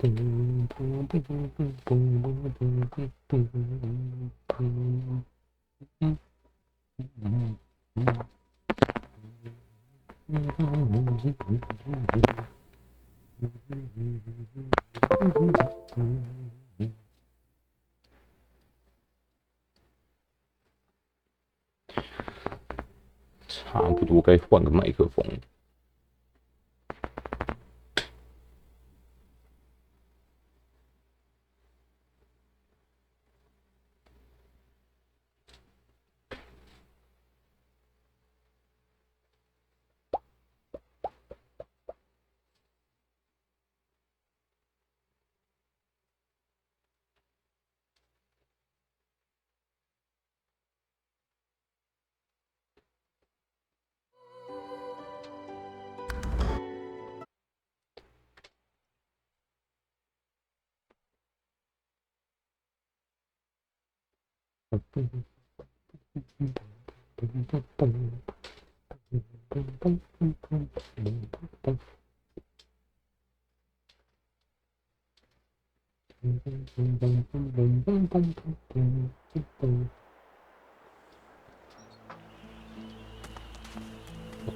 差不多该换个麦克风。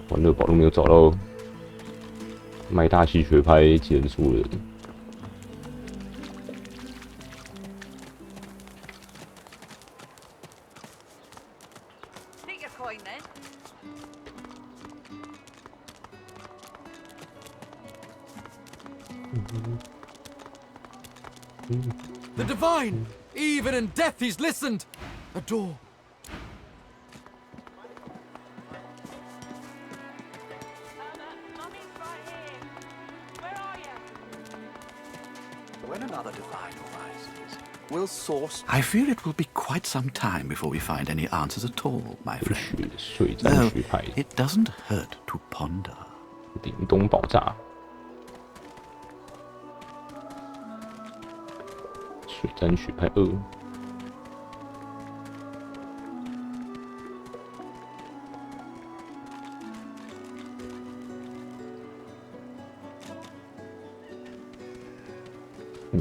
完了，宝路没有找到买大气学派技能树的人。The divine! Even in death he's listened! A door. When another divine arises, we'll source... I fear it will be quite some time before we find any answers at all, my friend. Though it doesn't hurt to ponder. 叮咚爆炸。水战学派2。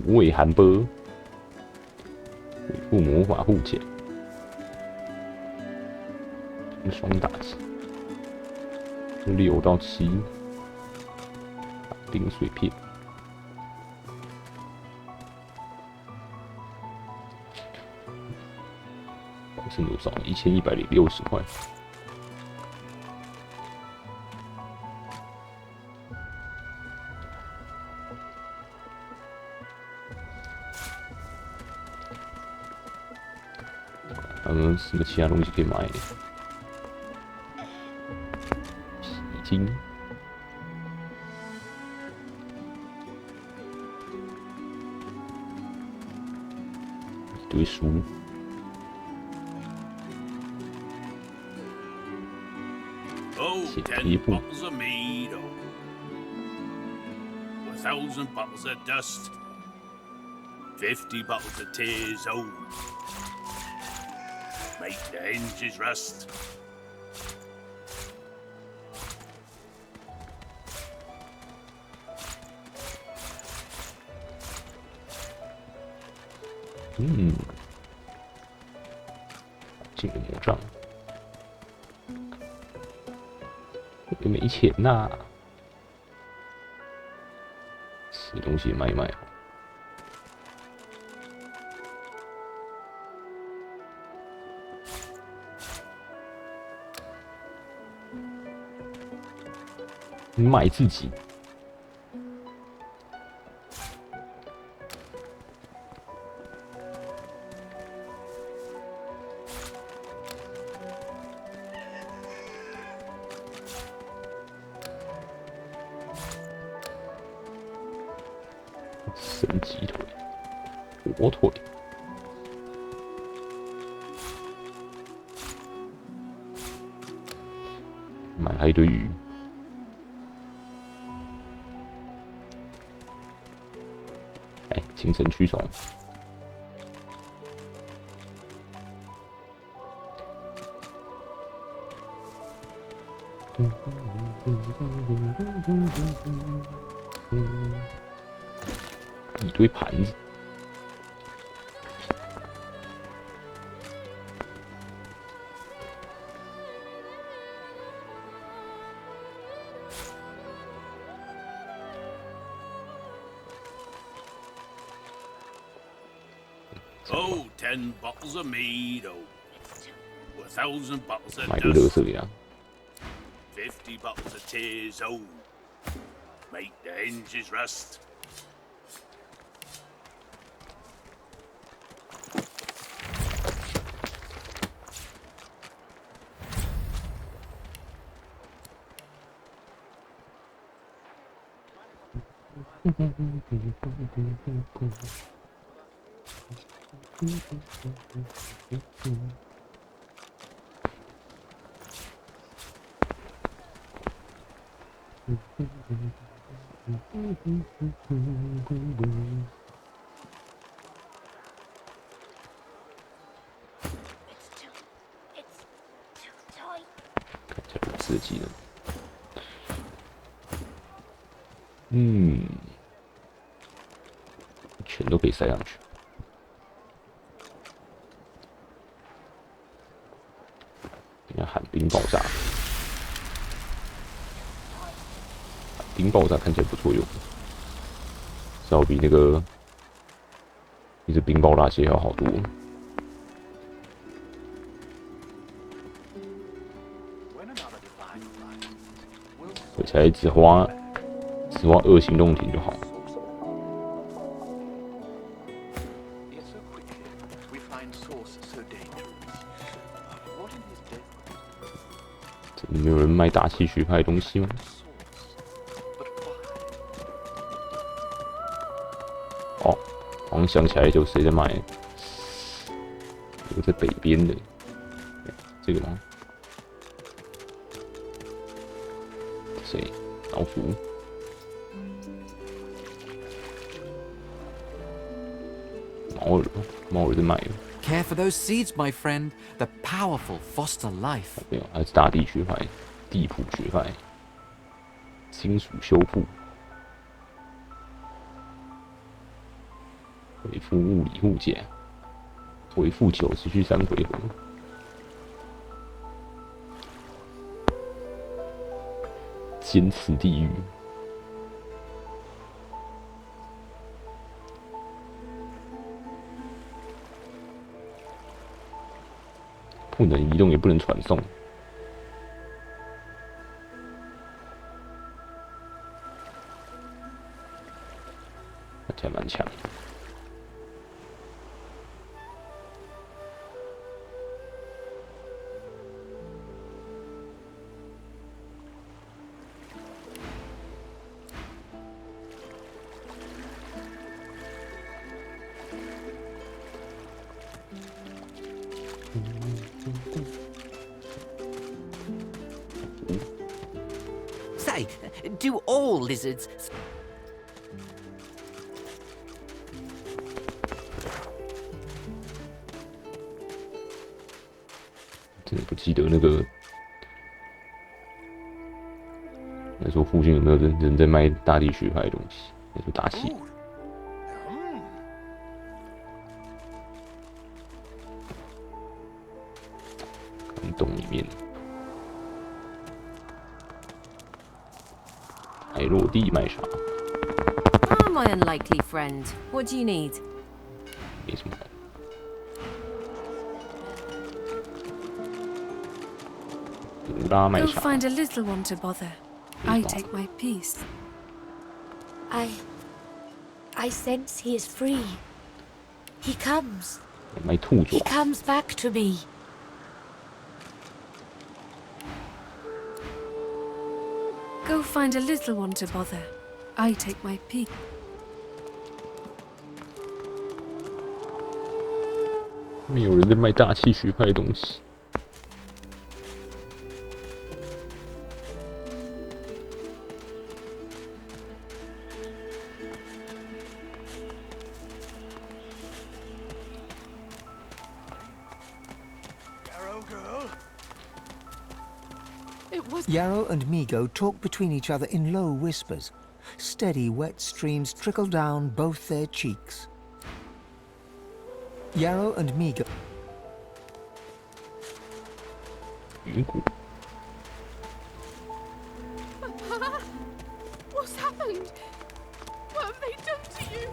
无畏寒波，恢复魔法护甲，双打击，6到7，冰碎片，剩多少？1160块。什么其他东西可以买？皮筋，一堆书，写贴布。1,000 bottles of dust, 50 bottles of tears old. Make the hinges rust.进个魔杖，又没钱呐、吃东西卖一卖。卖自己，神鸡腿、火腿，买了一堆鱼。精神驱虫，一堆盘子。Oh, 10 bottles of mead, oh. 1,000 bottles of 买堆垃 dust. 圾给他。 50 bottles of tears, oh. Make the hinges rust.看一下武士的技能。全都可以塞上去。你看寒冰爆炸，寒冰爆炸看起来不错用，至少比那个一直冰爆那些要好多。我才只花2行动停就好。这里没有人卖大气学派的东西吗？哦，好像想起来有谁在卖，有在北边的，这个吗？谁？老虎？猫耳在卖。 Care for those seeds, my friend. The powerful foster life. 没有，还是大地学派、地谱学派、金属修复、恢复物理护甲、回复9持续3回合。尖刺地狱。 不能移动，也不能传送，看起来蛮强。Say, do all lizards... 真的不记得那个，那时候附近有没有人在卖大地学派的东西？那时候打气。洞里面，海落地卖茶。 Oh, my unlikely friend. What do you need? 没什么。乌拉卖 Go 茶。 find a little one to bother. I take my peace. I sense he is free. He comes. 卖兔 He 爪。 comes back to me. Go find a little one to bother. I take my peace. 没有人在卖大气学派的东西。 Yarrow and Migo talk between each other in low whispers. steady wet streams trickle down both their cheeks. Yarrow and Meager. 鱼骨 Papa, what's happened? What have they done to you?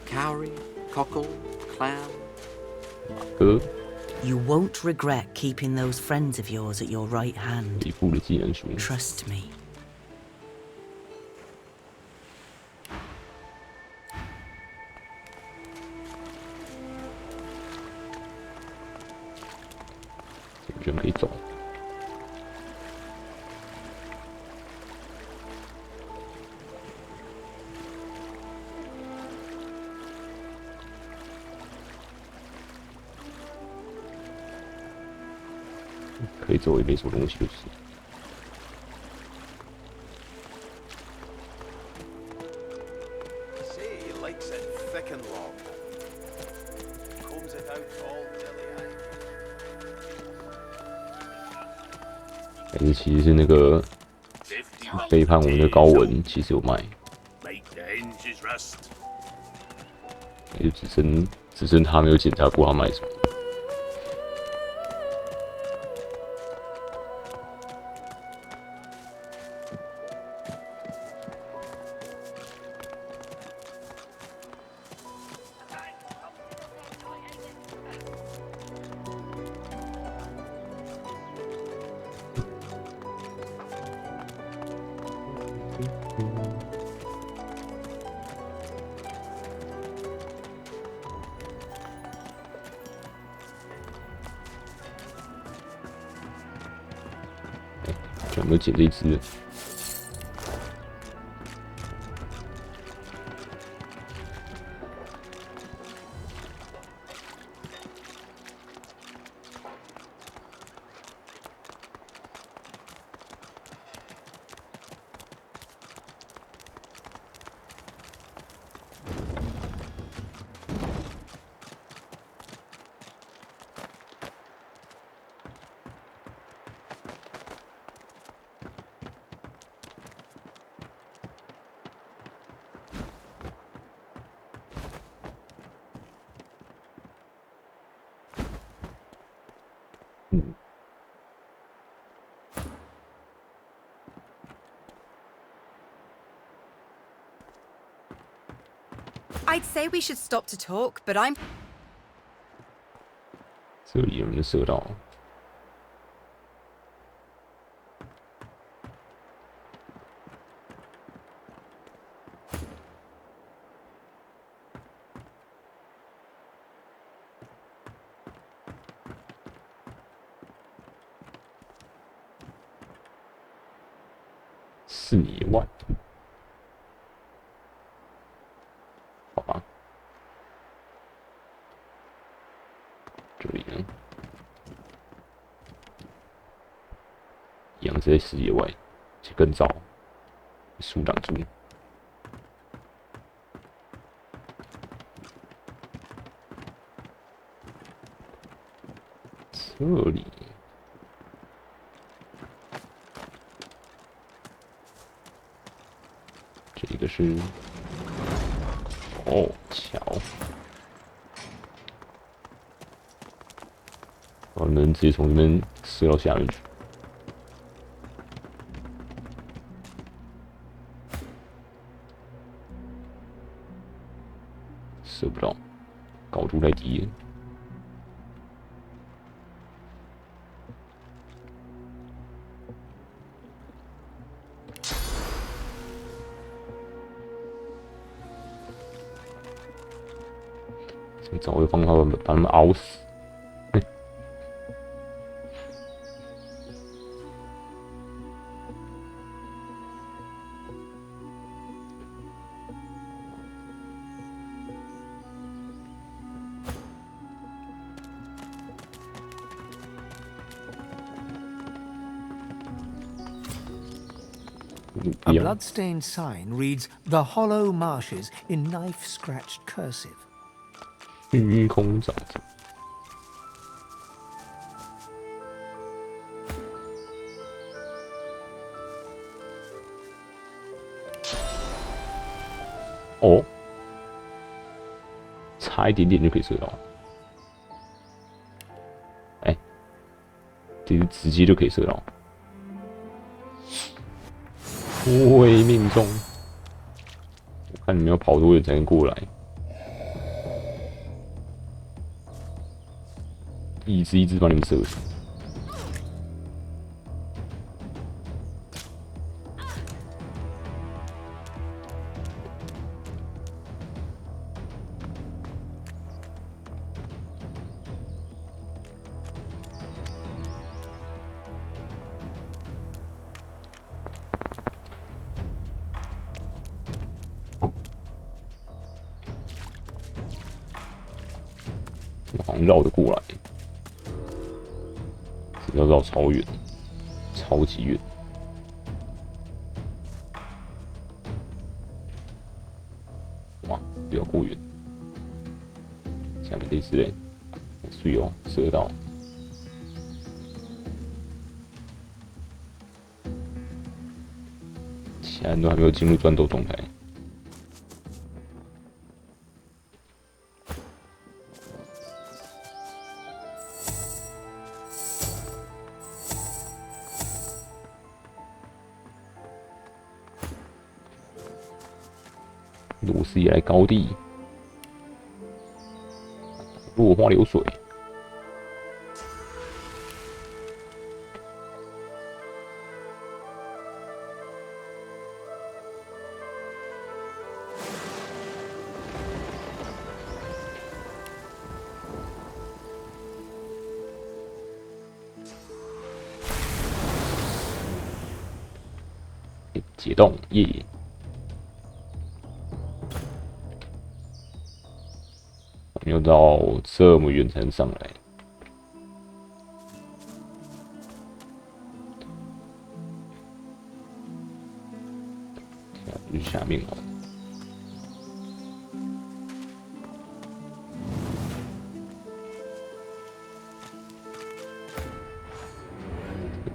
Cowrie, cockle, clam. 哥 You won't regret keeping those friends of yours at your right hand. 一副的技能书， Trust me. 这边可以走。可以走也没什么东西，就是。 Say he likes it thick and long. Combs it out all dilly-eye. 但是其实是那个 50背叛我们的高文，其实有卖， Make the hinges rust. 也就只剩他没有检查过他卖什么。 有没有捡这一只？I'd say we should stop to talk, but I'm... 这里有人射到，4野外，好吧，这里呢？ 一样是在视野外，且更早，树挡住。这里，这个是哦桥，我能直接从这边射到下面去。 射不到，高度太低了。找个方法把他们熬死。A blood-stained sign reads "The Hollow Marshes" in knife-scratched cursive. 虚空沼泽。哦，差一点点就可以射到。哎，这是直接就可以射到。未命中，我看你们要跑多远才能过来。一只一只把你们射死。好像绕得过来，只要绕超远，超级远。哇，不要过远。下面这只嘞，水哦，射到。其他人都还没有进入战斗状态。罗斯也来高地，落花流水。解冻耶！又到这么远才能上来，去下面哦。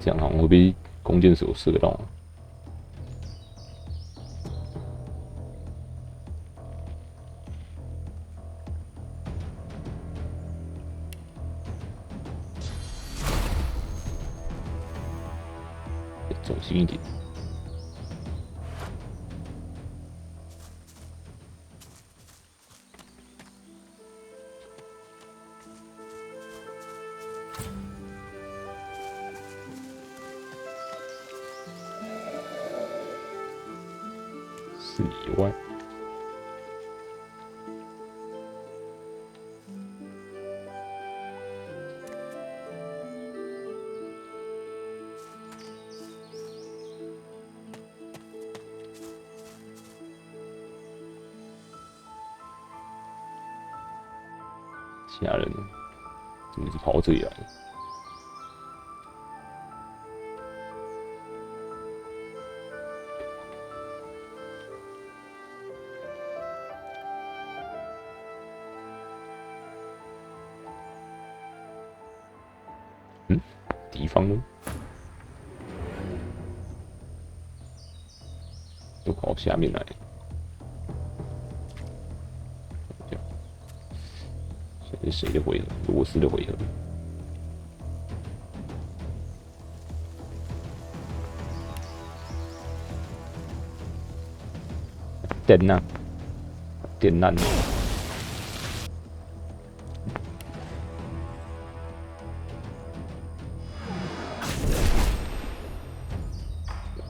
这样好像会被弓箭手射到。走心一点。4以外。其他人怎么是跑到这里来？敌方呢？都跑下面来。这是谁的回合？罗斯的回合。电呐，电烂。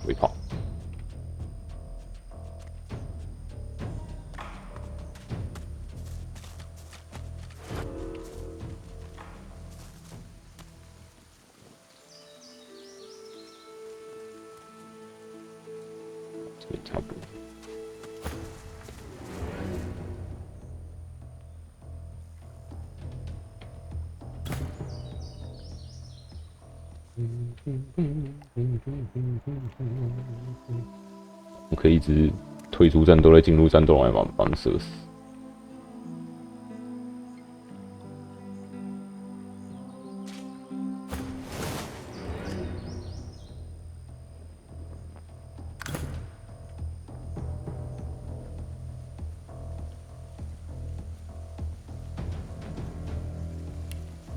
回跑。差不多。我可以一直退出战斗，再进入战斗来把他们射死。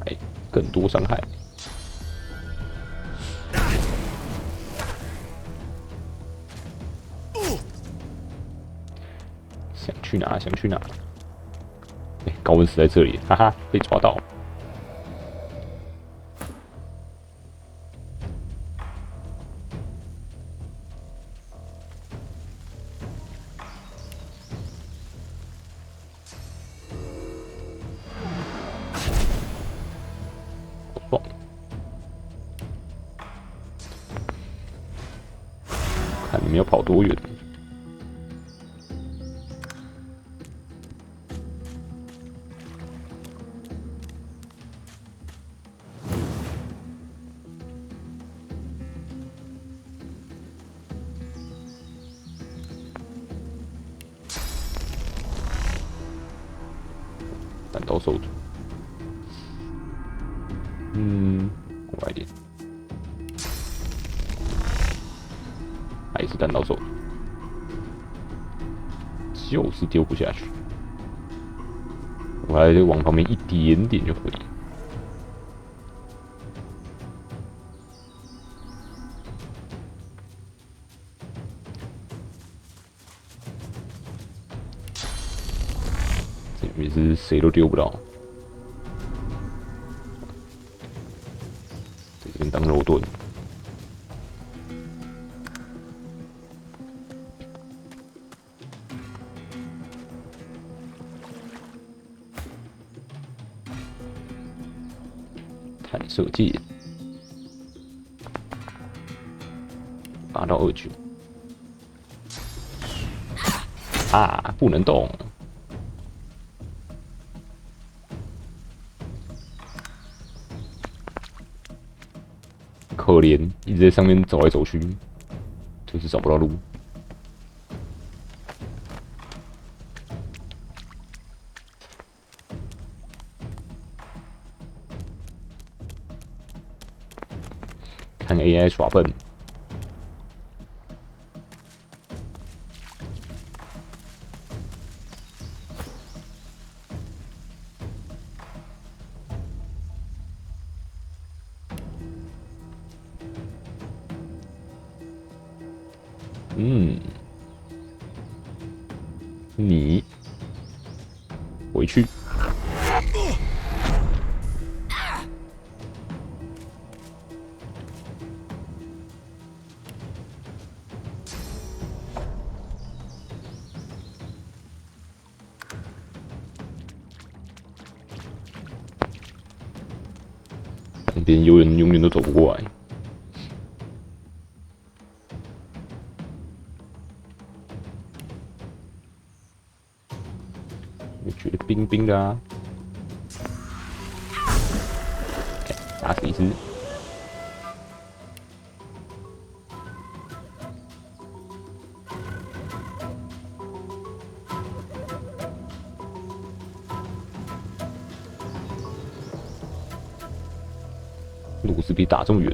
哎，更多伤害。想去哪？想去哪？哎，高温死在这里，哈哈，被抓到。好爽！看你们要跑多远。单刀受主，快一点，还是单刀受主，就是丢不下去。我还往旁边一点点就可以。也是谁都丢不到，在这边当肉盾。弹射箭，8到29，啊，不能动。可怜，一直在上面走来走去，就是找不到路。看 AI 耍笨。你回去。旁边有人永远都走不过来。我觉得冰冰的啊，打死一只。螺丝比打这么远。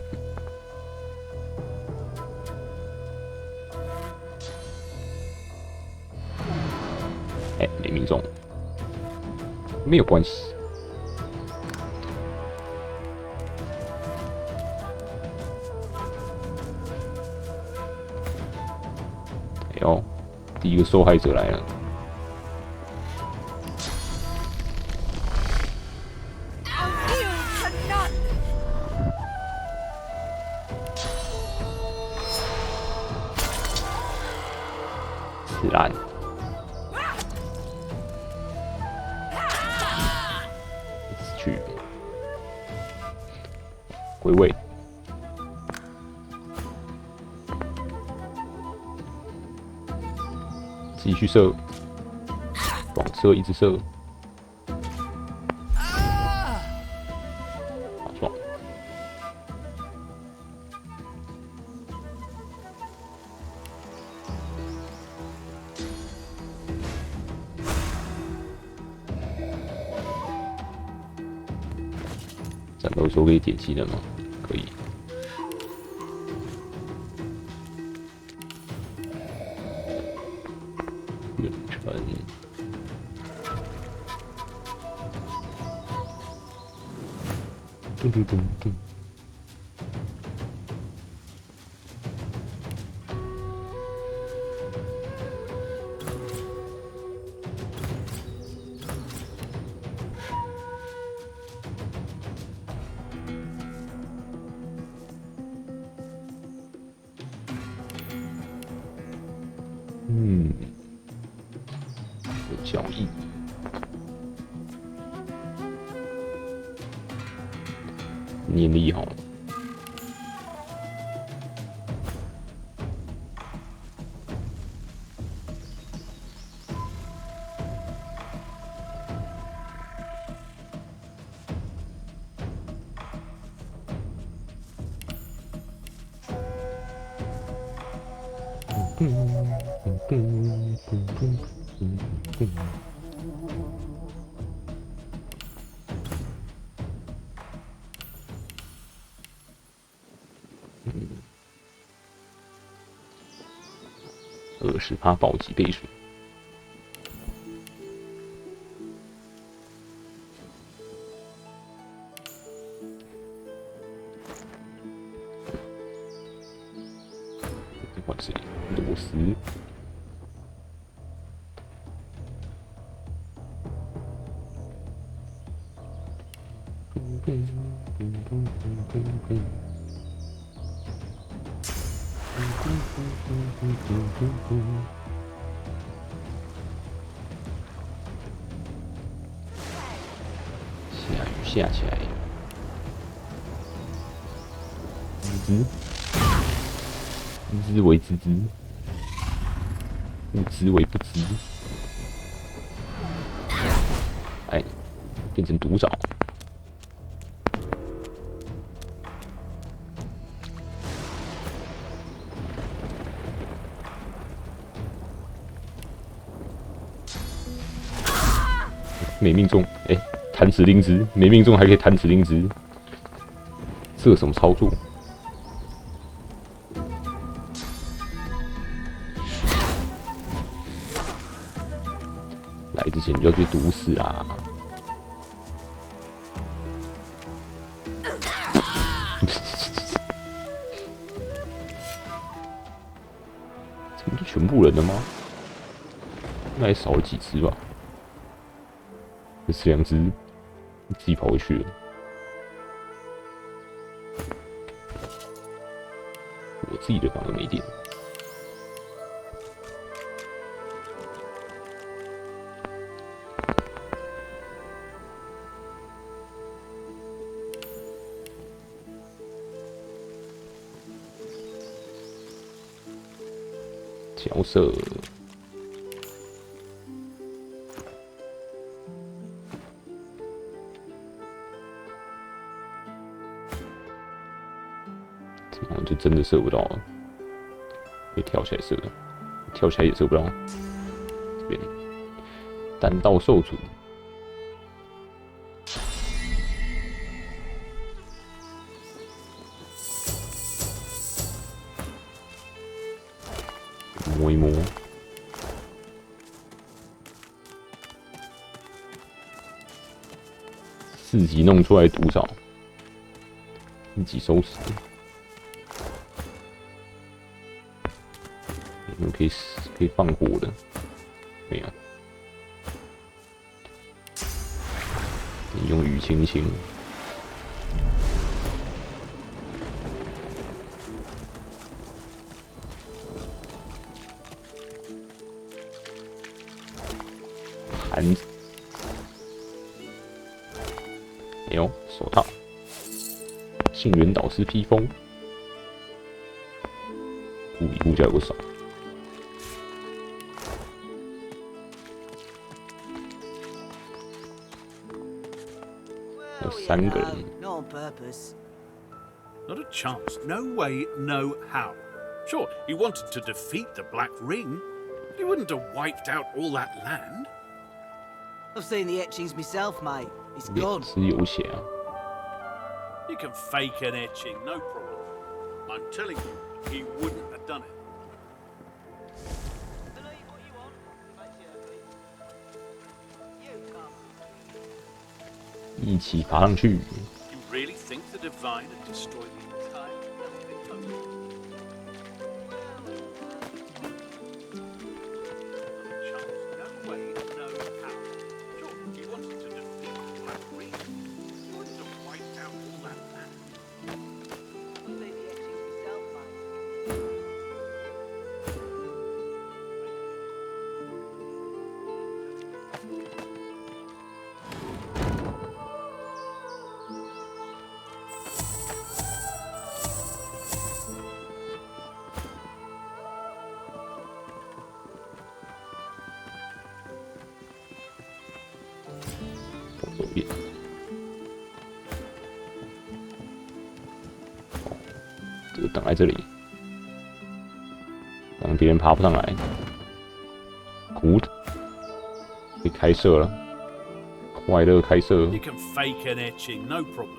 哎，没命中。没有关系。哎呦，第一个受害者来了。自然。去归位，继续射，往射一直射，好爽！有时候可以点技能吗？可以。远程。咚咚咚咚。有交易。念力好。20%暴击倍数。这款是螺丝。下雨下起来，滋滋为滋滋，不滋为不滋。哎，变成独爪。没命中，哎，弹指令之，没命中还可以弹指令之，这什么操作？来之前你就要去毒死啊！这不是全部人了吗？那还少了几只吧？这是2只，自己跑回去了。我自己的反而没电。角色。就真的射不到了，可以跳起来射，跳起来也射不到。这边弹道受阻，摸一摸，4级弄出来多少？1级收拾。可以放火的，没有。用雨清清。盘子。哎呦，手套。幸运导师披风。物价有不少。有3个人。Not on purpose. Not a chance. No way, no how. Sure, he wanted to defeat the Black Ring, but he wouldn't have wiped out all that land. I've seen the etchings myself, mate. It's gone. 是有血啊。You can fake an etching, no problem. I'm telling you, he wouldn't have done it. 一起爬上去。 You really think the divine had destroyed the entire No way, no how. Sure, he wanted to defeat the Black Ring. He wouldn't have wiped out all that land.这个等在这里，让别人爬不上来。Good， 可以开射了，快乐开射。 You can fake an etching, no problem.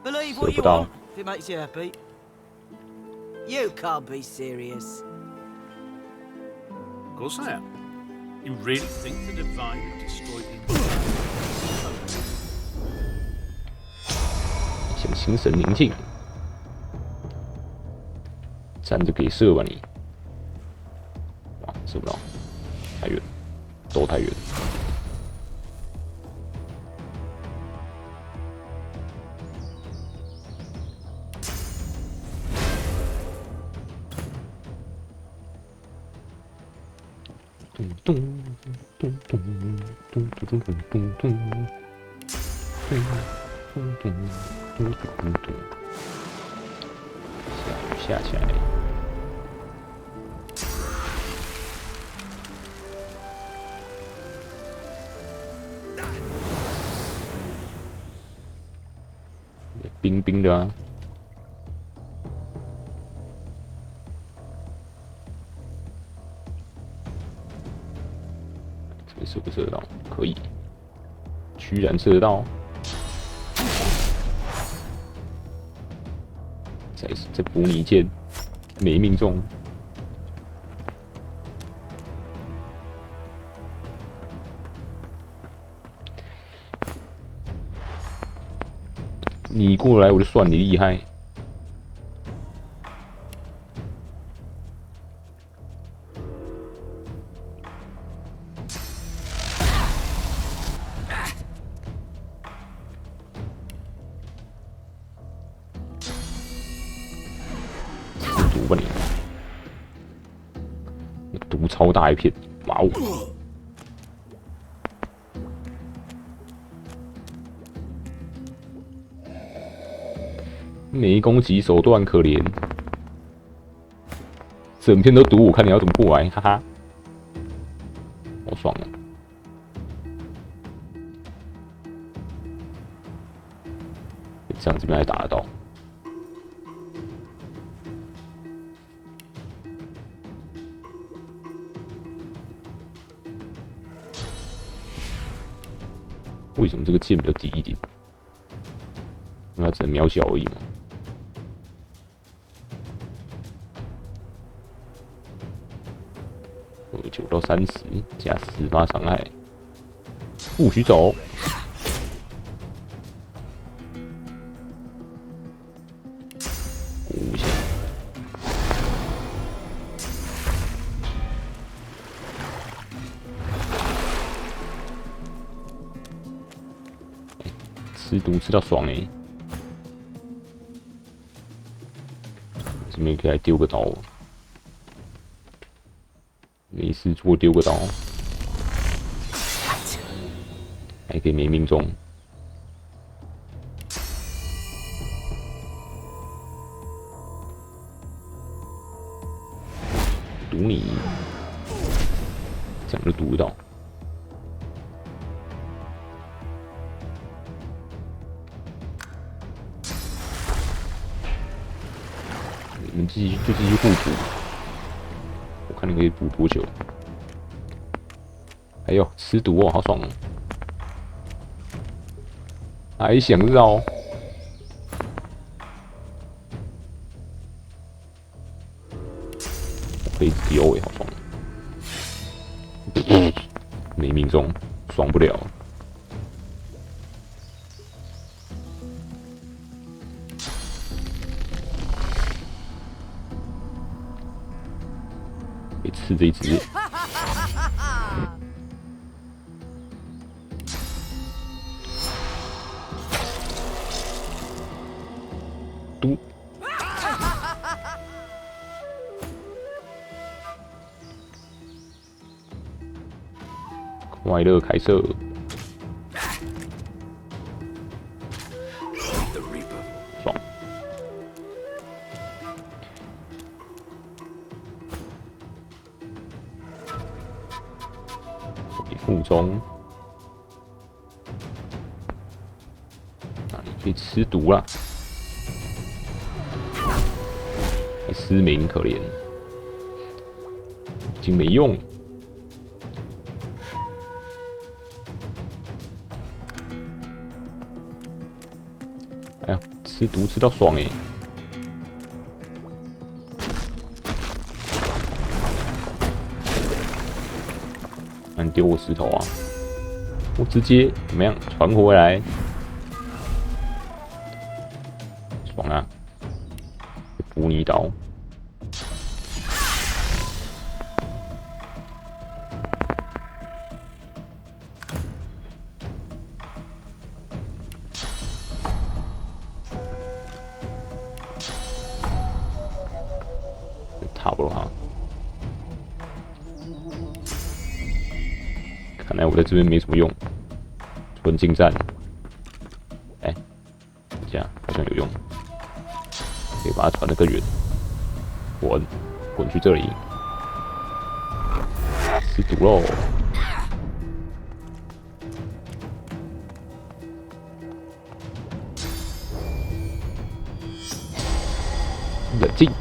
Believe what you want, if it makes you happy. You can't be serious. Of course I am. You really think the divine had destroyed the entire 向心神宁静，站着给射吧你！哇，射不到，太远，都太远。咚咚咚咚咚咚咚咚咚咚。下起来。冰冰的啊。这个射不射得到？可以，居然射得到。 再补你一箭，没命中。你过来我就算你厉害。毒吧你！毒超大一片，哇哦！ 没攻击手段可怜，整片都毒，我看你要怎么过来，哈哈，好爽啊！这样这边还打得到，为什么这个剑比较低一点？因为它只能渺小而已嘛。 9到30加18伤害，不许走！鼓一下，吃毒吃到爽哎！这边可以来丢个刀。 没事做丢个刀，还可以没命中。毒你，这样就毒不到。你们继续互补。 看你可以补多久？哎呦，吃毒哦，好爽哦！还想绕？可以丢好爽！没命中，爽不了。被刺这一只。嘟。快乐开射。爽。腹中。那你可以吃毒啦。失明可怜，已经没用。哎呀，吃毒吃到爽哎！你丢我石头啊！我直接怎么样传回来？爽啊！补你一刀。差不多哈。看来我在这边没什么用，纯近战。哎，这样好像有用，可以把它传得更远。滚去这里，吃毒喽！冷静。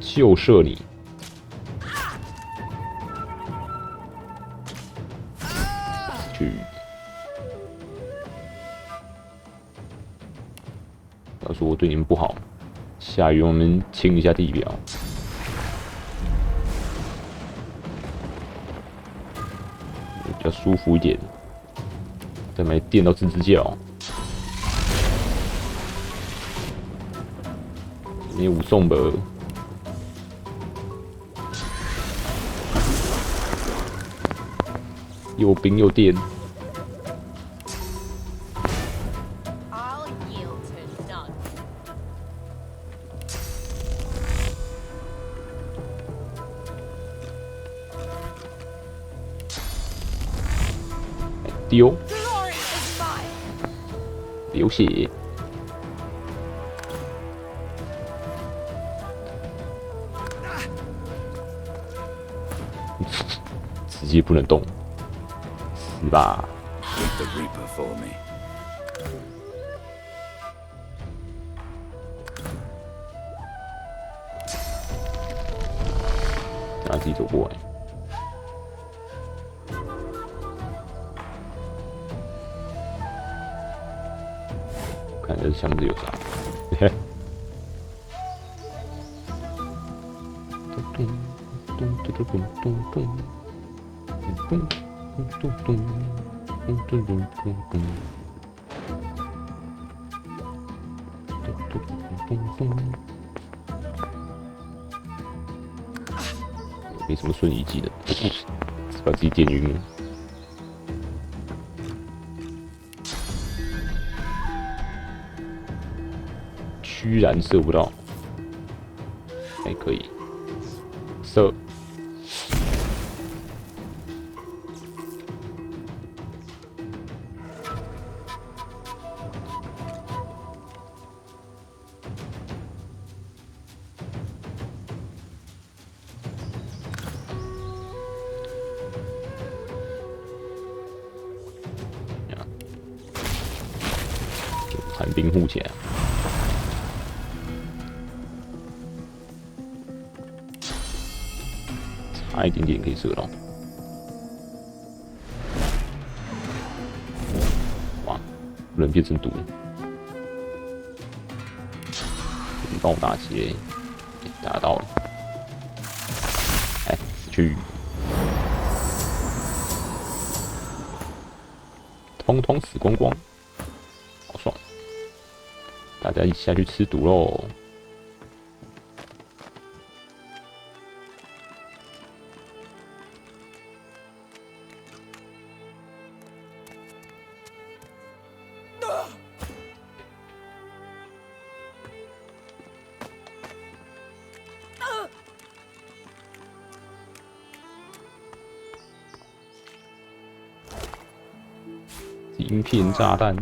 就射你！去！要说我对你们不好，下雨我们清一下地表，比较舒服一点。再没电到吱吱叫。你武送吧。又冰又电，丢，流血，直接不能动。死吧！让他自己走过来。看这箱子有啥？嘿嘿。咚咚咚咚咚咚咚咚。咚咚咚咚咚咚咚咚，咚咚咚咚。没什么瞬移技的，把自己电晕了。居然射不到，还可以射。残兵护前。差一点点可以射到。哇，不能变成毒。你帮我打劫，打到了。哎，死去！通通死光光，好爽！大家一起下去吃毒喽！晶片炸弹，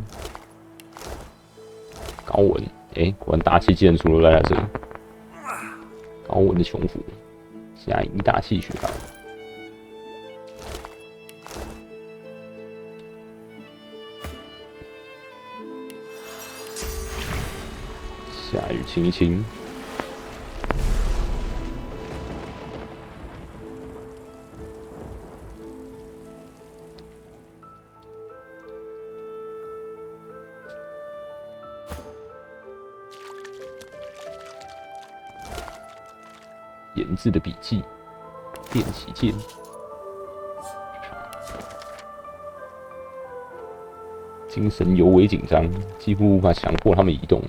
高文，果然大气技能除了来这里。高文的雄虎，下一大气学法。下雨清一清。研制的笔记，电起剑，精神尤为紧张，几乎无法强迫他们移动，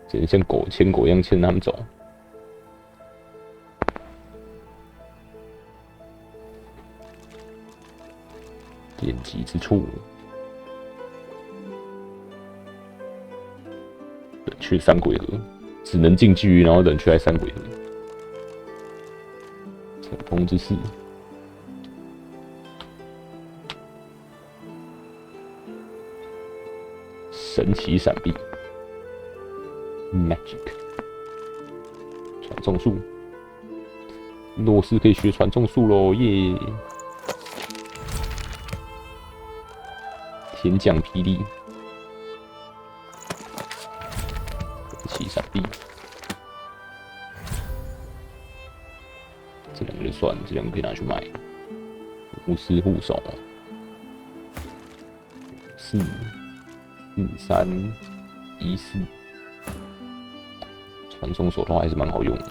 只能像牵狗一样牵他们走。电击之处，冷却3回合，只能近距离，然后冷却3回合。乘风之势，神奇闪避 ，magic， 传送术，诺斯可以学传送术喽，耶！天降霹雳，神奇闪避。这2个就算了，这2个可以拿去卖。巫师护手，4、3、1、4，传送手套还是蛮好用的。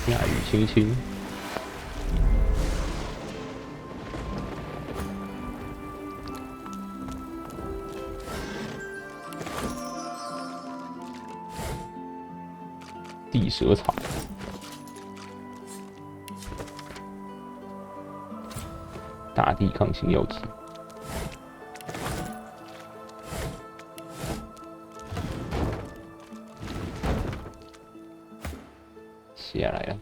下雨清清，地蛇草。大地抗性药剂，下来了。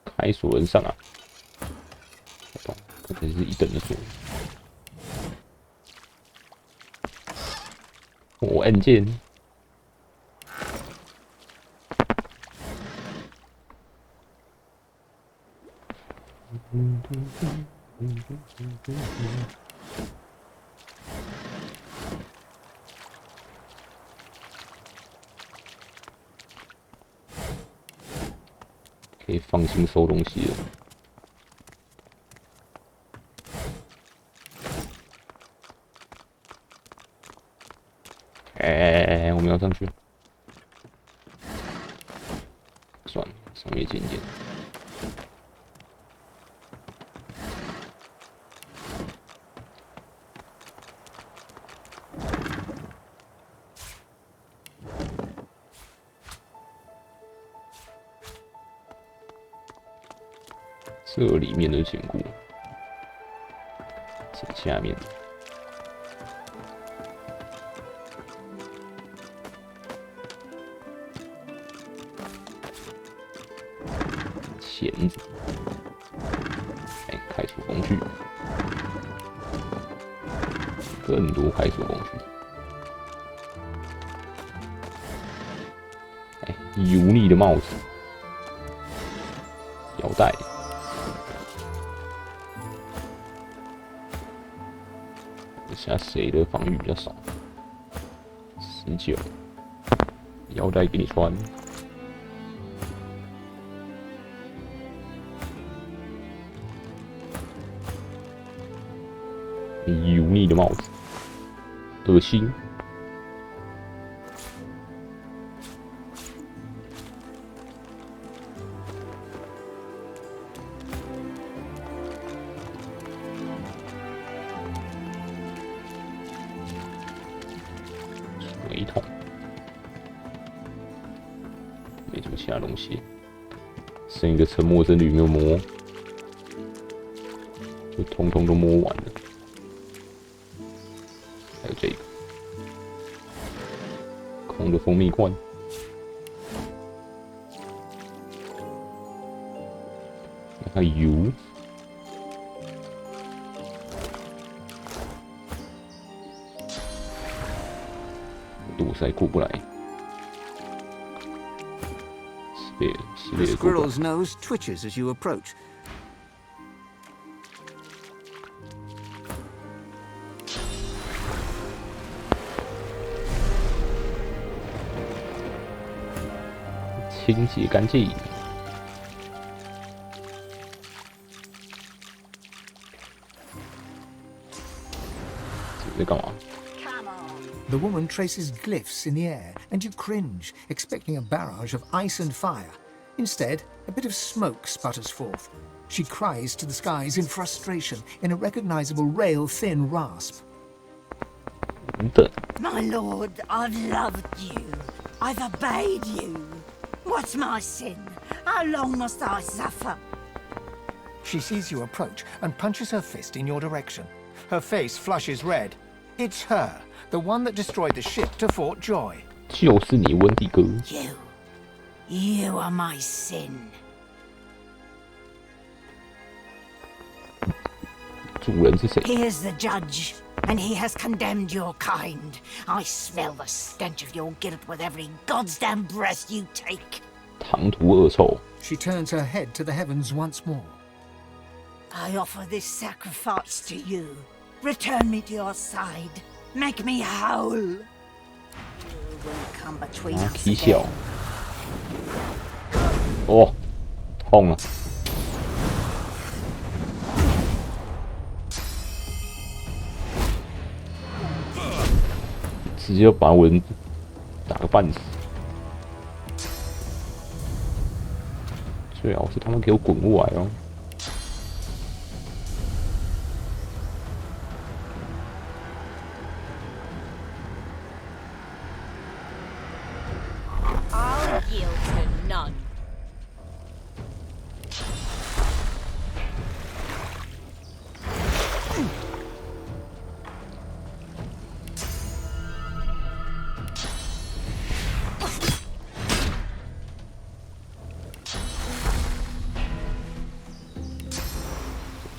开锁人上啊！这可是1等的锁。我按键，可以放心收东西了。我们要上去，算了，上面捡一捡。这里面的坚固，这下面。钳子，哎，开除工具，更多开除工具，哎，油腻的帽子，腰带。现在谁的防御比较少？19，腰带给你穿。油腻的帽子，恶心。水桶，没什么其他东西，剩一个沉默之旅没有摸，就通通都摸完了。还有这个空的蜂蜜罐，还有油。堵塞过不来。The squirrel's nose twitches as you approach. "清洁干净。这在干嘛？ The woman traces glyphs in the air, and you cringe, expecting a barrage of ice and fire. Instead, a bit of smoke sputters forth. She cries to the skies in frustration, in a recognizable rail-thin rasp. My lord, I've loved you. I've obeyed you. What's my sin? How long must I suffer? She sees you approach and punches her fist in your direction. Her face flushes red. It's her, the one that destroyed the ship to Fort Joy. 就是你，温蒂哥。You are my sin. 主人是谁？ He is the judge, and he has condemned your kind. I smell the stench of your guilt with every goddamn breath you take. 唐突恶臭。 She turns her head to the heavens once more. I offer this sacrifice to you. Return me to your side. Make me whole. You will come between us 踢笑。 again. 哦，痛啊！直接把我打个半死。最好是他们给我滚过来哦。 I'll yield to none.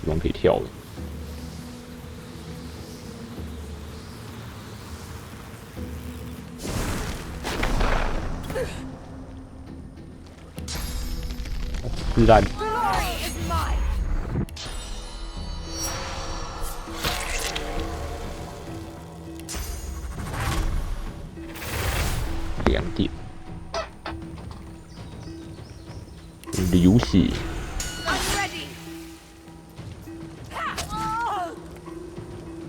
地方可以跳的。自然。2点。流血。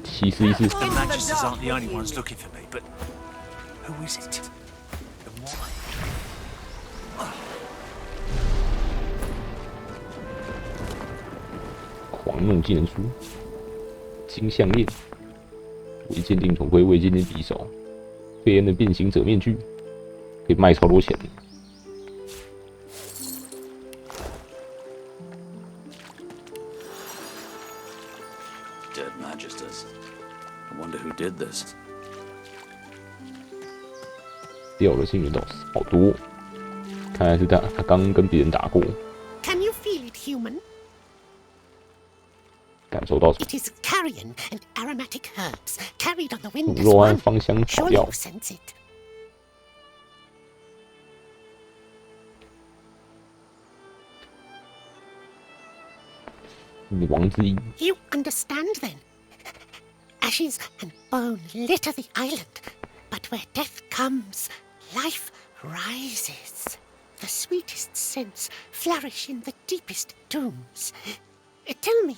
7试1试。 The Magisters aren't the only ones looking for me, but who is it? And why? 狂怒技能书，金项链，未鉴定头盔，未鉴定匕首，贝恩的变形者面具，可以卖超多钱。 Dead Magisters. I wonder who did this. 掉了幸运岛好多，看来是他刚跟别人打过。 Can you feel human. 感受到什么？ It is carrion and aromatic herbs carried on the wind 卤 as 肉和 one. 芳香草 Surely 药 you。sense it. 女王之一， You understand then? Ashes and bone litter the island, but where death comes, life rises. The sweetest scents flourish in the deepest tombs. Tell me,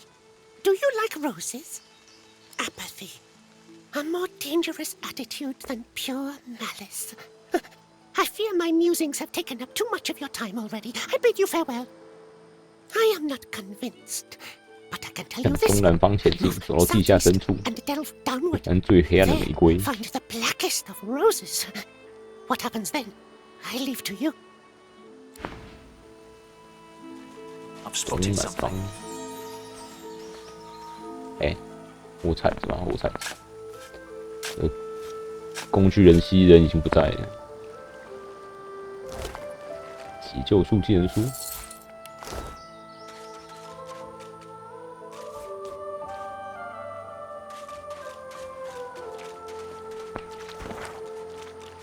do you like roses? Apathy, a more dangerous attitude than pure malice. I fear my musings have taken up too much of your time already. I bid you farewell. I am not convinced, but I can tell 向 you 东 this. 南方前进，走到地下深处， And delve downward. 看最黑暗的玫瑰。 Find the blackest of roses. What happens then? I leave to you. I've 东 spotted 南方 something.，哎，火柴是吧？火柴。工具人蜥蜴人已经不在了。急救术技能书。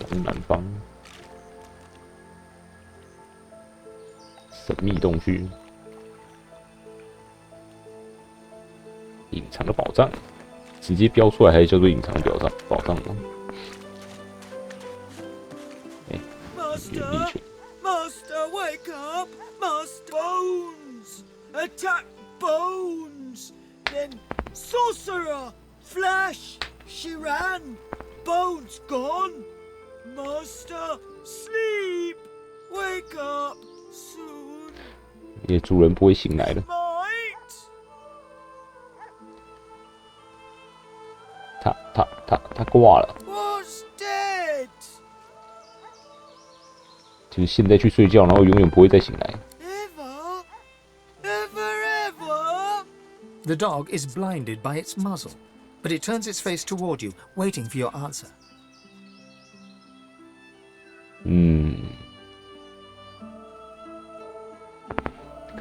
东南方，神秘洞穴，隐藏的宝藏，直接标出来还是叫做隐藏的宝藏吗？哎，原力拳。 Master, wake up! Master, bones! Attack bones! Then sorcerer! Flash! She ran! Bones gone! Master, sleep! Wake up soon! 你的主人不会醒来的。 Might! 他挂了。 Was dead! 就是现在去睡觉，然后永远不会再醒来。 Ever? Ever, ever? The dog is blinded by its muzzle, but it turns its face toward you, waiting for your answer.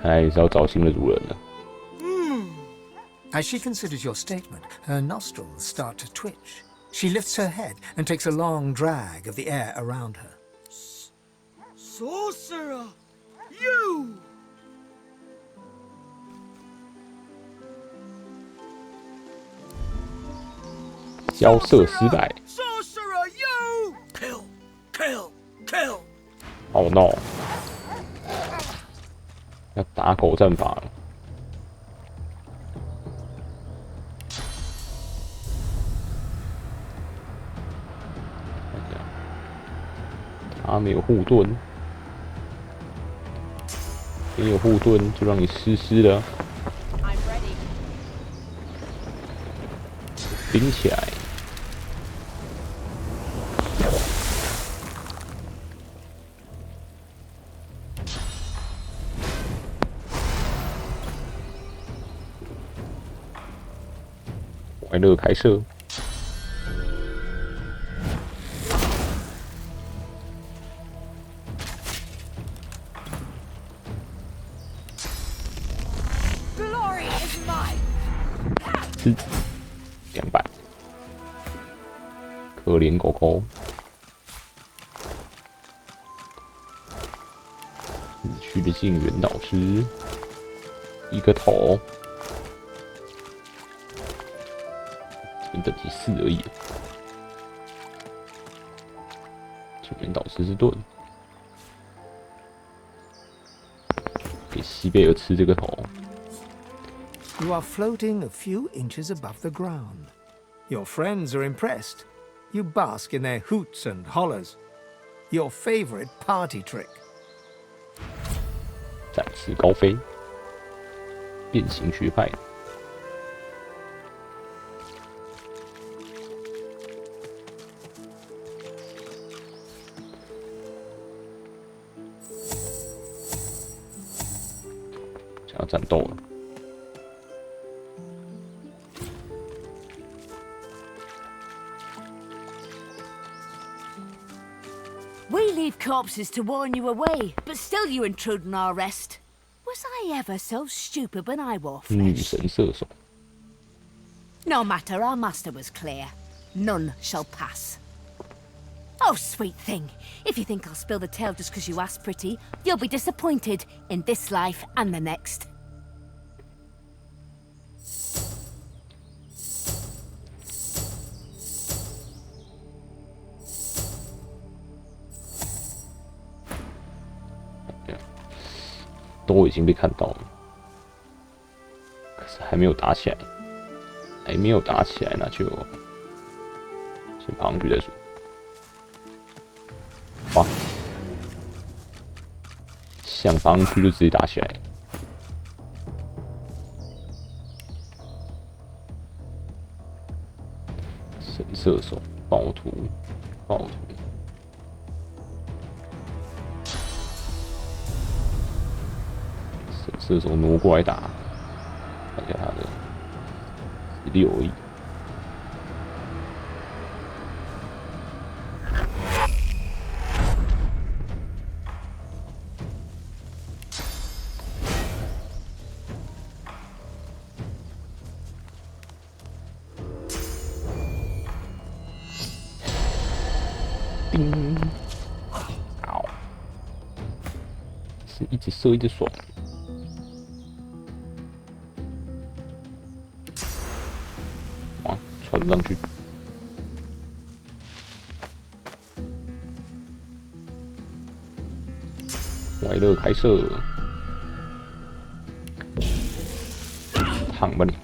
看来是要找新的主人了。 As she considers your statement, her nostrils start to twitch. She lifts her head and takes a long drag of the air around her. Sorcerer! You! 交涉失败。 Sorcerer, you! Kill! Kill! Kill! Oh no！ 要打狗战法了。他没有护盾，没有护盾就让你湿湿的。冰起来。 快乐开射！ Glory is mine. 是200，可怜狗狗。死去的静园导师，一个头。 等级4而已。这边导师是盾，给西贝尔吃这个头。 You are floating a few inches above the ground. Your friends are impressed. You bask in their hoots and hollers. Your favorite party trick. 展翅高飞，变形学派。 要战斗了。 We leave corpses to warn you away, but still you intrude on our rest. Was I ever so stupid when I wore 女 flesh? 神射手， No matter, our master was clear. None shall pass. Oh, sweet thing. If you think I'll spill the tale just because you asked, pretty, you'll be disappointed in this life and the next. 都已经被看到了，可是还没有打起来，还没有打起来，那就先爬上去再说。哇，想爬上去就直接打起来。神射手，暴徒，暴徒。 射手挪过来打，看一下他的16而已。叮！好，是一直射一直爽。 传上去，快乐开射，躺吧你！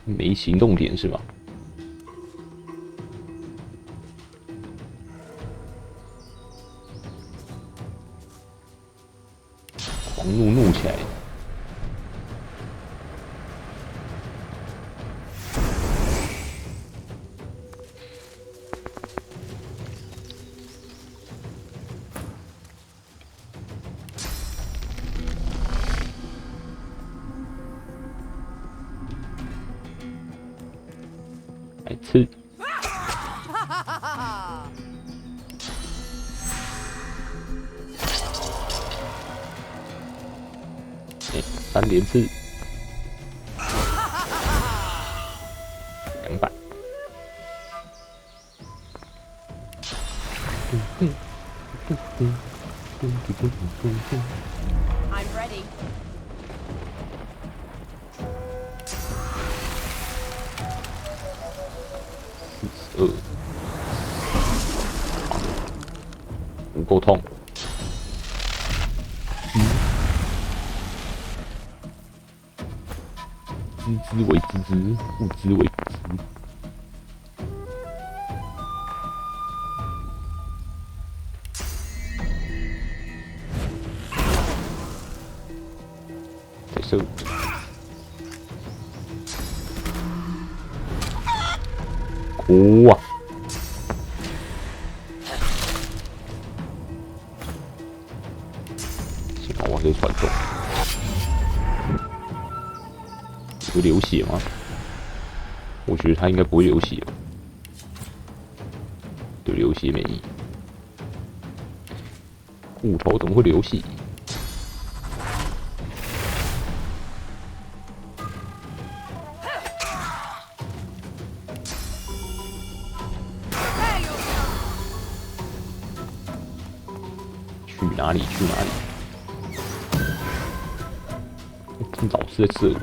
没行动点是吧？ 狂怒起来！来吃！3连刺，200。I'm ready. 42，不够痛。 知之为知之，不知为不知。再射。哇！幸好我可以传中。 会流血吗？我觉得他应该不会流血吧，对流血免疫。骨头怎么会流血？去哪里？去哪里？趁早是在射我。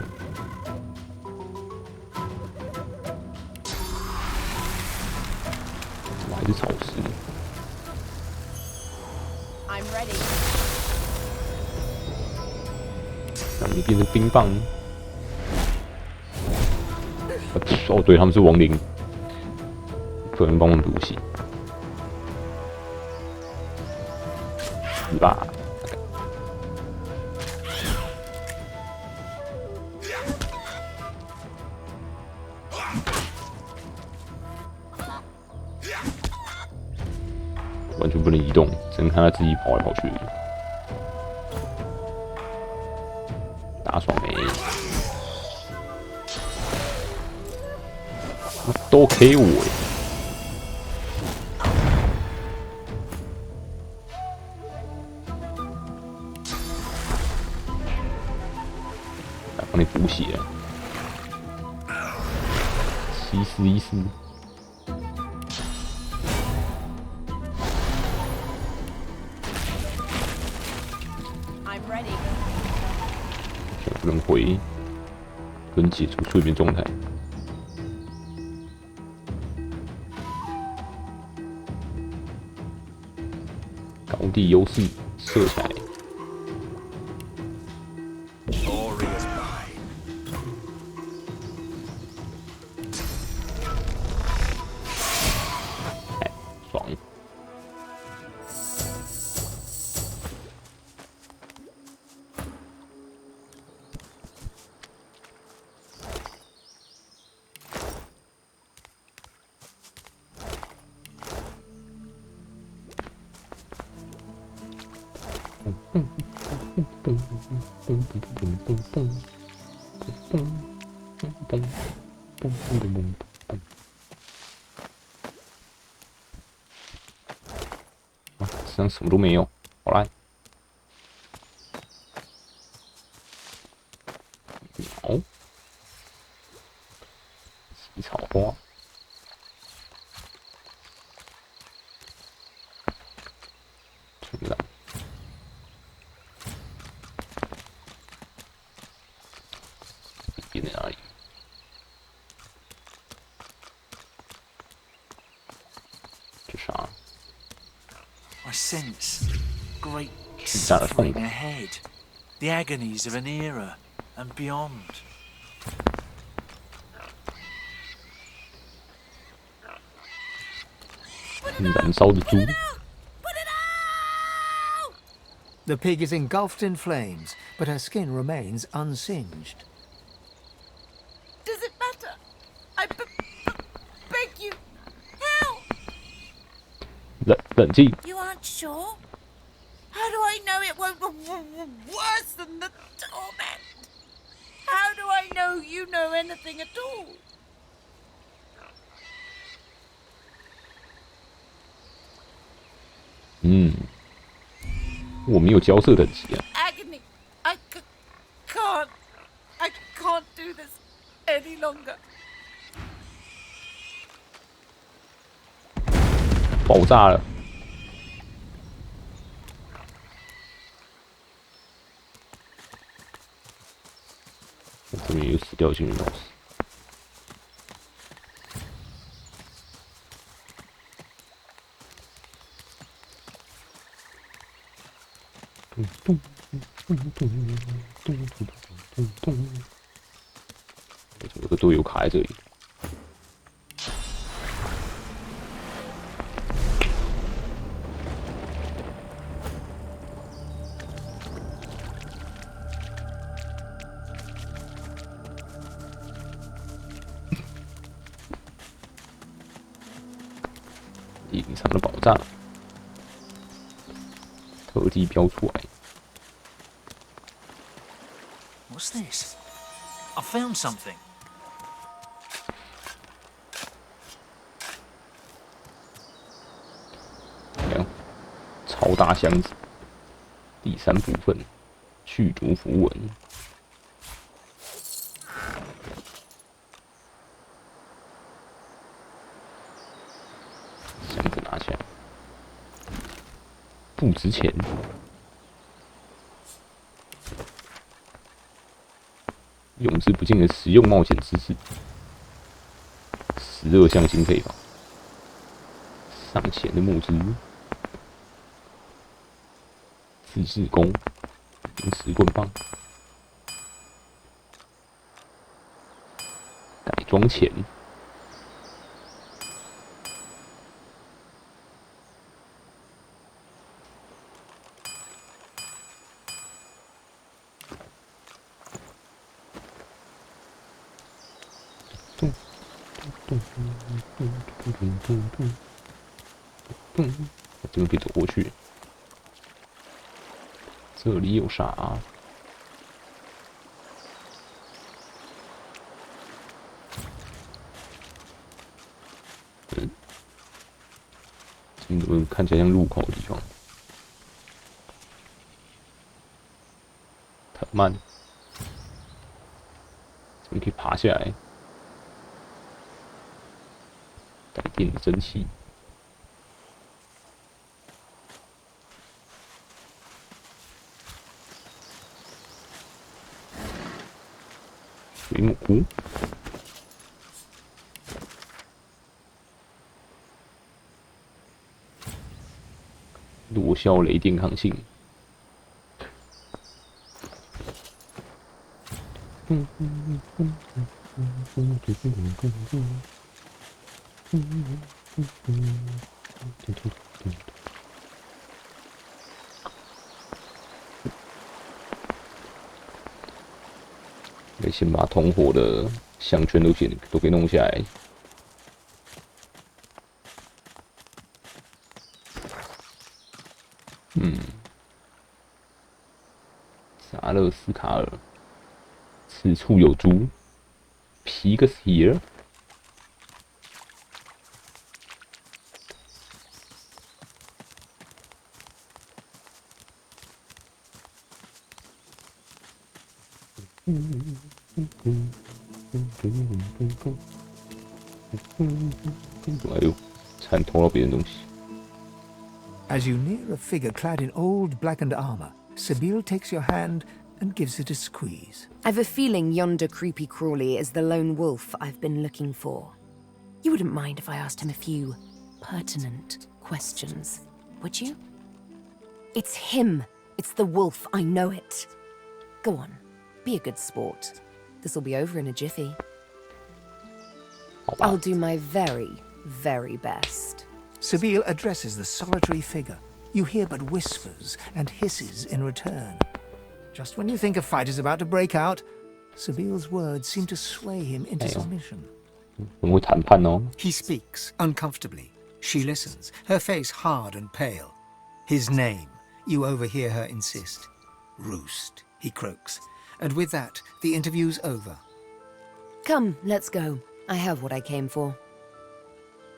还是草食。I'm ready. 让你变成冰棒。哦，对，他们是亡灵，不能帮忙读写。死吧！完全不能移动，只能看他自己跑来跑去。打打爽没？都 K 我耶！来帮你补血啊！741丝。轮回跟解除睡眠状态，高地优势射起来。哎，爽！啊，身上什么都没有，好来，鸟，洗草花，全部在哪里？ I sense great suffering ahead, the agonies of an era and beyond. 燃烧的猪。The pig is engulfed in flames, but her skin remains unsinged. Does it matter? I beg you, help! 冷静。 You aren't sure? How do I know it won't be worse than the torment? How do I know you know anything at all? 我没有交涉等级啊。 Agony, I can't do this any longer. 爆炸了！我这边有死掉幸运老师。为什么有个队友卡在这里？ 隐藏的宝藏，特地标出来。 What's this? I found something. 超大箱子，第3部分，去毒符文。箱子拿起来，不值钱。 用之不尽的实用冒险知识，12项金配法，上前的木枝，自制弓，临时棍棒，改装钳，这边可以走过去。这里有啥？个看起来像入口的地方。太慢，这边可以爬下来，带电的蒸汽。水母湖，弱消雷电抗性。得先把同伙的项圈都给弄下来。萨勒斯卡尔，此处有蛛。Pigs here。哎呦，差点偷到别人东西。As you near a figure clad in old blackened armor, Sabine takes your hand and gives it a squeeze. I've a feeling yonder creepy crawly is the lone wolf I've been looking for. You wouldn't mind if I asked him a few pertinent questions, would you? It's him. It's the wolf. I know it. Go on. Be a good sport. This'll be over in a jiffy. I'll do my very, very best. Sabine addresses the solitary figure. You hear but whispers and hisses in return. Just when you think a fight is about to break out, Sabile's words seem to sway him into submission. He speaks uncomfortably. She listens, her face hard and pale. His name, you overhear her insist. Roost, he croaks. And with that, the interview's over. Come, let's go. I have what I came for.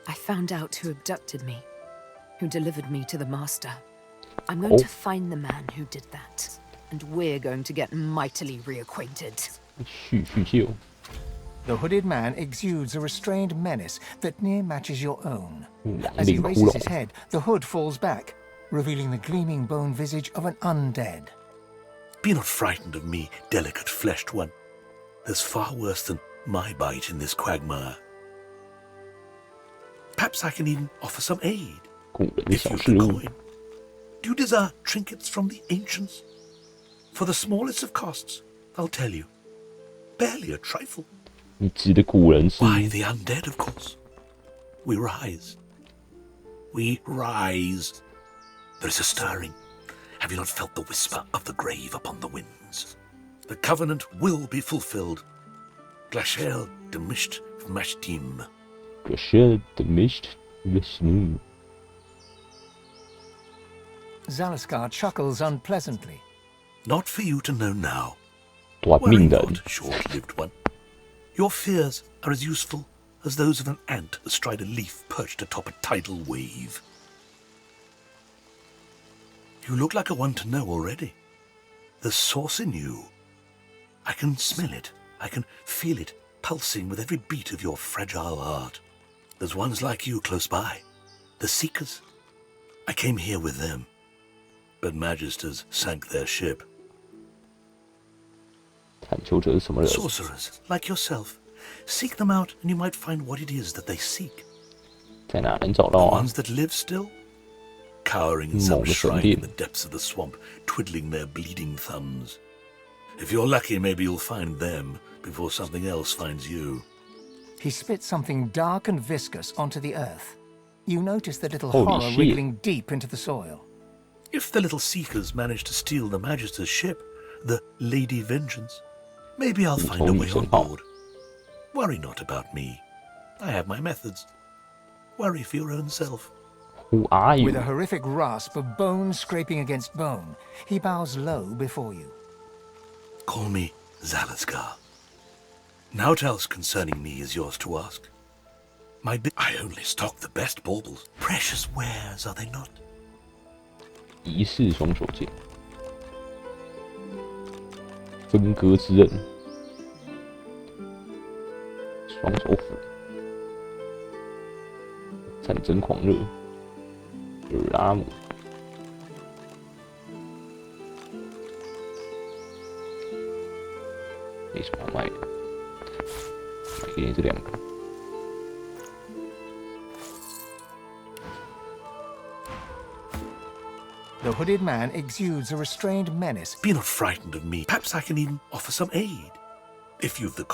I found out who abducted me, who delivered me to the Master. I'm going to find the man who did that, and we're going to get mightily reacquainted. The hooded man exudes a restrained menace that near matches your own. As he raises his head, the hood falls back, revealing the gleaming bone visage of an undead. Be not frightened of me, delicate-fleshed one. There's far worse than my bite in this quagmire. Perhaps I can even offer some aid, if you have a coin. Do you desire trinkets from the ancients? For the smallest of costs, I'll tell you. Barely a trifle. Why, the undead, of course. We rise. We rise. There is a stirring. Have you not felt the whisper of the grave upon the winds? The covenant will be fulfilled. Glacial demisht vmashtim. Glacial demisht vmashtim. Zalaskar chuckles unpleasantly. Not for you to know now. Worry not, short-lived one. Your fears are as useful as those of an ant astride a leaf perched atop a tidal wave. You look like a one to know already. There's source in you. I can smell it. I can feel it pulsing with every beat of your fragile heart. There's ones like you close by. The Seekers. I came here with them. But Magisters sank their ship. Sorcerers, like yourself. Seek them out and you might find what it is that they seek. The ones that live still? Cowering in some shrine in the depths of the swamp, twiddling their bleeding thumbs. If you're lucky, maybe you'll find them before something else finds you. He spits something dark and viscous onto the earth. You notice the little horror wriggling deep into the soil. If the little Seekers manage to steal the Magister's ship, the Lady Vengeance, maybe I'll find a way on board. Worry not about me. I have my methods. Worry for your own self. Who are you? With a horrific rasp of bone scraping against bone, he bows low before you. Call me Zalaskar. Naught else concerning me is yours to ask. I only stock the best baubles. Precious wares, are they not? 仪式双手剑，分割之刃，双手斧，战争狂热，尔拉姆，没什么好卖的，买给你这2个。The hooded man exudes a restrained menace. Be not frightened of me. Perhaps I can even offer some aid. If you've the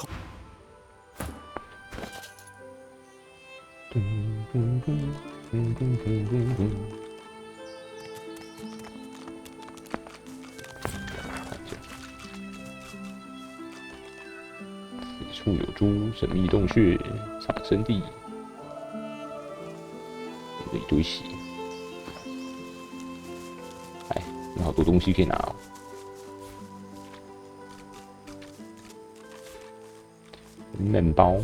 此处有株神秘洞穴，藏身地，有一堆血。哎，有好多东西可以拿哦。面包。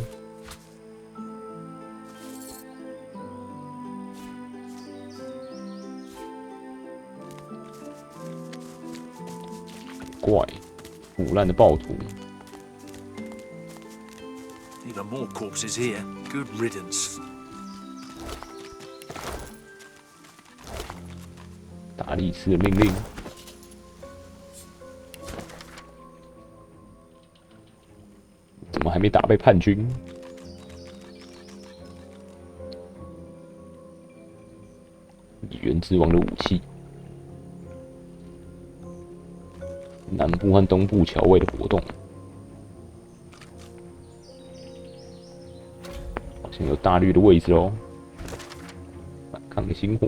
怪，腐烂的暴徒。Even more corpses here. Good riddance. 大力士的命令。怎么还没打败叛军？蚁原之王的武器。南部和东部桥位的活动，好像有大绿的位置哦。反抗的星火，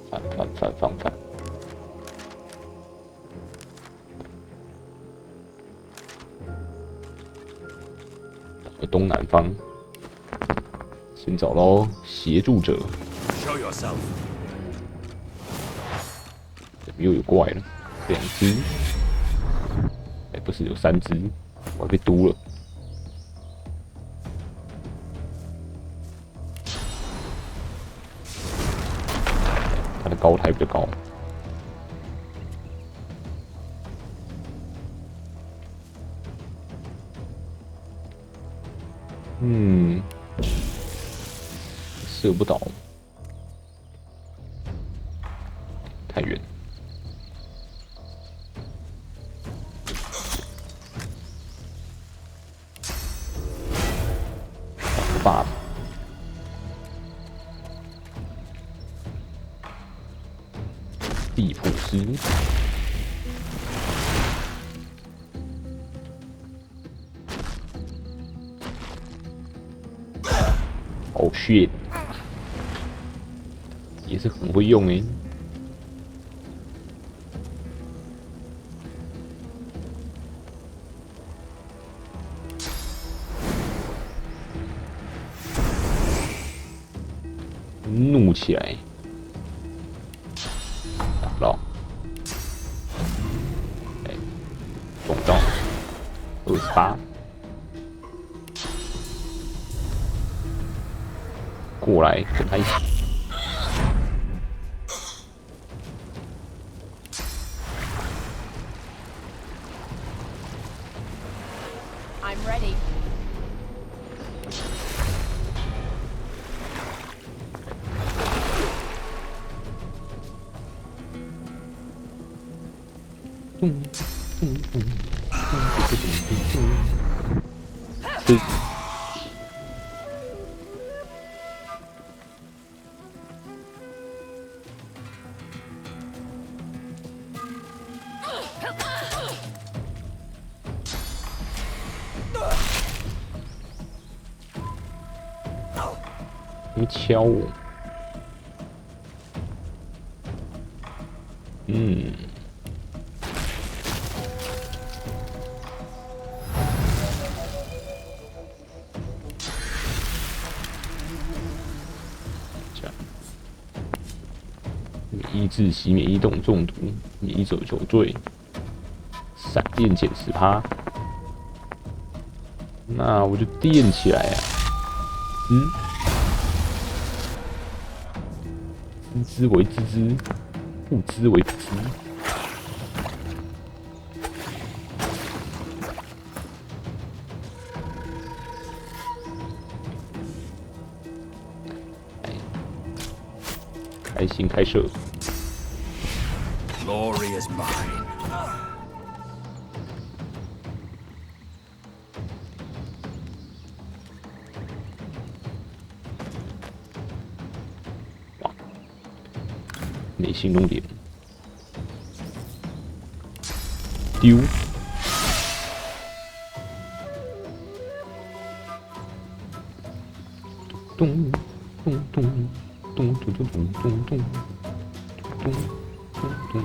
反。东南方，先找到协助者。Show yourself. 怎么又有怪了？2只，哎，不是有3只，我还被嘟了。它的高台比较高。射不倒，太远。buff，地普斯。Oh shit！ 也是很会用欸。怒起来，打不到，哎，中招，28，过来跟他一起。I'm ready. 是。你敲我，这样，抑制熄灭移动中毒，免疫者酒醉，闪电减10%。那我就电起来啊！知为知之，不知为不知。开心开射。Glory is mine. 内心弄点丢。咚咚咚咚咚咚咚咚咚咚咚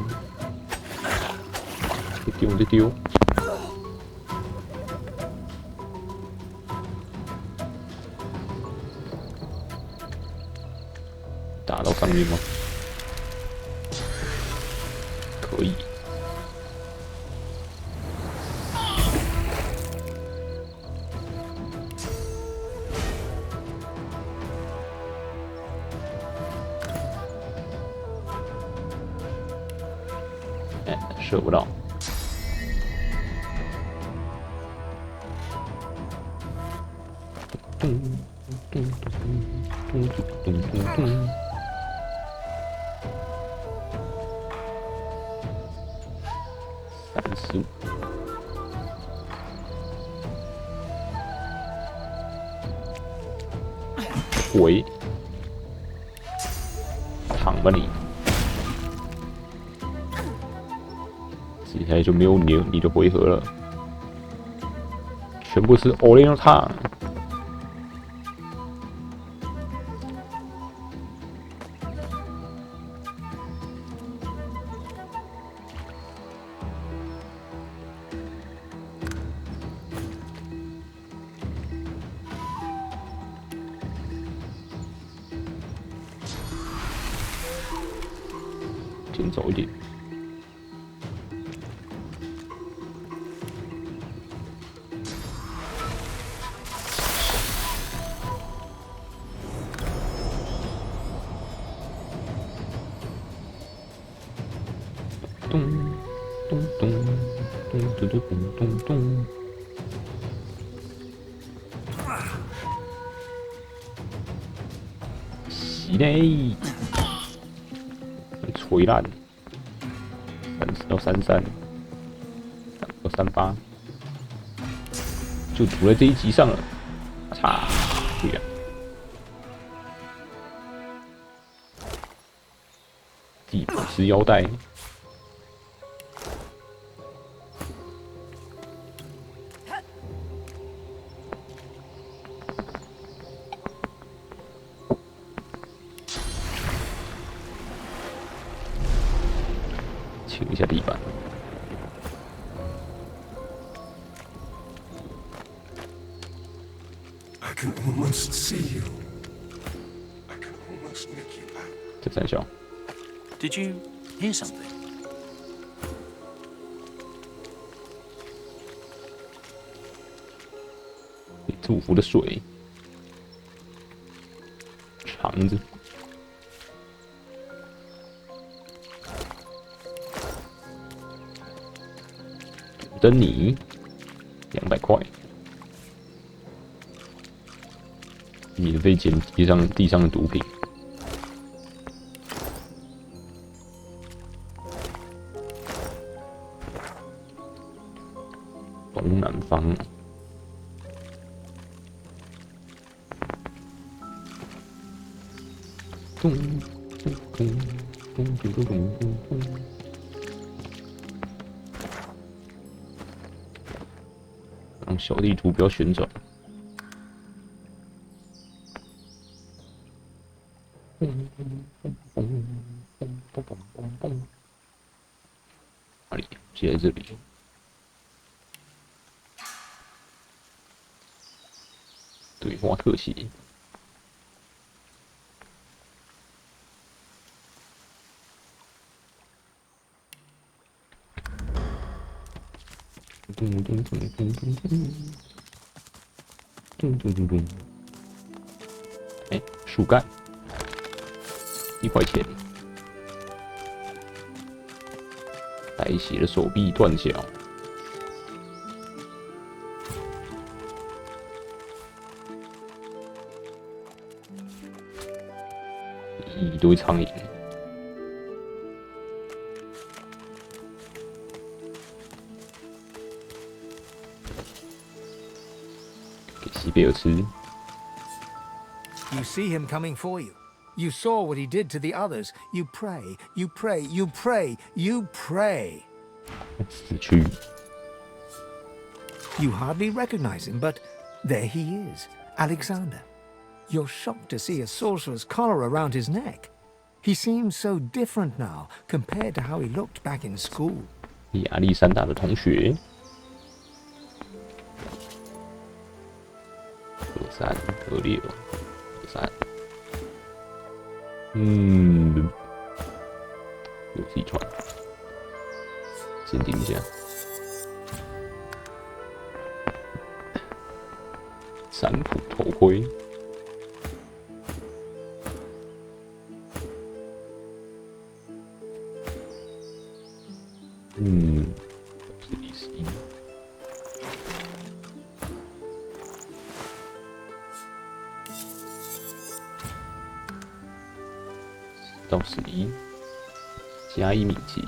咚，再丢，打到上面吗？可以。射不到。咚咚咚咚咚咚咚。35。回。躺吧你。接下来就没有你的回合了，全部是 all in time。先走一点。咚咚咚咚咚咚咚咚。是嘞，锤烂，30到33，到38，就赌在这一集上了。擦，对呀。第5只腰带。清一下地板。这三小。Did you hear something? 祝福的水，肠子。等你200块，免费捡地上的毒品。东南方，咚咚咚咚咚咚咚咚。让小地图不要旋转。哪里？接在这里。对话特写。哎，树干，1块钱。带血的手臂断脚。一堆苍蝇。给西贝尔吃。You see him coming for you. You saw what he did to the others. You pray, you pray, you pray, you pray. 死去。You hardly recognize him, but there he is, Alexander. You're shocked to see a sorcerer's collar around his neck. He seems so different now compared to how he looked back in school. 亚历山大的同学。23、26、23。有自己穿。鉴定一下。三浦头盔。是第11。到11，加1秘籍，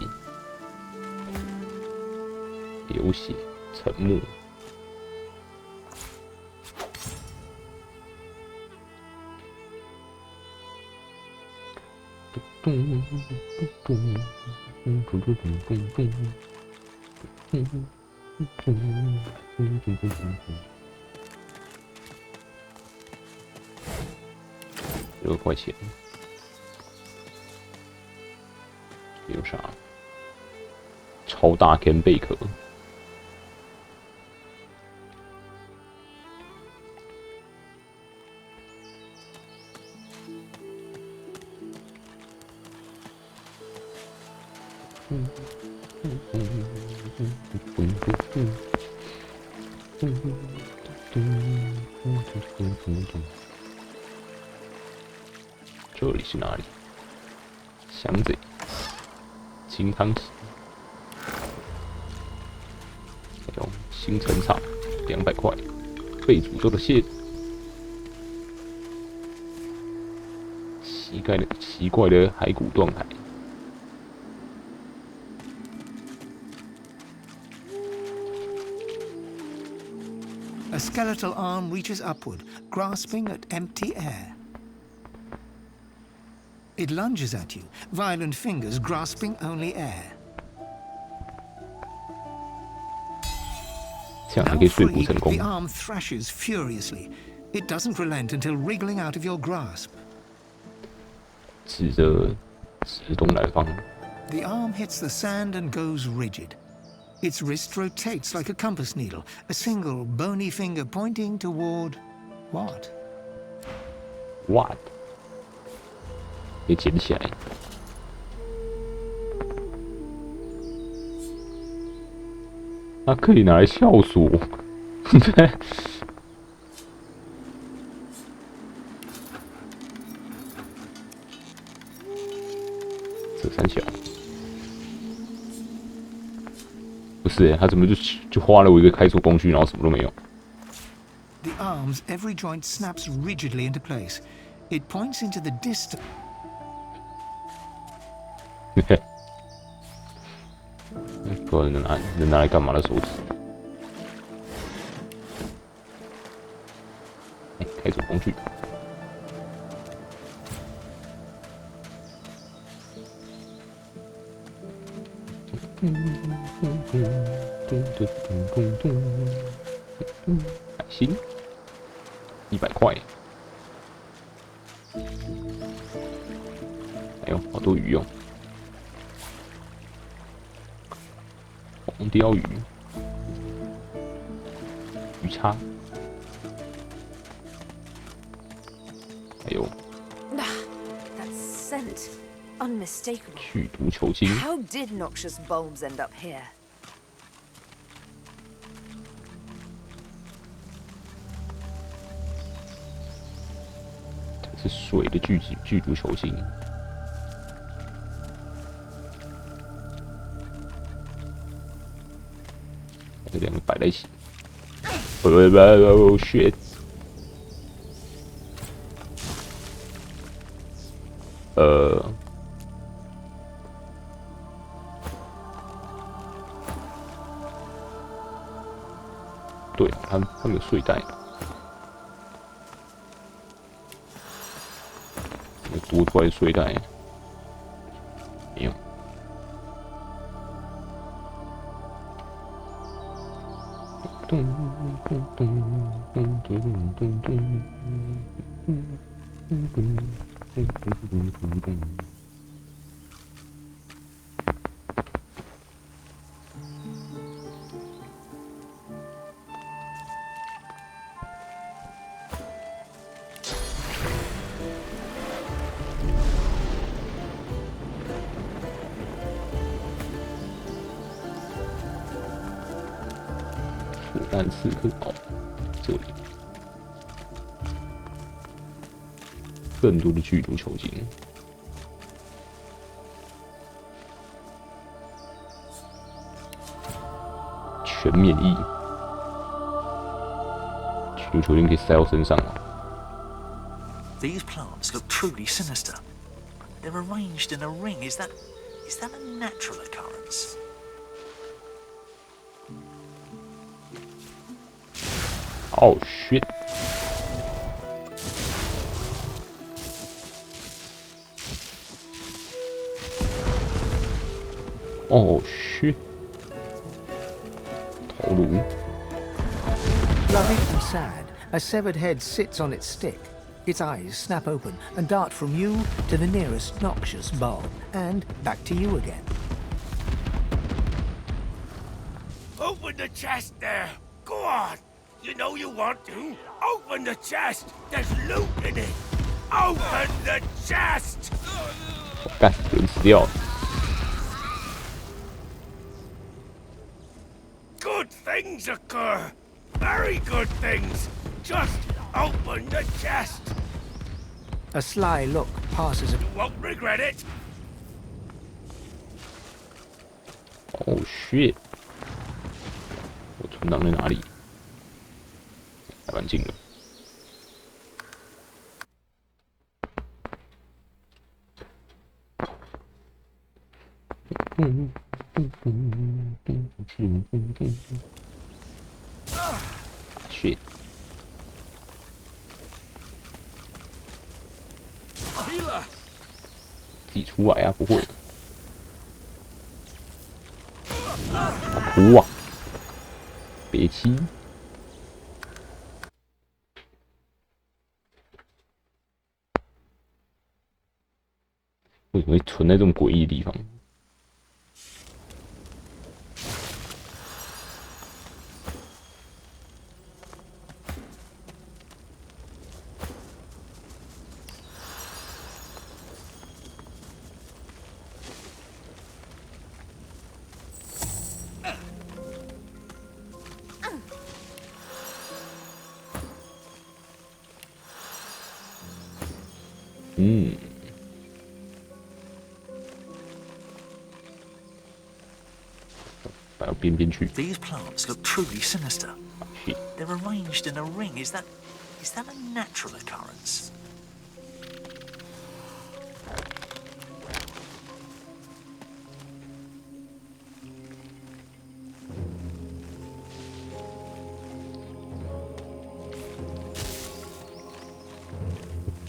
流血，沉默。6块钱。有啥？超大根贝壳。这里是哪里？箱子。清汤匙，还有新陈草200块，被诅咒的蟹，奇怪的骸骨断骸。A skeletal arm reaches upward, grasping at empty air. It lunges at you, violent fingers grasping only air. 这样还可以说服成功。 The arm thrashes furiously. It doesn't relent until wriggling out of your grasp. 指着直东南方。 The arm hits the sand and goes rigid. Its wrist rotates like a compass needle, a single bony finger pointing toward what? What? 给捡起来。它可以拿来撬锁。这三小。不是，他怎么就花了我一个开锁工具，然后什么都没有？ The arm's every joint snaps rigidly into place. It points into the distance. 不知道能拿来干嘛的手指？开锁工具。海星，100块。哎呦，好多鱼哦！红鲷鱼，鱼叉，还有 That scent, unmistakable. 剧毒球精。 How did noxious bulbs end up here? 是水的剧毒球形。这两个摆在一起。Oh shit！ 对，他们有睡袋，有多出来的睡袋没有。咚咚咚咚咚咚咚。但是哦，这里更多的剧毒球精，全免疫，剧毒球精可以塞到身上啊。These plants look truly sinister. They're arranged in a ring. Is that a natural occurrence? Oh shit! Oh shit! 头颅。 Bloody and sad, a severed head sits on its stick. Its eyes snap open and dart from you to the nearest noxious bulb, and back to you again. Open the chest there! Go on! You know you want to. Open the chest. There's loot in it. Open the chest. 干，人死掉了。 Good things occur. Very good things. Just open the chest. A sly look passes. You won't regret it. Oh shit! 我存档在哪里？ 还蛮近的。shit！ 自己出来啊，不会。好哭啊！别气。 为什么会存在这种诡异的地方？摆到边边去。 These plants look truly sinister. They're arranged in a ring. Is that a natural occurrence?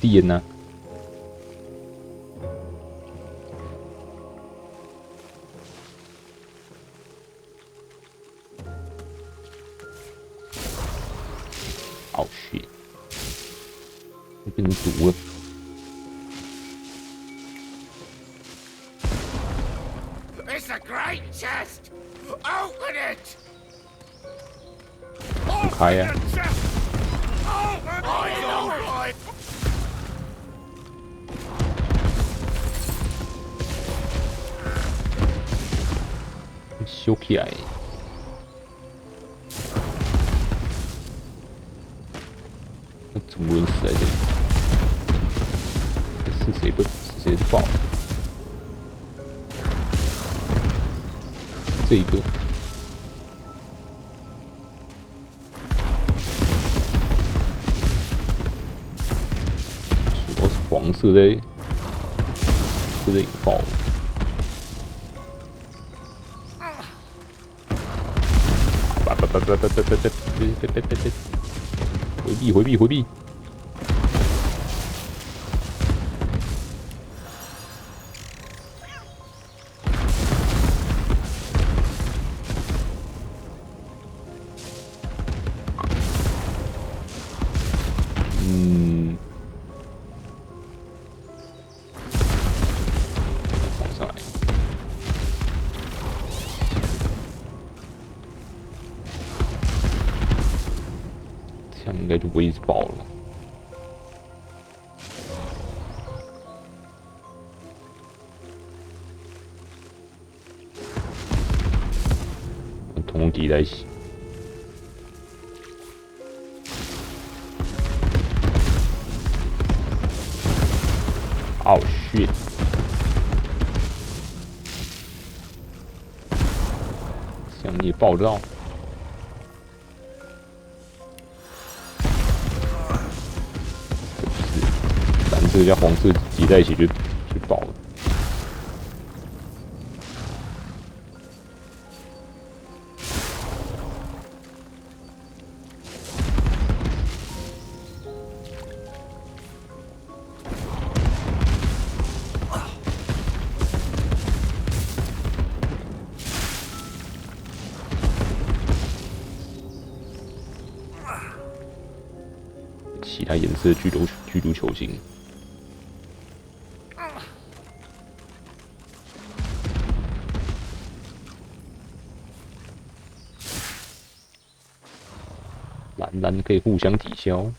Điện à? Oh shit! 变成毒了。 It's a great chest. Open it. 不开呀。 修起来。那怎么会死在这里？是谁不直接就爆了？这一个。我是黄色的，这个引爆了。回避！往上来。这样应该就不会一直爆了。同敌在一起。Oh shit！ 这样你也爆得到。蓝色加黄色挤在一起就爆了。其他颜色的剧毒球形。蓝可以互相抵消。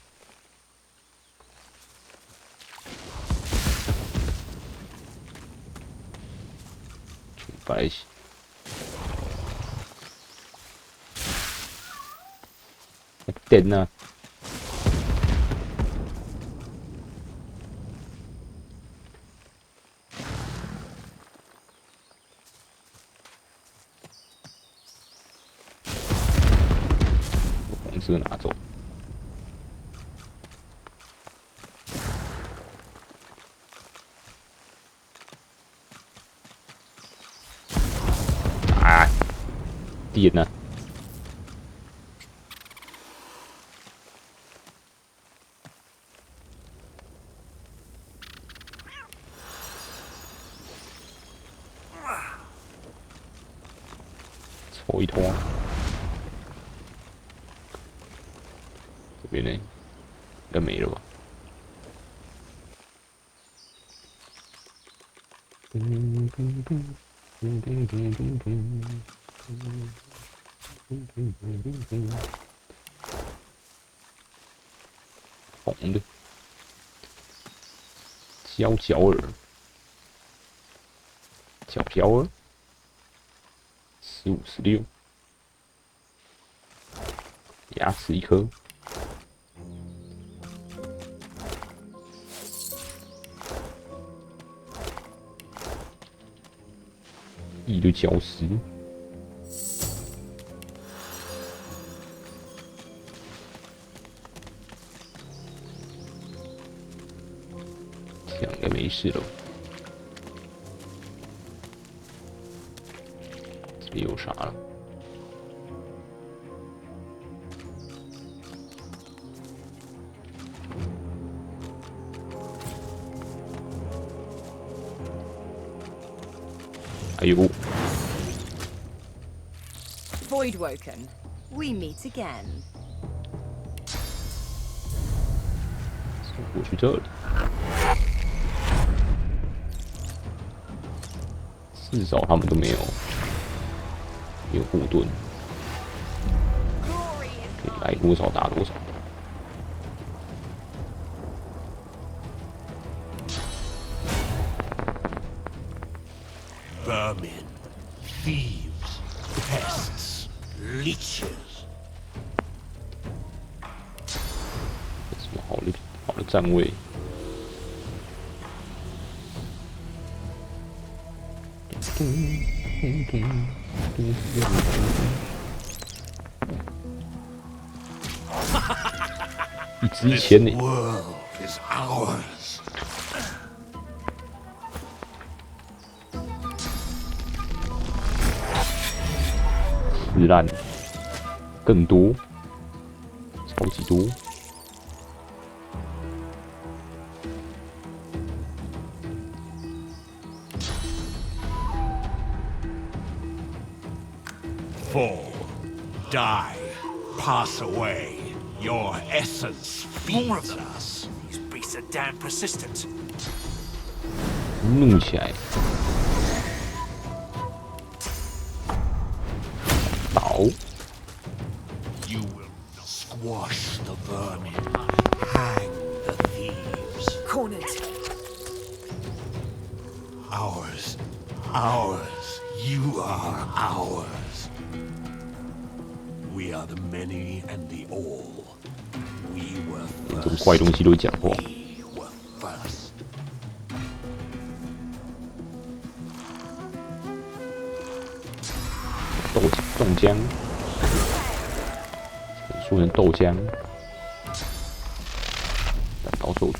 放在一起。电呢？红色拿走。啊！电呢？抽一通。这边呢，应该没了吧？红的，角耳，角耳，15、16，牙齿1颗。一堆礁石，这样应该没事了。这里有啥了？哎呦！ Voidwoken, we meet again. 过去这里，至少他们都没有护盾，可以来多少打多少。 Vermin, thieves, pests, leeches. 什么好的站位？一支签呢。 is ours. 撕烂，更多，超级多。Fall, die, pass away. Your essence feeds us. These beasts are damn persistent. 怒起来，倒。 You will squash the vermin, hang the thieves. Cornered. Ours, ours, you are ours. We are the many and the all. We were 这种怪东西都讲话。 first. 豆浆，说成豆浆，单刀咒。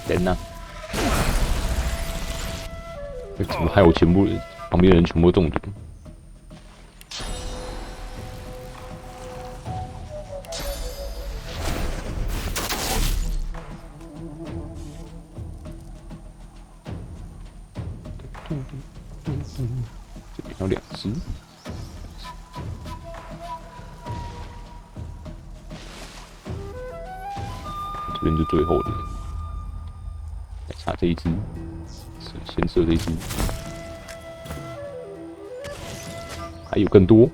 人呢？怎么还有全部旁边的人全部中毒？这边有2只。这边就最后的，再插这一只，先射这一只，还有更多，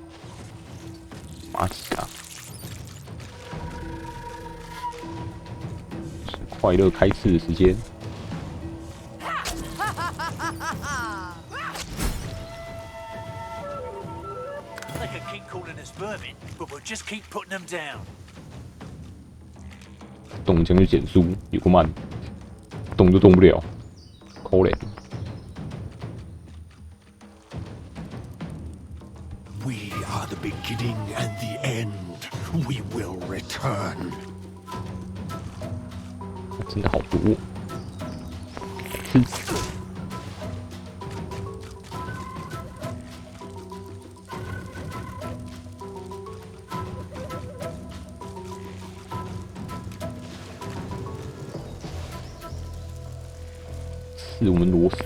马吉啊！是快乐开刺的时间。 They can keep calling us vermin, but we'll just keep putting them down. 动枪就减速，有个慢，动就动不了，可怜。 We are the beginning and the end. We will return. 真的好毒、哦。是我们螺丝。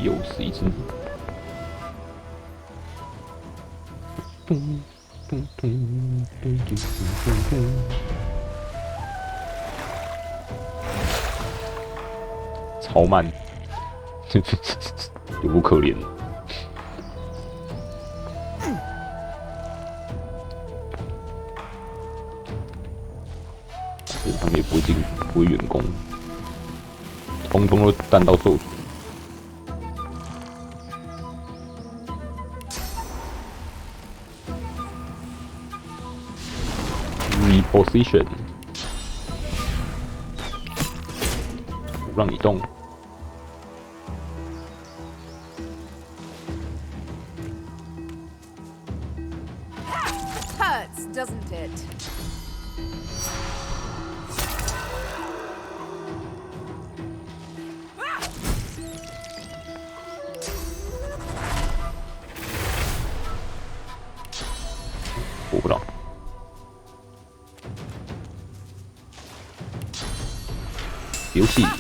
又是一只。咚咚咚咚咚咚咚。 超慢，有够可怜。他们也不会进，不会远攻，通通都弹到受阻。Reposition， 不让你动。 Hurts, doesn't it? 活不到。游戏，看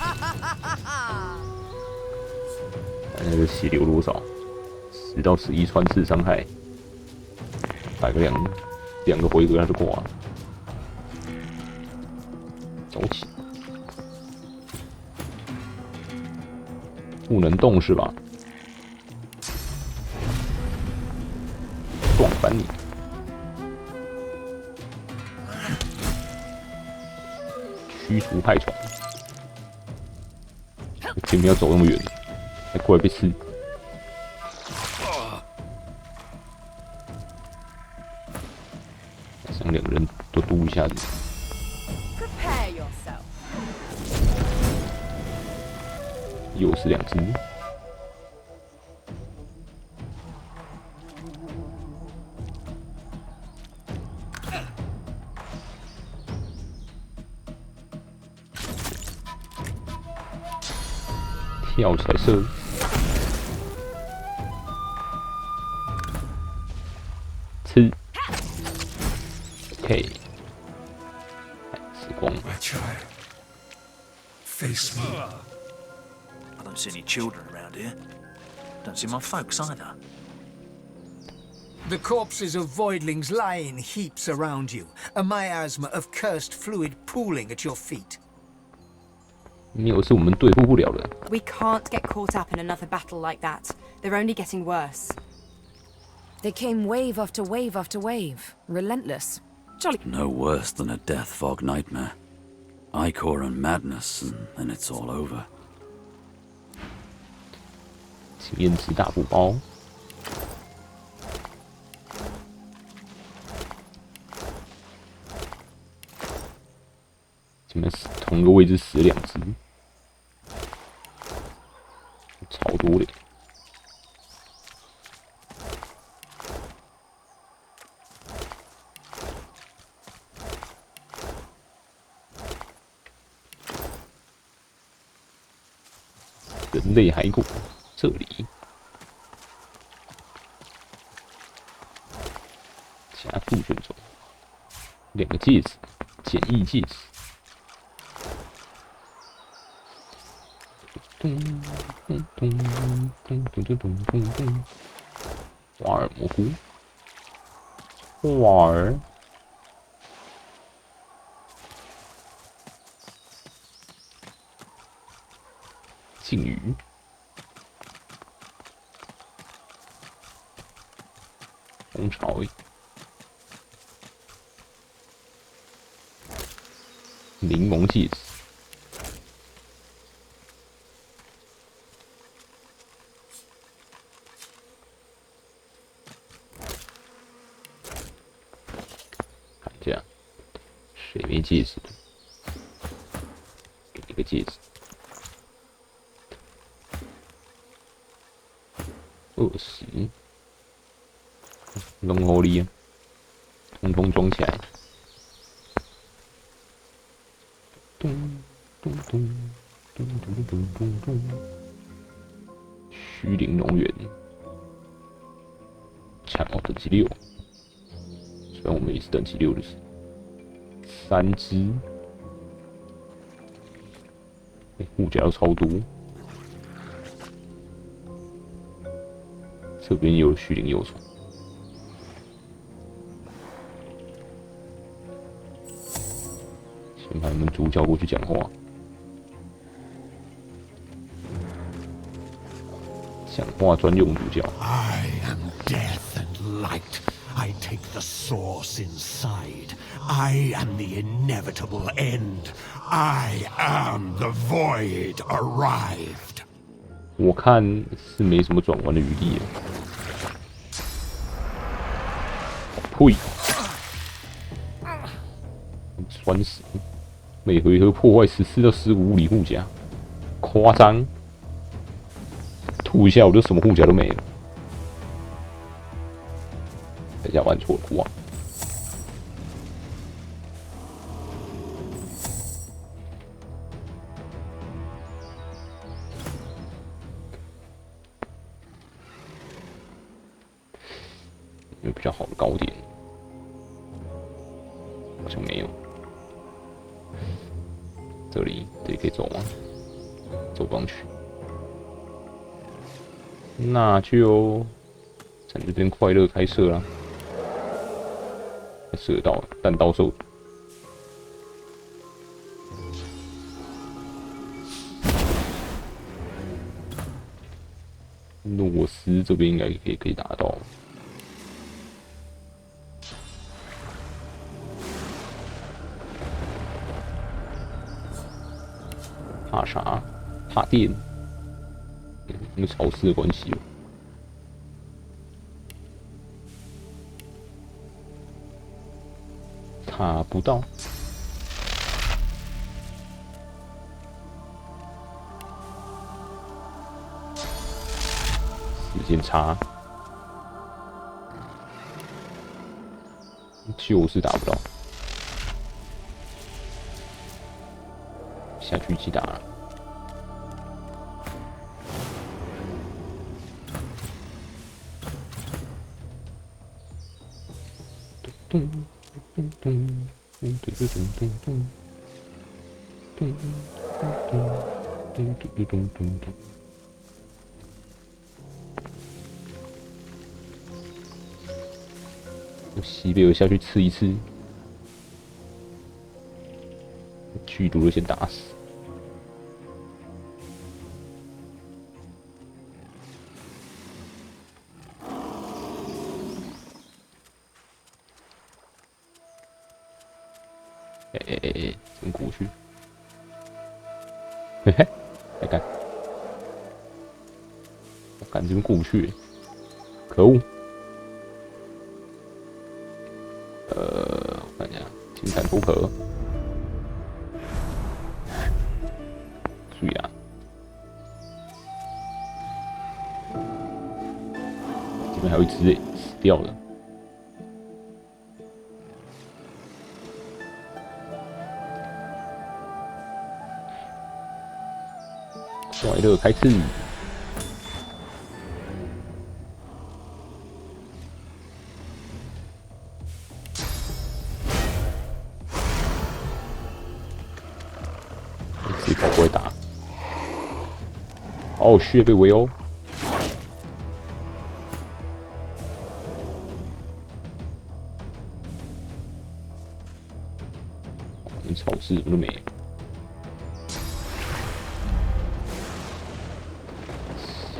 那个血流多少，10到11穿刺伤害，打个两个回合他就挂了。走起，不能动是吧？撞翻你！驱除害虫。前面要走那么远，还过来被吃。想两个人都嘟一下子。Prepare yourself. 又是2只。跳起来射。吃。OK。时光。My child, face me. I don't see any children around here. Don't see my folks either. The corpses of voidlings lie in heaps around you, a miasma of cursed fluid pooling at your feet. 没有是我们对付不了的。 We can't get caught up in another battle like that. They're only getting worse. They came wave after wave after wave, relentless. Jolly. No worse than a death fog nightmare. Ichor and madness, and then it's all over. 经验值大补包。前面同一个位置死了2只，超多的。人类骸骨，这里。加速选手，2个戒指，简易戒指。咚咚咚咚咚咚咚咚咚。花儿蘑菇，花儿。鲸鱼。蜂巢。柠檬戒指。看一下，谁没戒指的？给一个戒指。20，龙狐狸啊，通通装起来。咚咚咚咚咚咚咚咚。虚灵龙源，抢哦，等级6。虽然我们也是等级6的，3只。护甲要超多。这边也有虚灵幼虫。先把你们主角过去讲话。讲话专用主角。I am death and light. I take the source inside. I am the inevitable end. I am the void arrived. 我看是没什么转弯的余地了。呸！酸死！每回合破坏14到15物理护甲，夸张！吐一下我就什么护甲都没了。等一下玩错了，哇！有比较好的高点，好像没有。这里可以走吗？走不上去，那就在这边快乐开射啦。射到了，弹刀兽。诺斯这边应该可以打到。茶、塔电，因为潮湿的关系。塔不到。时间差，就是打不到。下去一起打了。咚咚咚咚咚咚咚咚咚咚咚咚咚咚咚。西贝尔下去吃一吃，剧毒的先打死。怎么过去？嘿嘿，来干！我干这边过不去，可恶！我看一下，金蝉脱壳，注意啊！这边还有一只死掉了。快乐开吃！自己不会打。哦，血被围殴。连草矢都没。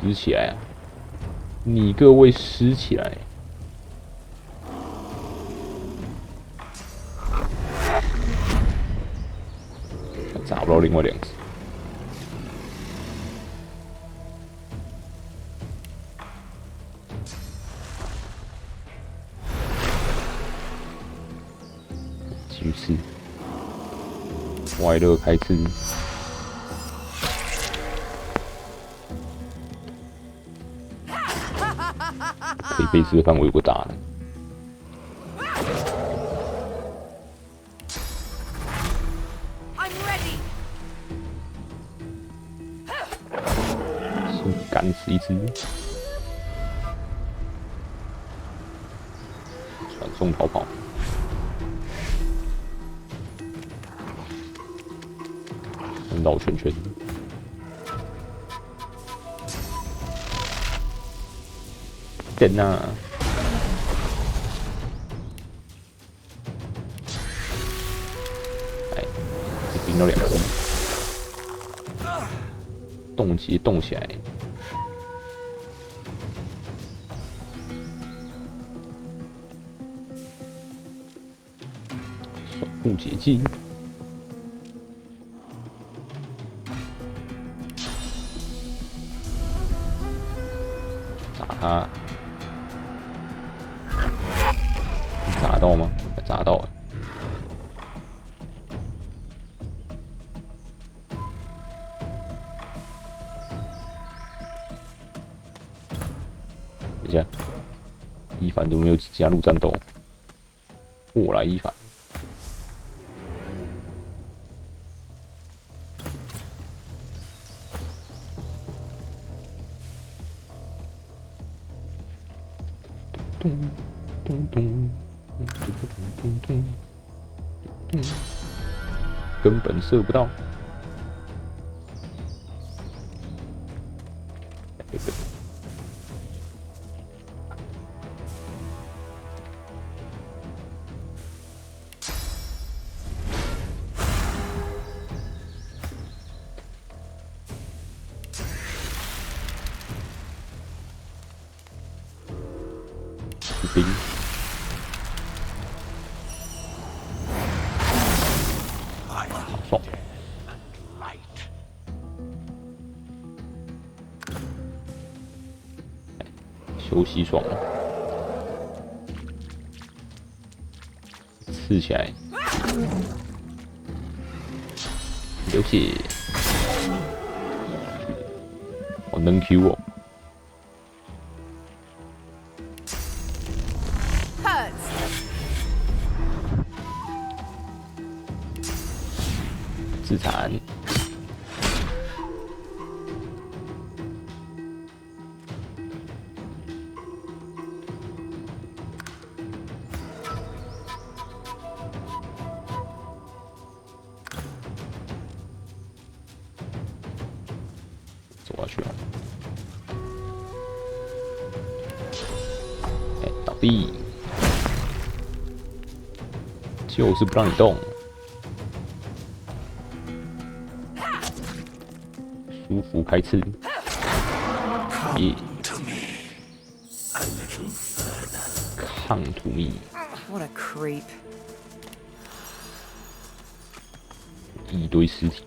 拾起来啊！你各位拾起来！砸不到另外两只。继续吃，快乐开吃。可以被吃的范围有个大的。先干死一只，传送逃跑，绕圈圈。等啊！哎，冰到两只，冻结冻起来。守护结界，砸他！砸到吗？砸到了。等一下，伊凡都没有加入战斗，我来伊凡。咚咚咚。根本射不到。兵。好爽！稀爽了，刺起来，流血，我能 Q 哦。 自残，走下去啊！哎，倒地，就是不让你动。 舒服开刺，耶！抗图密， What a creep！ 一堆尸体。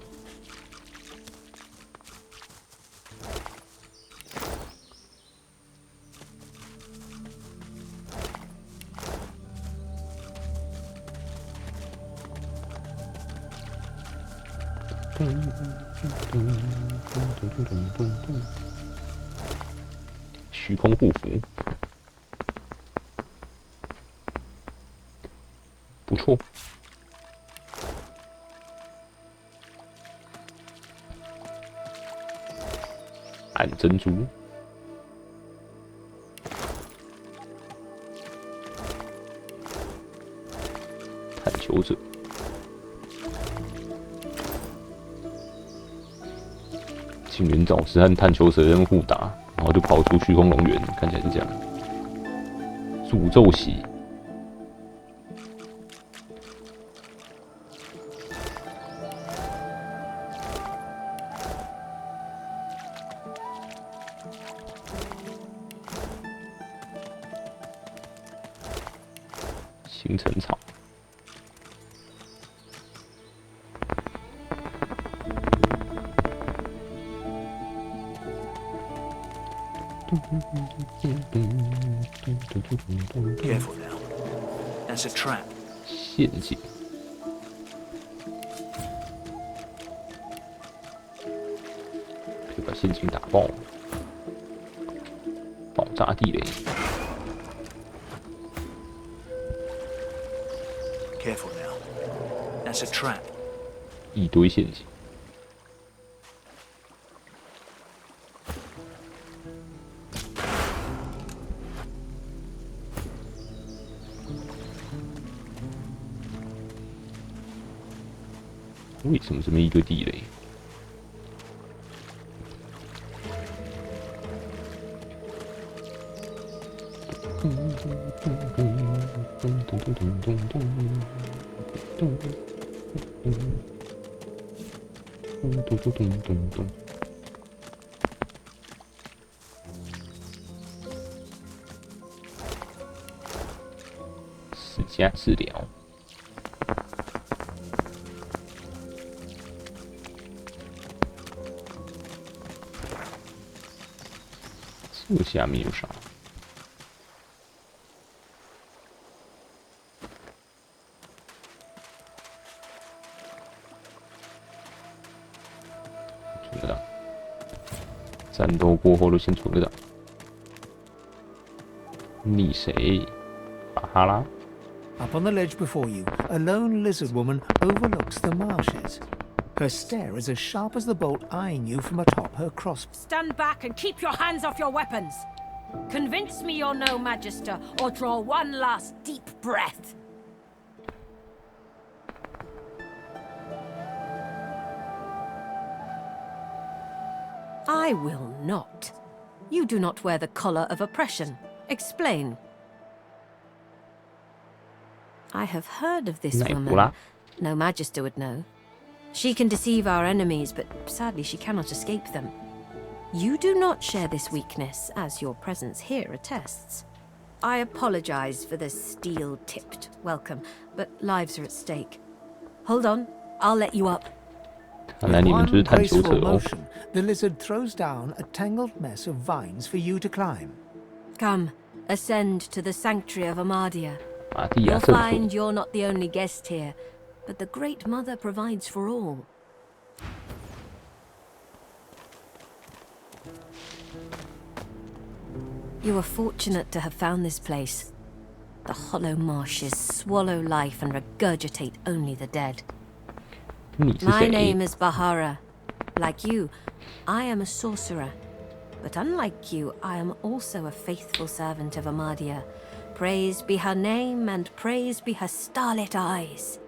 虚空护符，不错。暗珍珠，探求者。 幸运导师和探求者人互打，然后就跑出虚空龙源，看起来是这样。诅咒血，形成草。 Careful now. That's a trap. 陷阱。可以把陷阱打爆。爆炸地雷。 Careful now. That's a trap. 一堆陷阱。 为什么这么一堆地雷？死加治疗。 这下面有啥？存个档。战斗过后就先存个档。你谁？巴哈拉。 Up on the ledge before you, a lone lizard woman overlooks the marshes. Her stare is as sharp as the bolt eyeing you from atop her crossbow. Stand back and keep your hands off your weapons. Convince me you're no magister, or draw one last deep breath. I will not. You do not wear the collar of oppression. Explain. I have heard of this woman. No magister would know. She can deceive our enemies, but sadly she cannot escape them. You do not share this weakness, as your presence here attests. I apologize for the steel-tipped welcome, but lives are at stake. Hold on, I'll let you up. With one graceful motion, the lizard throws down a tangled mess of vines for you to climb. Come, ascend to the sanctuary of Amadia. 玛蒂亚 You'll 圣所。 find you're not the only guest here, but the Great Mother provides for all. You are fortunate to have found this place. The hollow marshes swallow life and regurgitate only the dead. My name is Bahara. Like you, I am a sorcerer. But unlike you, I am also a faithful servant of Amadia. Praised be her name and praised be her starlit eyes.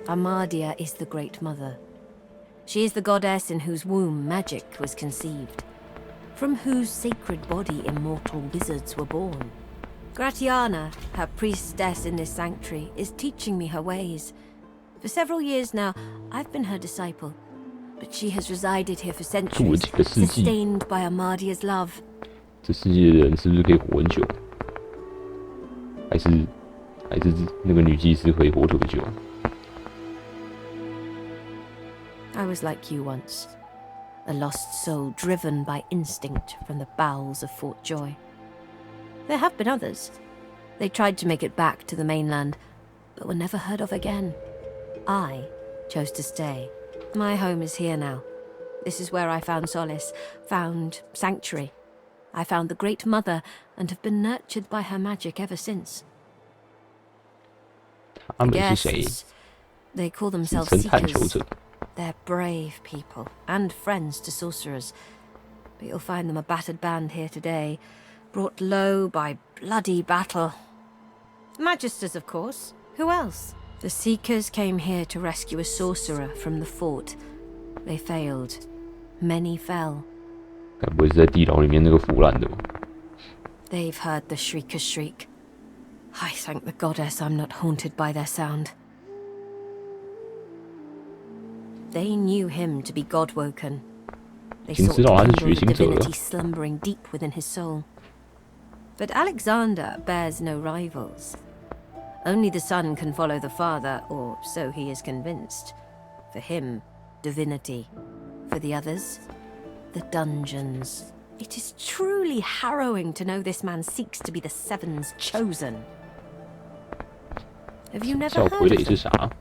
Amadia is the Great Mother. She is the goddess in whose womb magic was conceived, from whose sacred body immortal wizards were born. Gratiana, her priestess in this sanctuary, is teaching me her ways. For several years now, I've been her disciple, but she has resided here for centuries, sustained by Amadia's love. 这世界的人是不是可以活很久？还是那个女祭司可以活特别久？ I was like you once, a lost soul driven by instinct from the bowels of Fort Joy. There have been others. They tried to make it back to the mainland, but were never heard of again. I chose to stay. My home is here now. This is where I found solace, found sanctuary. I found the Great Mother and have been nurtured by her magic ever since. The guests, they call themselves seekers. They're brave people and friends to sorcerers, but you'll find them a battered band here today, brought low by bloody battle. Magisters, of course. Who else? The Seekers came here to rescue a sorcerer from the fort. They failed. Many fell. 该不会是在地牢里面那个腐烂的吧？ They've heard the Shrieker's shriek. I thank the goddess I'm not haunted by their sound. They knew him to be God-woken. They sought to kindle the divinity slumbering deep within his soul. But Alexander bears no rivals. Only the son can follow the father, or so he is convinced. For him, divinity. For the others, the dungeons. It is truly harrowing to know this man seeks to be the Seven's chosen. Have you never heard of them?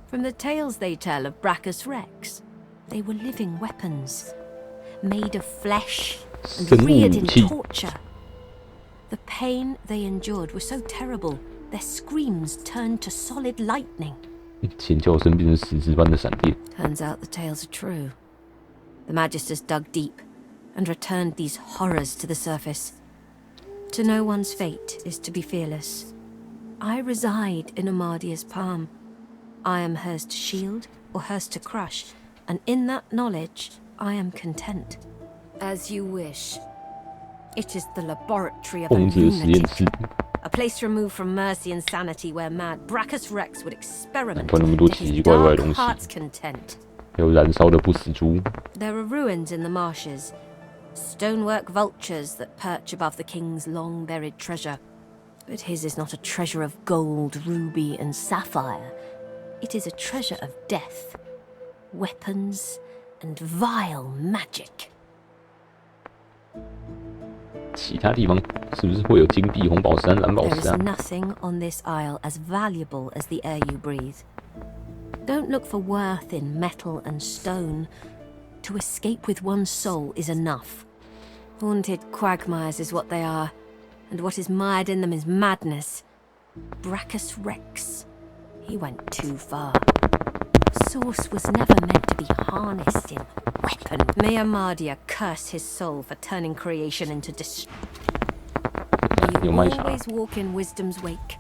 From the tales they tell of Brachus Rex, they were living weapons, made of flesh and reared in torture. The pain they endured was so terrible, their screams turned to solid lightning. 尖叫声变成死尸般的闪电。 Turns out the tales are true. The Magisters dug deep and returned these horrors to the surface. To know one's fate is to be fearless. I reside in Amadia's palm. I am hers to shield or hers to crush, and in that knowledge, I am content. As you wish. It is the laboratory of a lunatic. A place removed from mercy and sanity where mad Brachus Rex would experiment to his dark heart's content. 还有燃烧的不死猪。 There are ruins in the marshes, stonework vultures that perch above the king's long-buried treasure. But his is not a treasure of gold, ruby, and sapphire. It is a treasure of death, weapons, and vile magic. 其他地方是不是会有金币、红宝石、蓝宝 There 石 is 啊？ nothing on this isle as valuable as the air you breathe. Don't look for worth in metal and stone. To escape with one's soul is enough. Haunted quagmires is what they are, and what is mired in them is madness. Brachus Rex. He went too far. Source was never meant to be harnessed in weapon. May Amadia curse his soul for turning creation into May you always walk in wisdom's wake.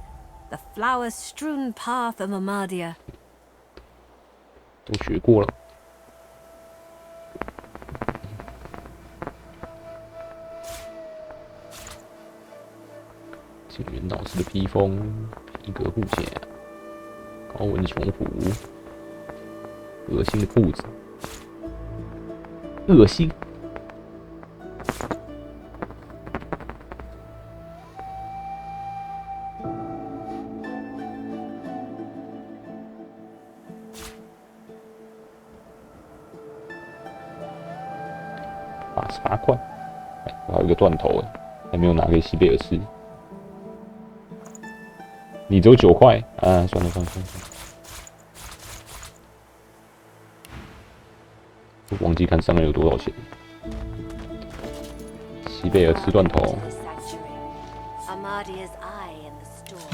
The flower-strewn path of Amadia. 都学过了。景元老师的披风，皮革护甲，高纹穷虎，恶心的裤子，恶心。88块。还有一个断头哎，还没有拿给西贝尔吃。你只有9块啊！算了。忘记看上面有多少钱。西贝尔吃断头。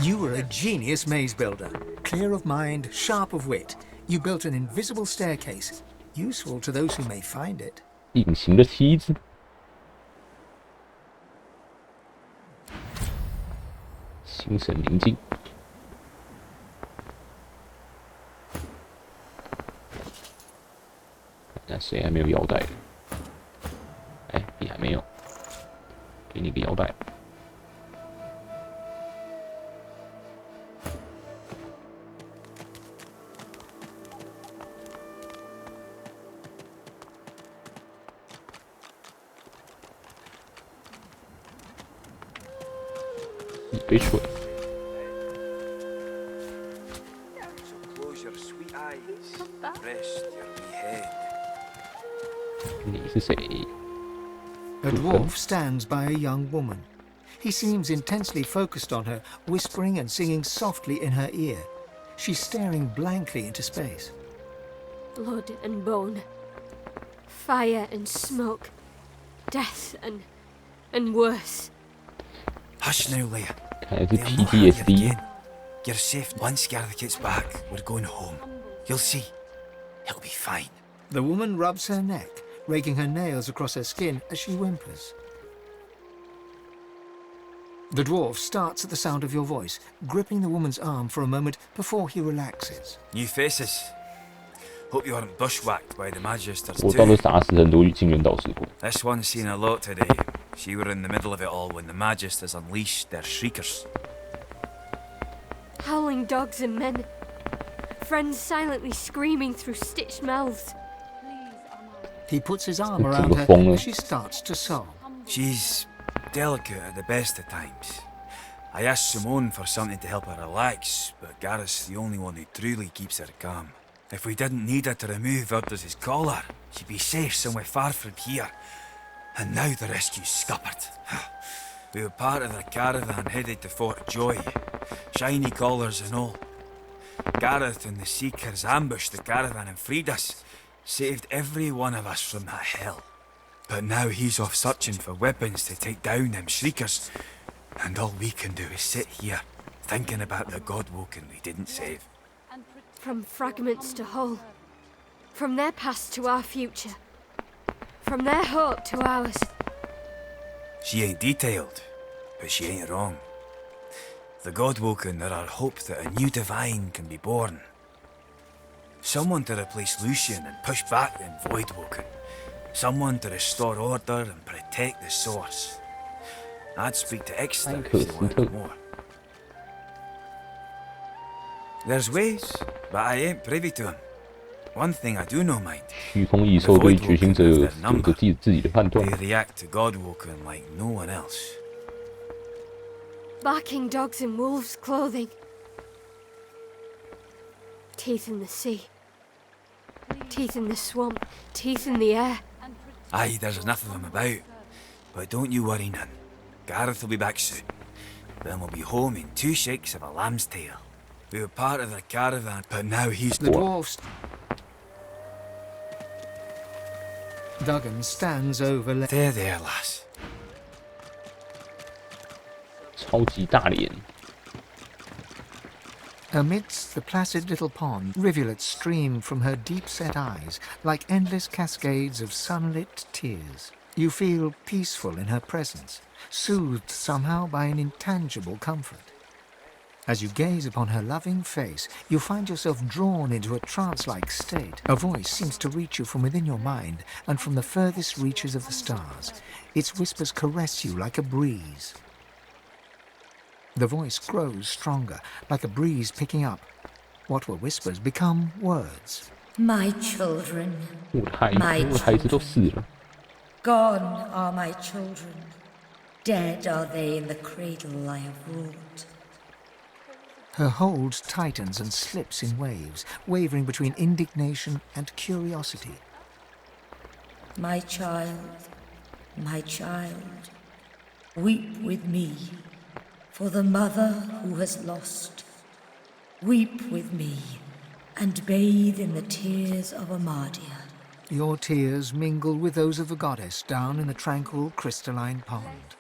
You were a genius maze builder, clear of mind, sharp of wit. You built an invisible staircase, useful to those who may find it. 隐形的梯子。心神宁静。那谁还没有腰带？哎，你还没有，给你个腰带。一杯水。你是谁？ A dwarf stands by a young woman. He seems intensely focused on her, whispering and singing softly in her ear. She's staring blankly into space. Blood and bone. Fire and smoke. Death and worse. Hush now, Leia. PTSD. You're safe. Once Gareth gets back, we're going home. You'll see. He'll be fine. The woman rubs her neck, raking her nails across her skin as she whimpers. The dwarf starts at the sound of your voice, gripping the woman's arm for a moment before he relaxes. New faces. Hope you aren't bushwhacked by the Magisters 我倒是 too. 打死很多金元导师过。 This one's seen a lot today. She were in the middle of it all when the Magisters unleashed their shriekers. Howling dogs and men. Friends silently screaming through stitched mouths. He puts his arm around her as she starts to sob. She's delicate at the best of times. I asked Simone for something to help her relax, but Gareth's the only one who truly keeps her calm. If we didn't need her to remove Urdus' collar, she'd be safe somewhere far from here. And now the rescue's scuppered. We were part of the caravan headed to Fort Joy. Shiny collars and all. Gareth and the Seekers ambushed the caravan and freed us. Saved every one of us from that hell. But now he's off searching for weapons to take down them shriekers. And all we can do is sit here, thinking about the Godwoken we didn't save. From fragments to whole. From their past to our future. From their hope to ours. She ain't detailed, but she ain't wrong. The Godwoken are our hope that a new divine can be born. Someone to replace Lucian and push back them Voidwoken. Someone to restore order and protect the source. I'd speak to Ixta if they wanted more. There's ways, but I ain't privy to them. One thing I do know, mind. 虚空异兽对觉醒者有着自己的判断。 They react to Godwoken like no one else. Barking dogs in wolves' clothing. Teeth in the sea. Teeth in the swamp. Teeth in the air. Aye, there's enough of them about. But don't you worry none. Gareth will be back soon. Then we'll be home in 2 shakes of a lamb's tail. We were part of the caravan, but now he's... The dwarfs... Duggan stands over... There, lass. 超级大脸。 Amidst the placid little pond, rivulets stream from her deep-set eyes like endless cascades of sunlit tears. You feel peaceful in her presence, soothed somehow by an intangible comfort. As you gaze upon her loving face, you find yourself drawn into a trance-like state. A voice seems to reach you from within your mind and from the furthest reaches of the stars. Its whispers caress you like a breeze. The voice grows stronger, like a breeze picking up. What were whispers become words. My children. 我的孩子都死了。 Gone are my children. Dead are they in the cradle I have wrought. Her hold tightens and slips in waves, wavering between indignation and curiosity. My child, My child, weep with me for the mother who has lost. Weep with me and bathe in the tears of Amadia. Your tears mingle with those of the goddess down in the tranquil crystalline pond.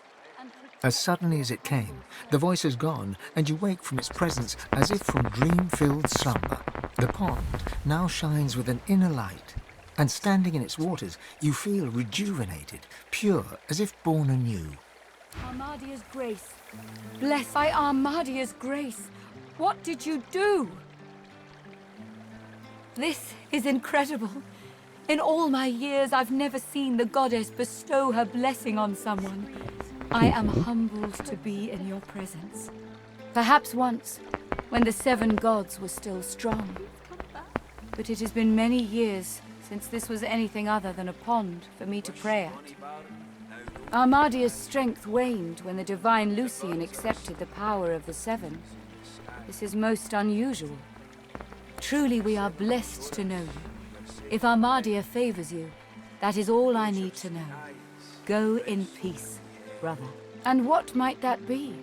As suddenly as it came, the voice is gone, and you wake from its presence as if from dream-filled slumber. The pond now shines with an inner light, and standing in its waters, you feel rejuvenated, pure, as if born anew. Armadia's grace. Blessed by Armadia's grace. What did you do? This is incredible. In all my years, I've never seen the goddess bestow her blessing on someone. I am humbled to be in your presence. Perhaps once, when the 7 gods were still strong. But it has been many years since this was anything other than a pond for me to pray at. Armadia's strength waned when the divine Lucian accepted the power of the 7. This is most unusual. Truly, we are blessed to know you. If Armadia favors you, that is all I need to know. Go in peace, brother. And what might that be?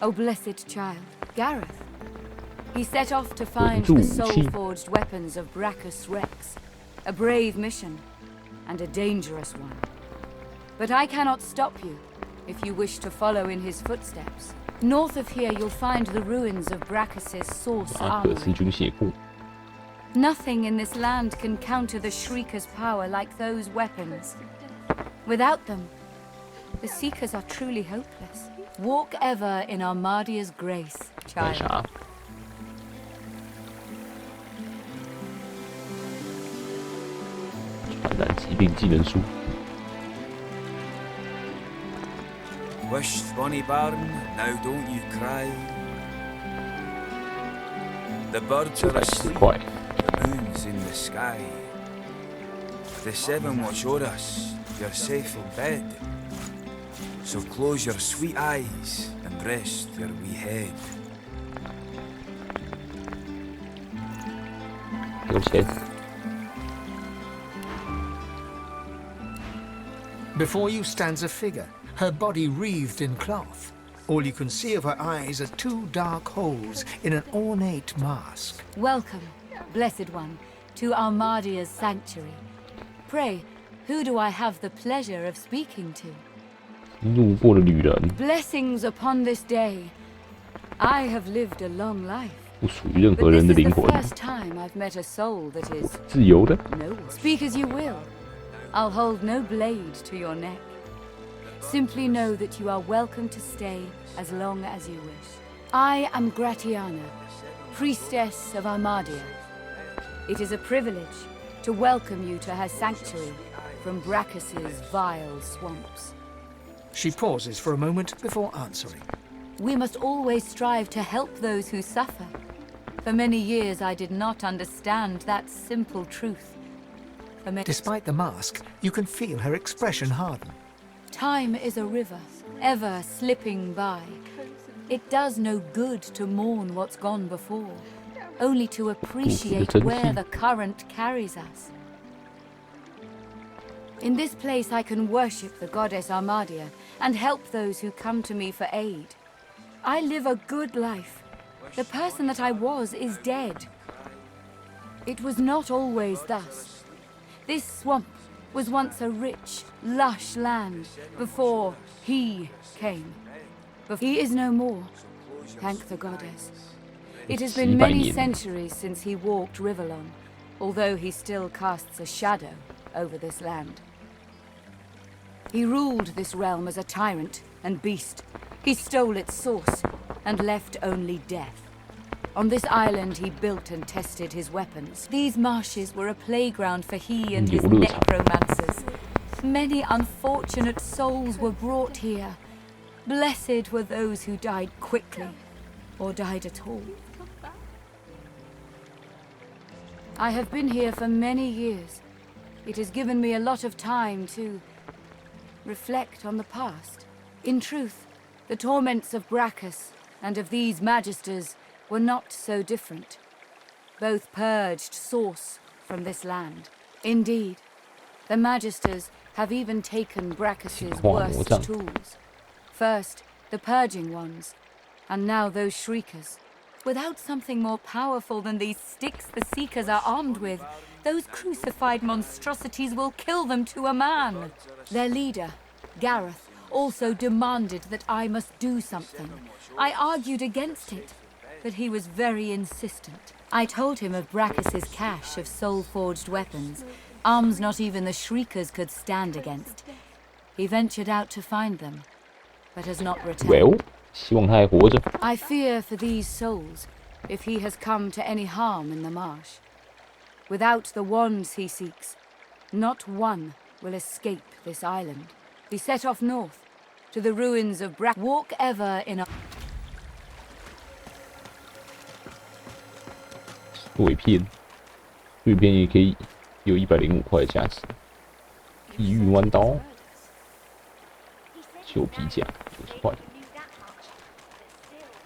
O blessed child, Gareth. He set off to find the soul-forged weapons of Brachus Rex. A brave mission, and a dangerous one. But I cannot stop you, if you wish to follow in his footsteps. North of here, you'll find the ruins of Brachus's source armory. Nothing in this land can counter the Shrieker's power like those weapons. Without them, the Seekers are truly hopeless. Walk ever in Armadia's grace, child. Wished, bonny bairn, now don't you cry. The birds are asleep, the moon's in the sky. The 7 watch o'er us, you're safe in bed. So close your sweet eyes and rest your wee head. Before you stands a figure, her body wreathed in cloth. All you can see of her eyes are 2 dark holes in an ornate mask. Welcome, Blessed One, to Armadia's sanctuary. Pray, who do I have the pleasure of speaking to? Blessings upon this day. I have lived a long life. But this is the first time I've met a soul that is noble. Speak as you will. I'll hold no blade to your neck. Simply know that you are welcome to stay as long as you wish. I am Gratiana, priestess of Armadia. It is a privilege to welcome you to her sanctuary from Brachus's vile swamps. She pauses for a moment before answering. We must always strive to help those who suffer. For many years I did not understand that simple truth. Despite the mask, you can feel her expression harden. Time is a river, ever slipping by. It does no good to mourn what's gone before, only to appreciate where the current carries us. In this place I can worship the goddess Armadia and help those who come to me for aid. I live a good life. The person that I was is dead. It was not always thus. This swamp was once a rich, lush land before he came. But he is no more, thank the goddess. It has been many centuries since he walked Rivellon, although he still casts a shadow over this land. He ruled this realm as a tyrant and beast. He stole its source and left only death. On this island he built and tested his weapons. These marshes were a playground for he and his necromancers. Many unfortunate souls were brought here. Blessed were those who died quickly, or died at all. I have been here for many years. It has given me a lot of time to reflect on the past. In truth, the torments of Brachus and of these magisters were not so different. Both purged source from this land. Indeed, the magisters have even taken Brachus's worst tools. First, the purging ones, and now those shriekers. Without something more powerful than these sticks the Seekers are armed with, those crucified monstrosities will kill them to a man. Their leader, Gareth, also demanded that I must do something. I argued against it, but he was very insistent. I told him of Brachus's cache of soul-forged weapons, arms not even the Shriekers could stand against. He ventured out to find them, but has not returned. Well, 希望他还活着。 I fear for these souls, if he has come to any harm in the marsh. Without the wands he seeks, not one will escape this island. He set off north, to the ruins of Walk ever in a... 碎片，碎片也可以有105块的价值。地狱弯刀，旧皮甲90块。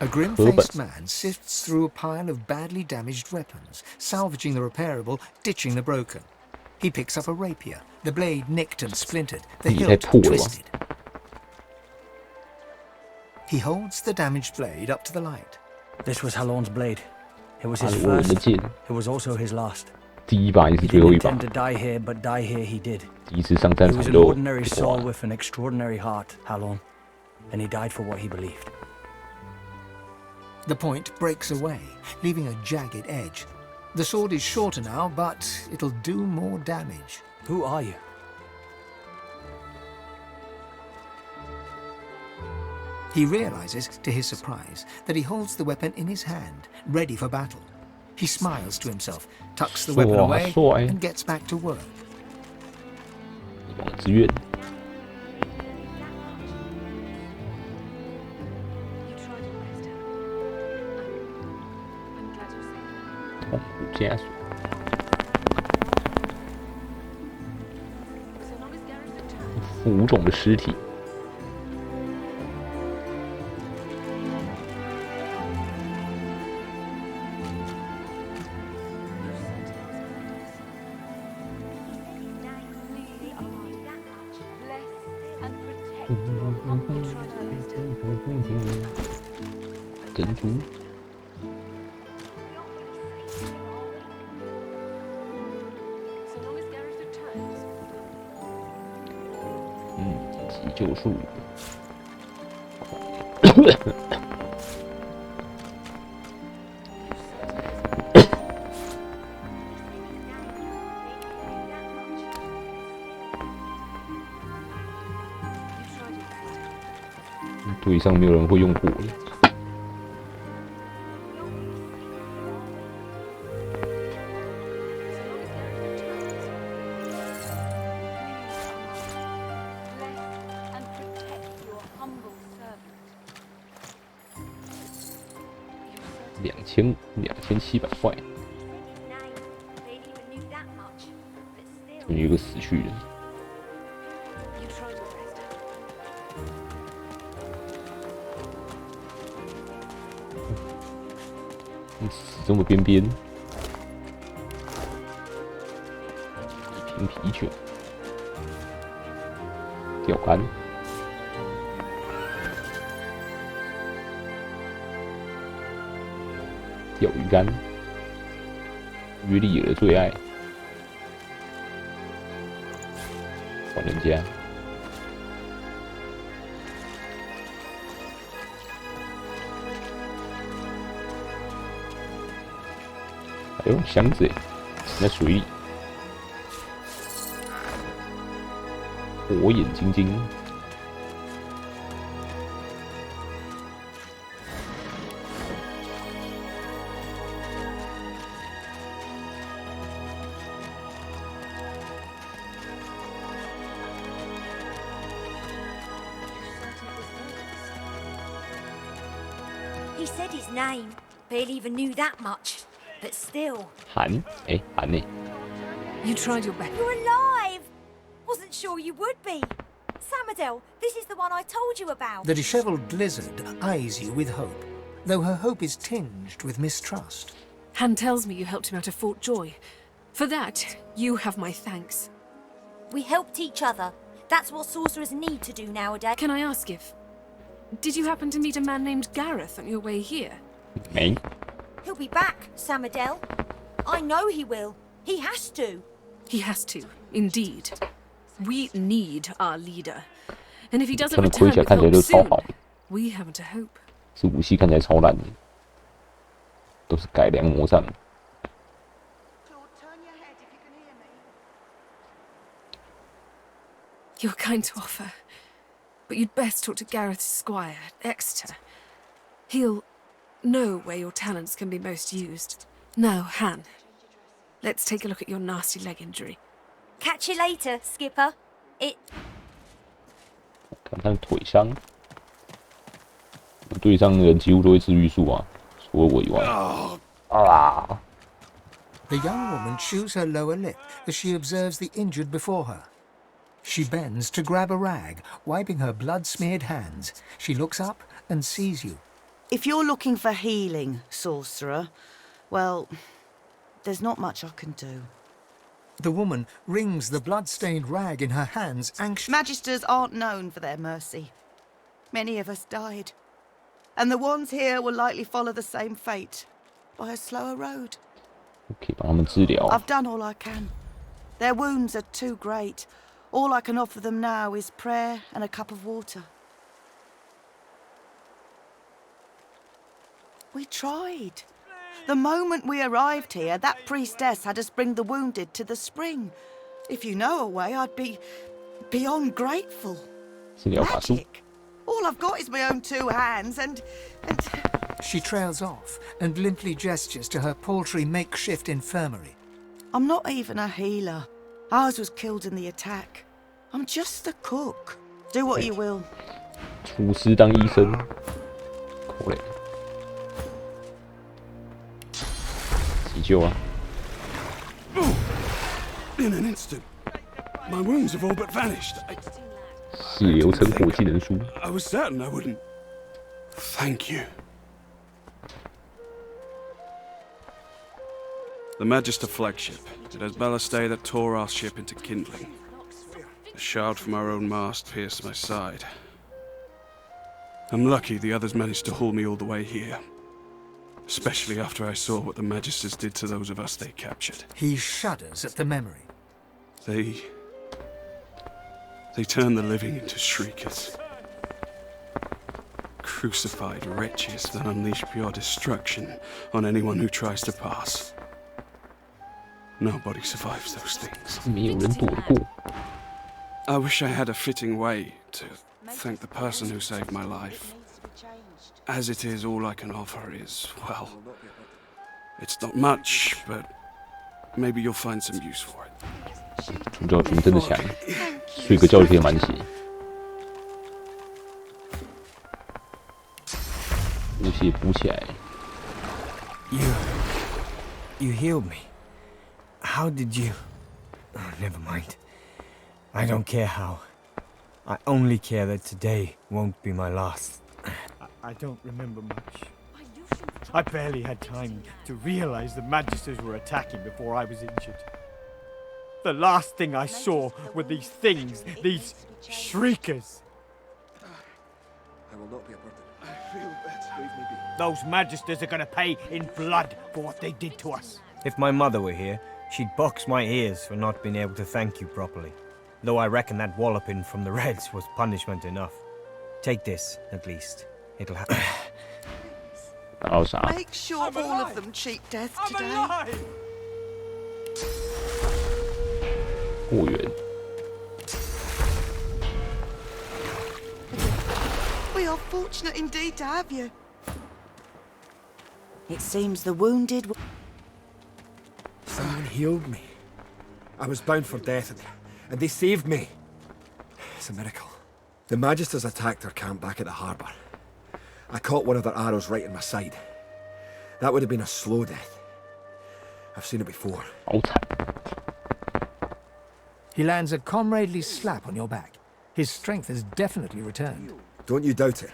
A grim-faced man sifts through a pile of badly damaged weapons, salvaging the repairable, ditching the broken. He picks up a rapier, the blade nicked and splintered, the hilt twisted. He holds the damaged blade up to the light. This was Halorn's blade. It was his first. It was also his last. 第一把也是 He 最后 didn't 一把。 intend to die here, but die here he did. 第一次上战 He 场 was an 就 ordinary soul 哇 with an extraordinary heart, Halorn, and he died for what he believed. The point breaks away, leaving a jagged edge. The sword is shorter now, but it'll do more damage. Who are you? He realizes, to his surprise, that he holds the weapon in his hand, ready for battle. He smiles to himself, tucks the weapon away, and gets back to work. 往自愿。痛苦枷锁。浮肿的尸体。 珍珠。急救术。队上没有人会用火的。 2700块，这边有个死去人。你死这么边边，一瓶啤酒，钓竿。 钓鱼竿，约利尔的最爱，还人家。哎呦，箱子在水里，火眼金睛。 He said his name. Barely even knew that much. But still. 韩，哎，韩呢？ You tried your best. You're alive! Wasn't sure you would be. Samadel, this is the one I told you about. The dishevelled lizard eyes you with hope, though her hope is tinged with mistrust. Han tells me you helped him out of Fort Joy. For that, you have my thanks. We helped each other. That's what sorcerers need to do nowadays. Can I ask if... Did you happen to meet a man named Gareth on your way here? Me? He'll be back, Samadel. I know he will. He has to. He has to, indeed. We need our leader. And if he doesn't return with help soon, we haven't a hope. 是武器看起来超烂的，都是改良魔杖。You're kind to offer, but you'd best talk to Gareth's squire, Exeter. He'll know where your talents can be most used. Now, Han, let's take a look at your nasty leg injury. Catch you later, Skipper. It... 看他的腿伤，对上的人几乎都会治愈术啊，除了我以外。啊！ The young woman chews her lower lip as she observes the injured before her. She bends to grab a rag, wiping her blood-smeared hands. She looks up and sees you. If you're looking for healing, sorcerer, well, there's not much I can do. The woman wrings the blood-stained rag in her hands, anxious. Magisters aren't known for their mercy. Many of us died. And the ones here will likely follow the same fate, by a slower road. Okay, 帮他们治疗。 I've done all I can. Their wounds are too great. All I can offer them now is prayer and a cup of water. We tried. The moment we arrived here, that priestess had us bring the wounded to the spring. If you know a way, I'd be beyond grateful. Magic. All I've got is my own two hands and... She trails off and limply gestures to her paltry makeshift infirmary. I'm not even a healer. Ours was killed in the attack. I'm just the cook. Do what you will. 厨师当医生，可怜。急救啊！ In an instant, my wounds have all but vanished. 血流成河技能书。 I was certain I wouldn't. Thank you. The Magister flagship. It has ballast that tore our ship into kindling. A shard from our own mast pierced my side. I'm lucky the others managed to haul me all the way here. Especially after I saw what the Magisters did to those of us they captured. He shudders at the memory. They turned the living into shriekers. Crucified wretches that unleash pure destruction on anyone who tries to pass. Nobody survives those things. 没有人躲得过。 I wish I had a fitting way to thank the person who saved my life. As it is, all I can offer is, well, it's not much, but maybe you'll find some use for it. 主教群真的强，睡个觉就可以满血。补血补起来。You healed me. How did you... Oh, never mind. I don't care how. I only care that today won't be my last. I don't remember much. I barely had time to realize the Magisters were attacking before I was injured. The last thing I saw were these things, these shriekers. I will not be a burden. I feel better. Leave me be. Those Magisters are gonna pay in blood for what they did to us. If my mother were here, she'd box my ears for not being able to thank you properly. Though I reckon that walloping from the Reds was punishment enough. Take this, at least. It'll happen. Make sure all of them cheat death today. 过远。 We are fortunate indeed to have you. It seems the wounded... Someone healed me. I was bound for death, and they saved me. It's a miracle. The Magisters attacked our camp back at the harbour. I caught one of their arrows right in my side. That would have been a slow death. I've seen it before. He lands a comradely slap on your back. His strength has definitely returned. Don't you doubt it.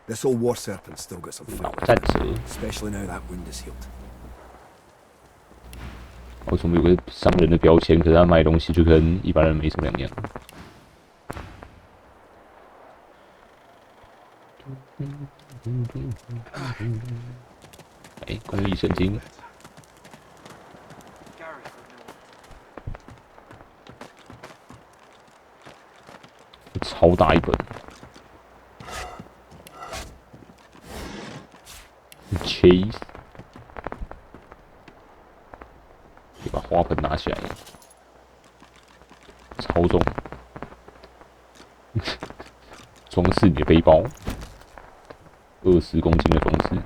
This old war serpent's still got some fight, especially now that wound is healed. 为什么有个商人的标签，可是他卖东西就跟一般人没什么两样？哎，公益圣经，超大一本。Cheese， 可以把花盆拿起来，超重，装饰你的背包，20公斤的装饰，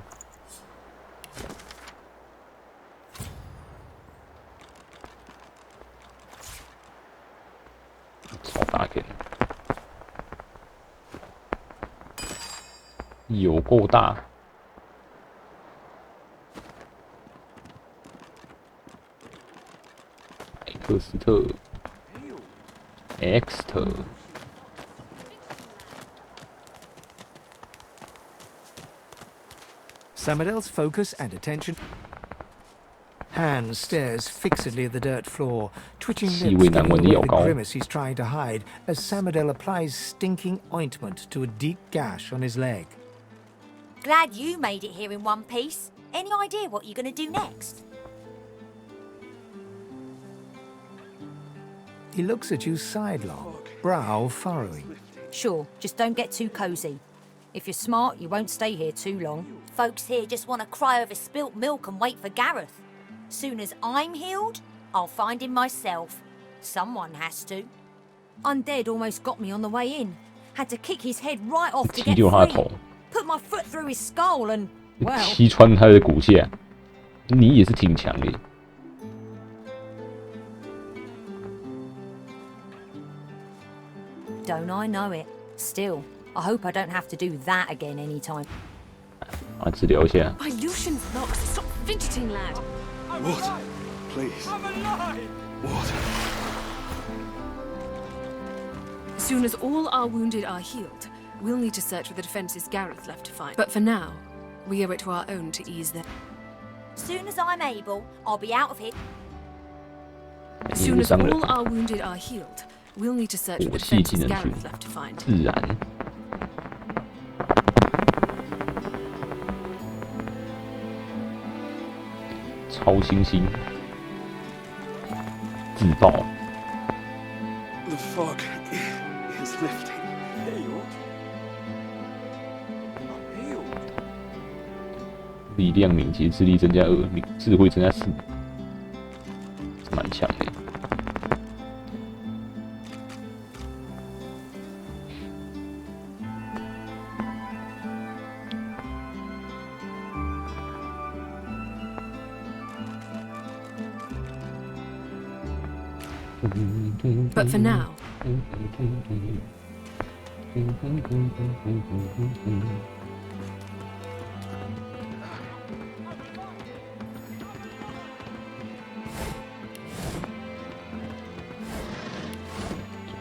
超大片，有够大。克斯特 ，X 特。Samadel's focus and attention. Han stares fixedly at the dirt floor, twitching lips giving away the grimace he's trying to hide as Samadel applies stinking ointment to a deep gash on his leg. Glad you made it here in one piece. Any idea what you're going to do next? He looks at you sidelong, brow furrowing. Sure, just don't get too cosy. If you're smart, you won't stay here too long. Folks here just want to cry over spilt milk and wait for Gareth. Soon as I'm healed, I'll find him myself. Someone has to. Undead almost got me on the way in. Had to kick his head right off to get free. Put my foot through his skull and, well... 踢穿他的骨架，你也是挺强的。Don't I know it? Still, I hope I don't have to do that again anytime. 啊，治疗一下。 My Lucian's locked. Stop fidgeting, lad. What? Please. What? As soon as all our wounded are healed, we'll need to search for the defences Gareth left to find. But for now, we owe it to our own to ease them. Soon as I'm able, I'll be out of here. As soon as all our wounded are healed, we'll need to search for the defences Gareth left to find. 自然。超新星。自爆。 The fog is lifting. 力量、敏捷、智力增加2，智慧增加4，蛮强的。But for now.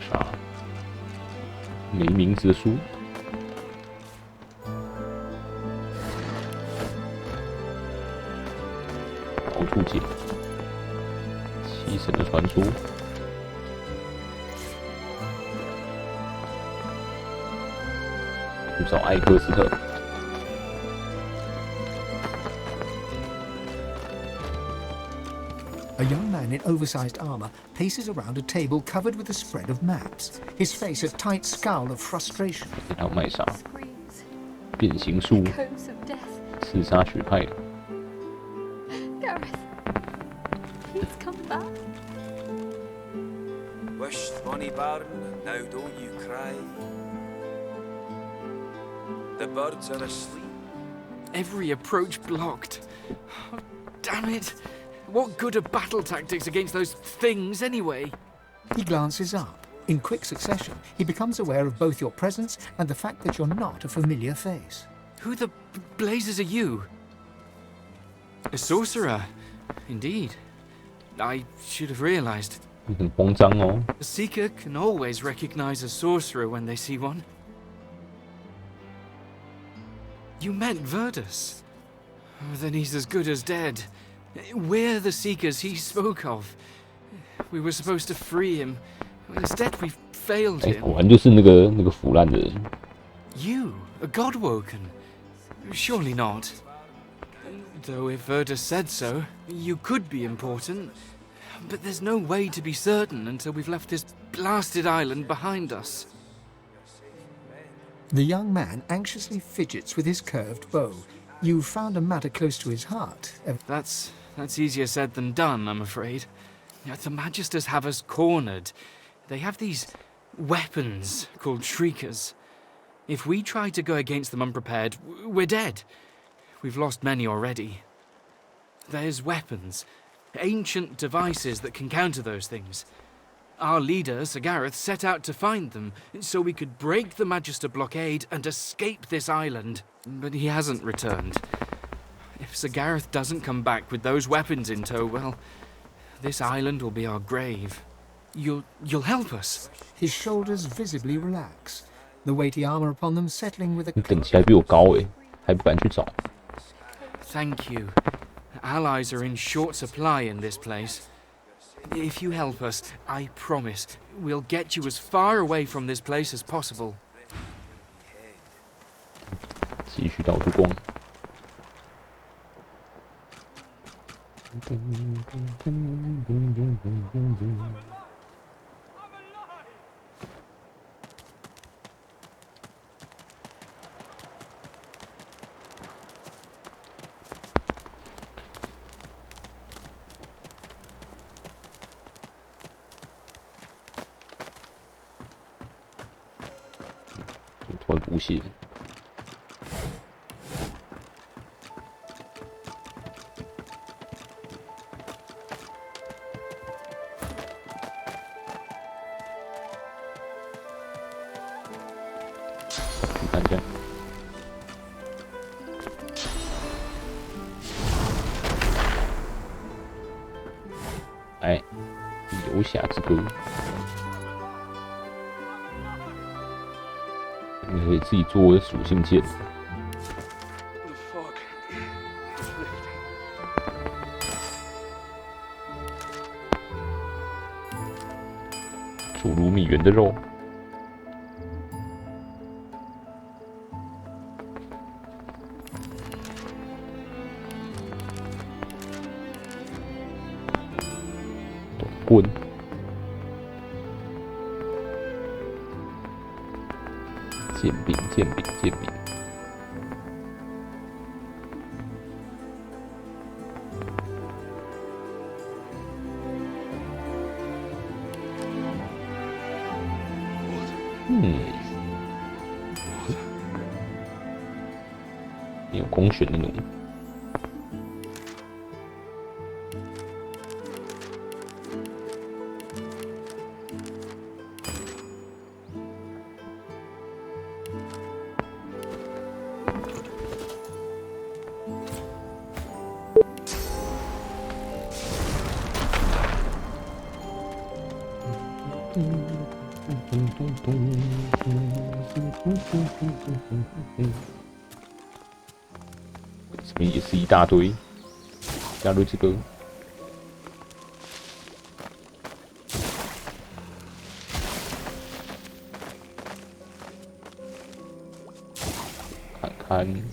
啥？没名字的书。到处捡。七神的传说。 去找艾克斯特。A young man in oversized armor paces around a table covered with a spread of maps, his face a tight scowl of frustration. 然后卖啥？变形术，刺杀学派。 Gareth, he's come back. Wished bonny bairn, now don't you cry. The birds are asleep. Every approach blocked. Oh, damn it! What good are battle tactics against those things anyway? He glances up. In quick succession, he becomes aware of both your presence and the fact that you're not a familiar face. Who the blazes are you? A sorcerer, indeed. I should have realized. 你很慌张哦。 A seeker can always recognize a sorcerer when they see one. You meant Verdus. Oh, then he's as good as dead. We're the Seekers he spoke of. We were supposed to free him. Instead, we failed 哎， him. 果然就是那个腐烂的人。 You, a Godwoken? Surely not. Though if Verda said so, you could be important. But there's no way to be certain until we've left this blasted island behind us. The young man anxiously fidgets with his curved bow. You've found a matter close to his heart. That's easier said than done, I'm afraid. The Magisters have us cornered. They have these weapons called Shriekers. If we try to go against them unprepared, we're dead. We've lost many already. There's weapons, ancient devices that can counter those things. Our leader, Sir Gareth, set out to find them so we could break the Magister blockade and escape this island. But he hasn't returned. If Sir Gareth doesn't come back with those weapons in tow, well, this island will be our grave. You'll help us? His shoulders visibly relax, the weighty armor upon them settling with a 你等级还比我高哎，还不敢去找。 Thank you. Allies are in short supply in this place. If you help us, I promise, we'll get you as far away from this place as possible. 继续到处逛。突然补血。看一下。哎，游侠之歌。 你可以自己做属性键。注入蜜源的肉。短棍。 剑柄，剑柄，剑柄。有空选那种。这边也是一大堆，加入这个。看看。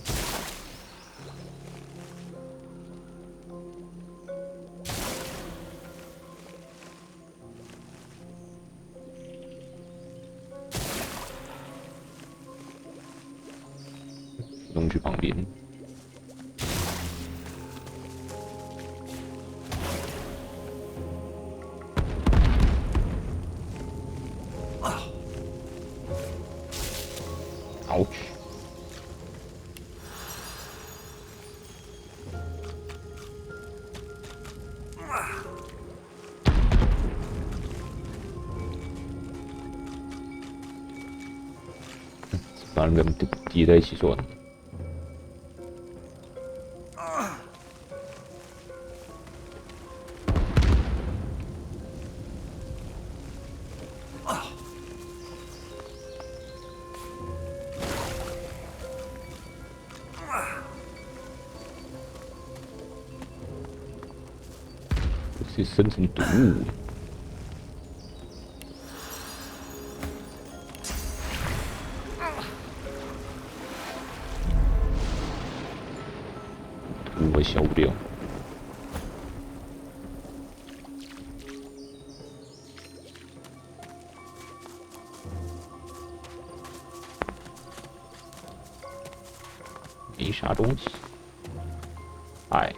弄去旁边。Ouch！ 把那个叠在一起算了。是生成毒物。毒会消不掉。没啥东西。哎。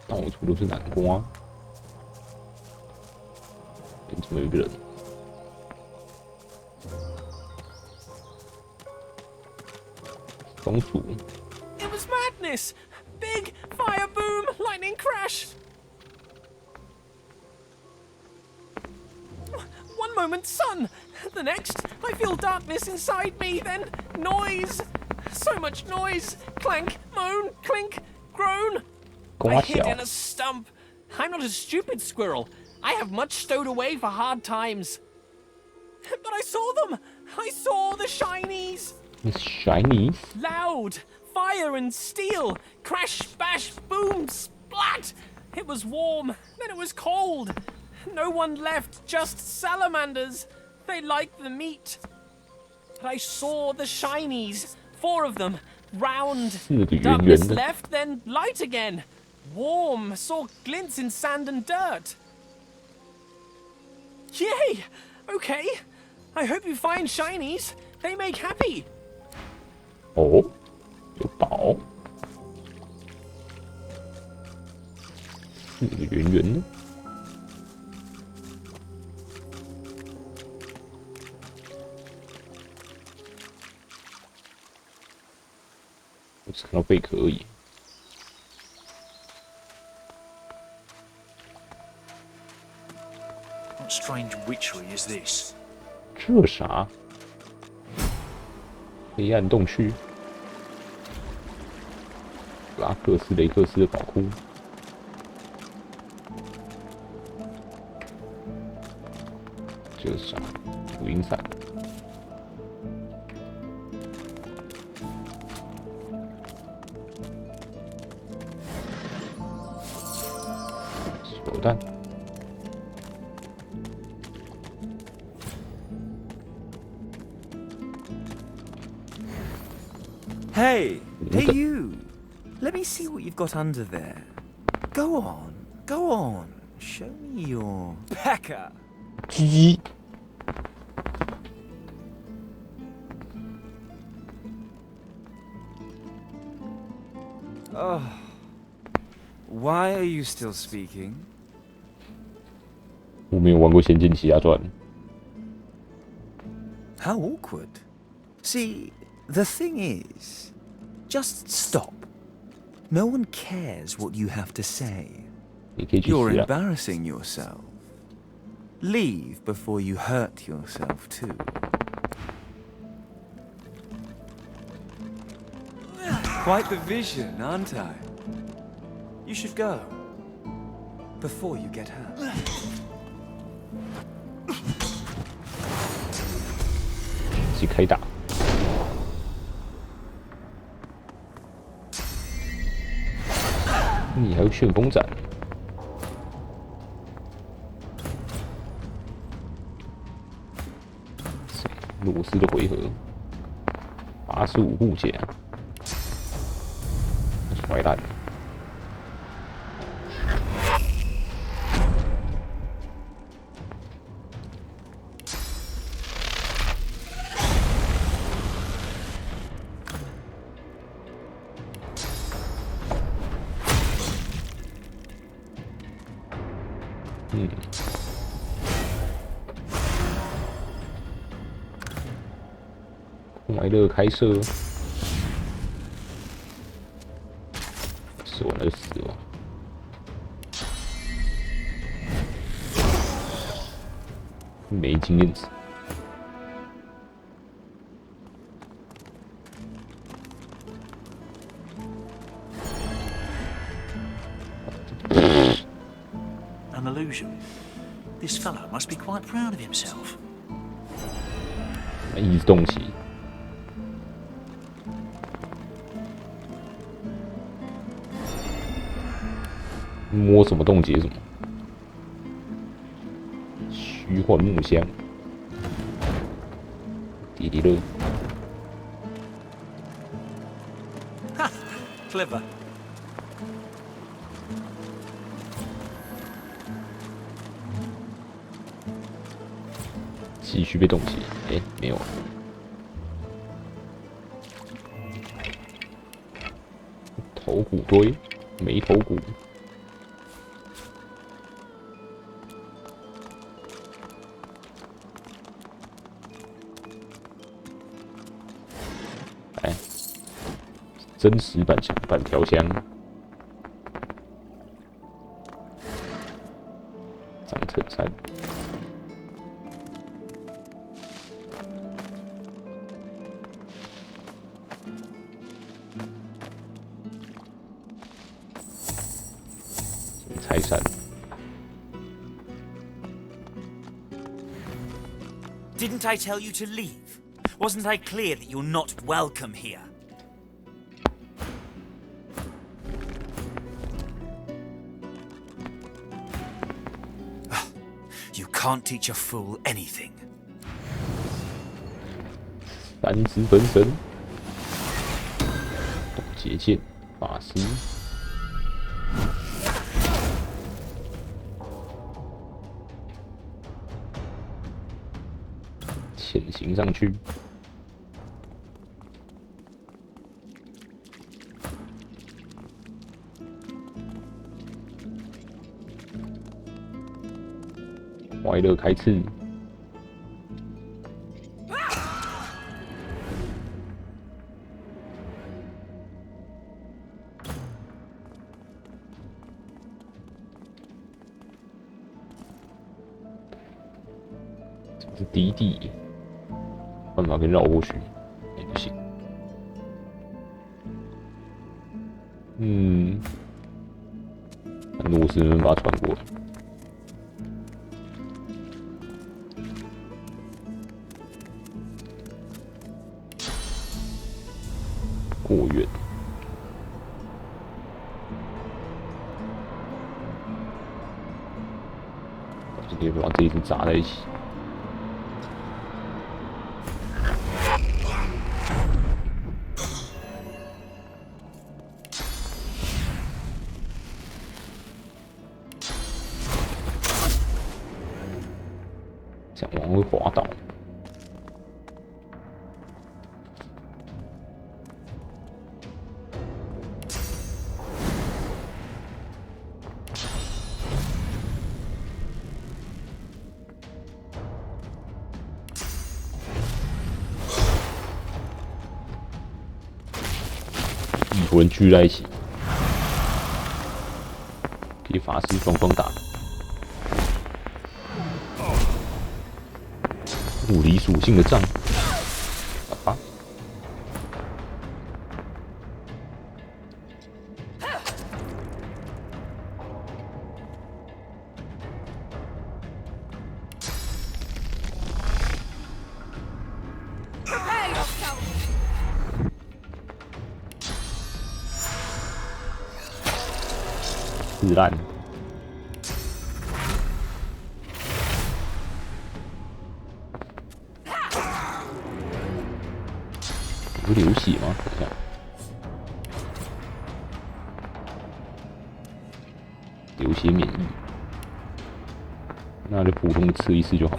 到处都是南瓜。怎么有一个人？松鼠。It was madness! Big fire boom, lightning crash. One moment, sun. The next, I feel darkness inside me. Then noise. So much noise. Clank, moan, clink, groan. I hid in a stump. I'm not a stupid squirrel. I have much stowed away for hard times. But I saw them. I saw the shinies. The shinies? Loud. Fire and steel. Crash, bash, boom, splat. It was warm. Then it was cold. No one left, just salamanders. They like the meat. But I saw the shinies. 4 of them. Round. Darkness left, then light again. Warm. Saw glints in sand and dirt. Yay! Okay. I hope you find shinies. They make happy. 哦，有宝。4个圆圆的。我只看到贝壳而已。What strange witchery is this? 这啥？黑暗洞区，拉克斯雷克斯的宝库。这是啥？无影伞。手弹。Hey, you! Let me see what you've got under there. Go on. Show me your pecker. 鸡。Oh, why are you still speaking? 我没有玩过《仙剑奇侠传》。How awkward. See, the thing is, just stop. No one cares what you have to say. You're embarrassing yourself. Leave before you hurt yourself too. Quite the vision, aren't I? You should go before you get hurt. 自己开打。你还有旋风斩。罗斯的回合，85护甲，坏蛋。快乐开射，死完了就死了。没经验值。An illusion. This fellow must be quite proud of himself. 一直动起。摸什么冻结什么。虚幻木箱。迪迪乐。哈 ，clever。继续被冻结，哎，没有。头骨堆，没头骨。哎，真实板条箱，长衬衫。财产。Didn't I tell you to leave? Wasn't I clear that you're not welcome here? You can't teach a fool anything. 三只分身，冻结剑，法师。潜行上去，快乐开刺，这是迪迪。办法可以绕过去，也不行。那我是能把它穿过来。过远。今天把这一只砸在一起。这样往会滑倒。异魂聚在一起，给法师双双打。物理属性的杖，啊！自烂。不流血吗？等一下，流血免疫，那就普通的吃一次就好。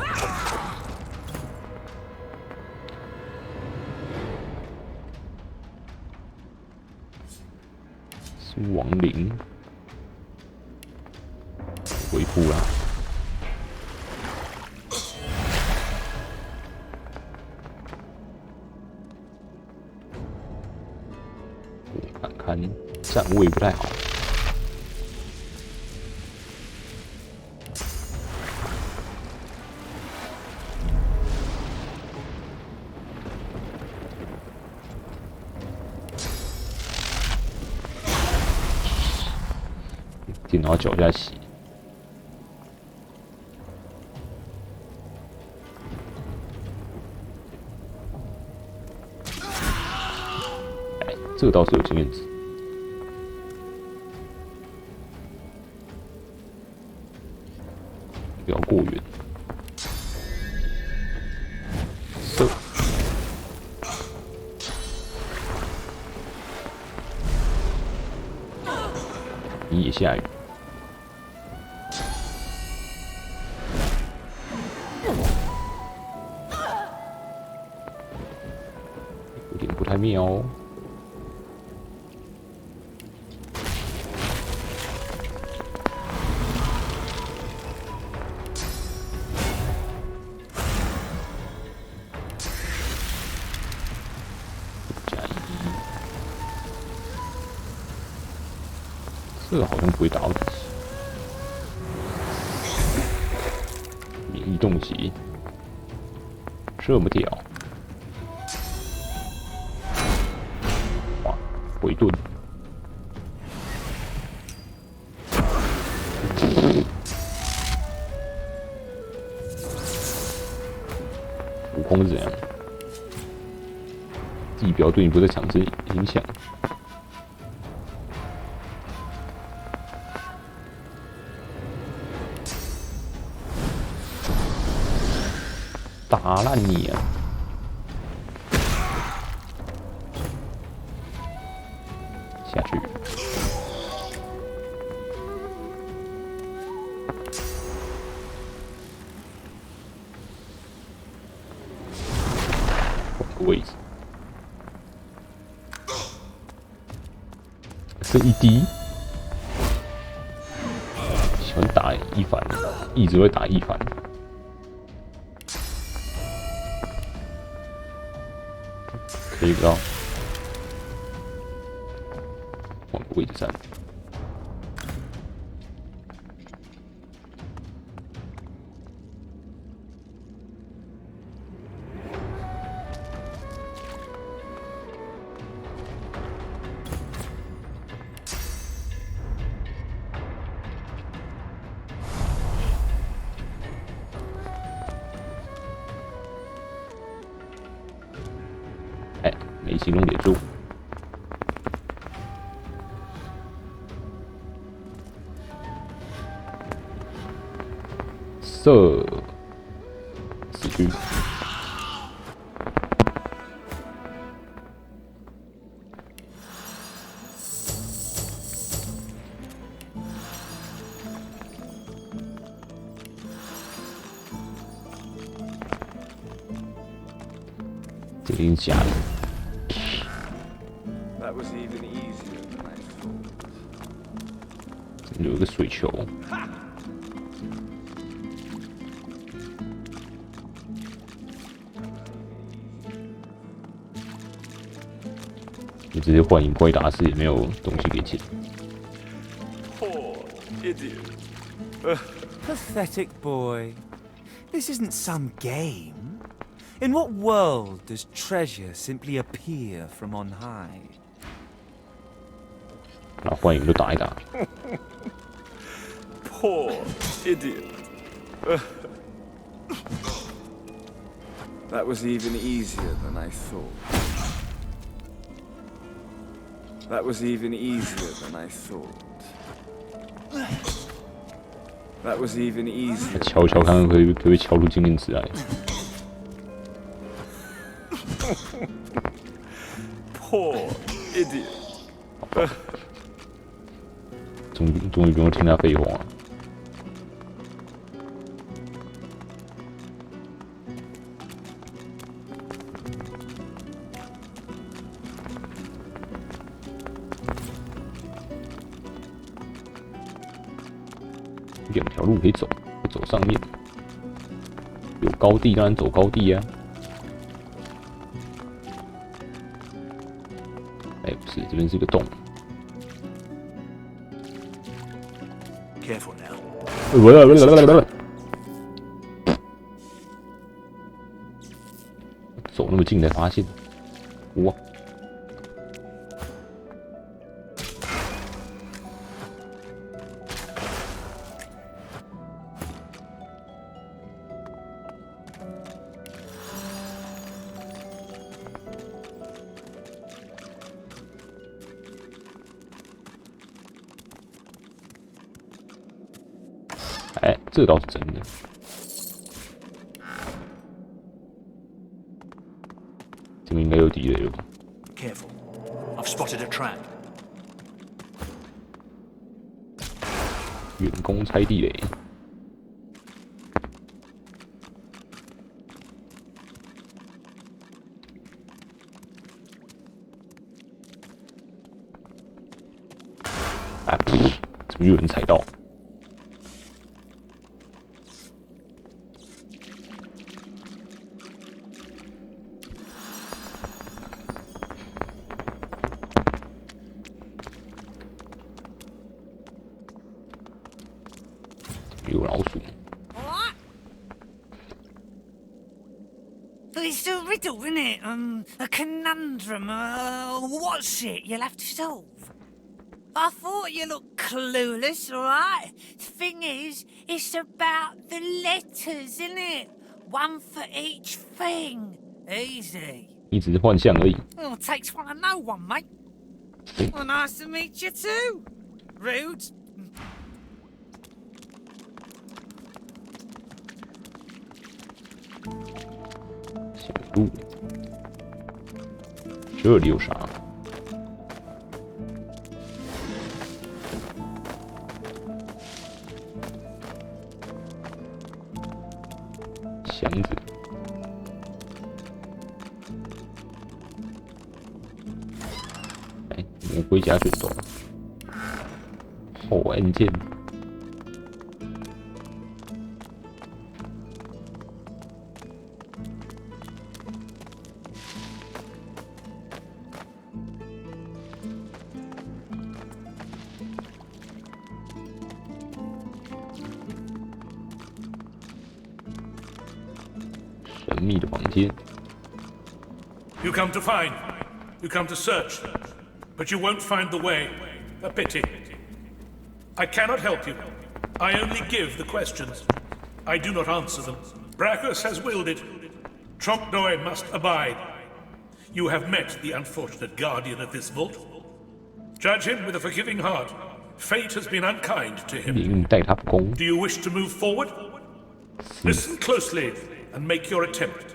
是亡灵，恢复啦。看站位不太好。电脑脚下洗。这个倒是有经验值。不要过远。射。你也下雨。有点不太妙哦。这个好像不会打到自己。免疫冻结，这么屌！哇，回盾！悟空是怎样？地表对你不在强制影响。打烂你啊！下去。换个位置。剩一滴。喜欢打一反，一直会打一反。可以不要换个位置站。没行动点住，射死去。这个假的。有一个水球，你直接幻影怪打死也没有东西给捡。Poor idiot. Pathetic boy. This isn't some game. In what world does treasure simply appear from on high? 拿幻影就打一打。Poor idiot. That was even easier than I thought. That was even easier than I thought. That was even easier. 敲敲看看可不可以敲出经验值来。Poor idiot. 终于不用听他废话。两条路可以走，走上面。有高地当然走高地啊。哎，不是，这边是个洞。Careful now. 走那么近才发现，哇！哎，这倒是真的。这边应该有地雷了吧 Careful. I've spotted a trap. 员工拆地雷。啊！怎么有人踩到？有老鼠。 It's a riddle, isn't it? A conundrum. What's it you'll have to solve? I thought you looked clueless, alright? Thing is, it's about the letters, isn't it? One for each thing. Easy. 你只是幻象而已。 Oh, takes one to know one, mate. Well, nice to meet you too. Rude. 小路，这里有啥？箱子。哎，魔鬼夹卷轴，后按键。 神秘的房间。 You come to find, you come to search, but you won't find the way. A pity. I cannot help you. I only give the questions. I do not answer them. Brachus has willed it. Trompe-l'oeil must abide. You have met the unfortunate guardian of this vault. Judge him with a forgiving heart. Fate has been unkind to him. Do you wish to move forward? Listen closely and make your attempt.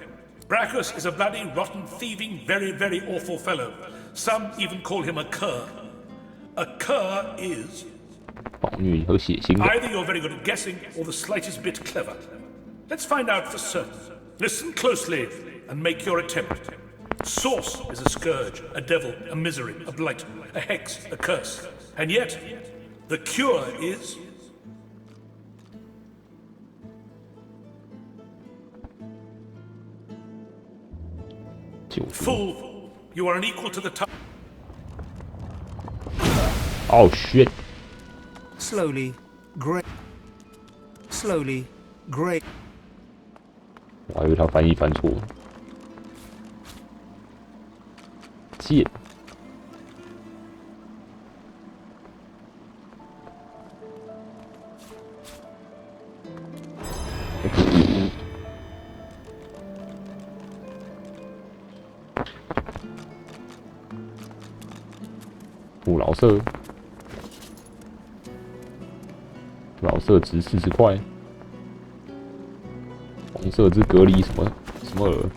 Brachus is a bloody, rotten, thieving, very, very awful fellow. Some even call him a cur. A cur is... 暴虐和血腥的。 Either you're very good at guessing or the slightest bit clever. Let's find out for certain. Listen closely and make your attempt. Source is a scourge, a devil, a misery, a blight, a hex, a curse. And yet, the cure is... Fool, you are unequal to the time. Oh shit. Slowly, grey. Slowly, grey. 我还以为他翻译翻错。剑。不老色，老色值40块，红色之格里什么尔，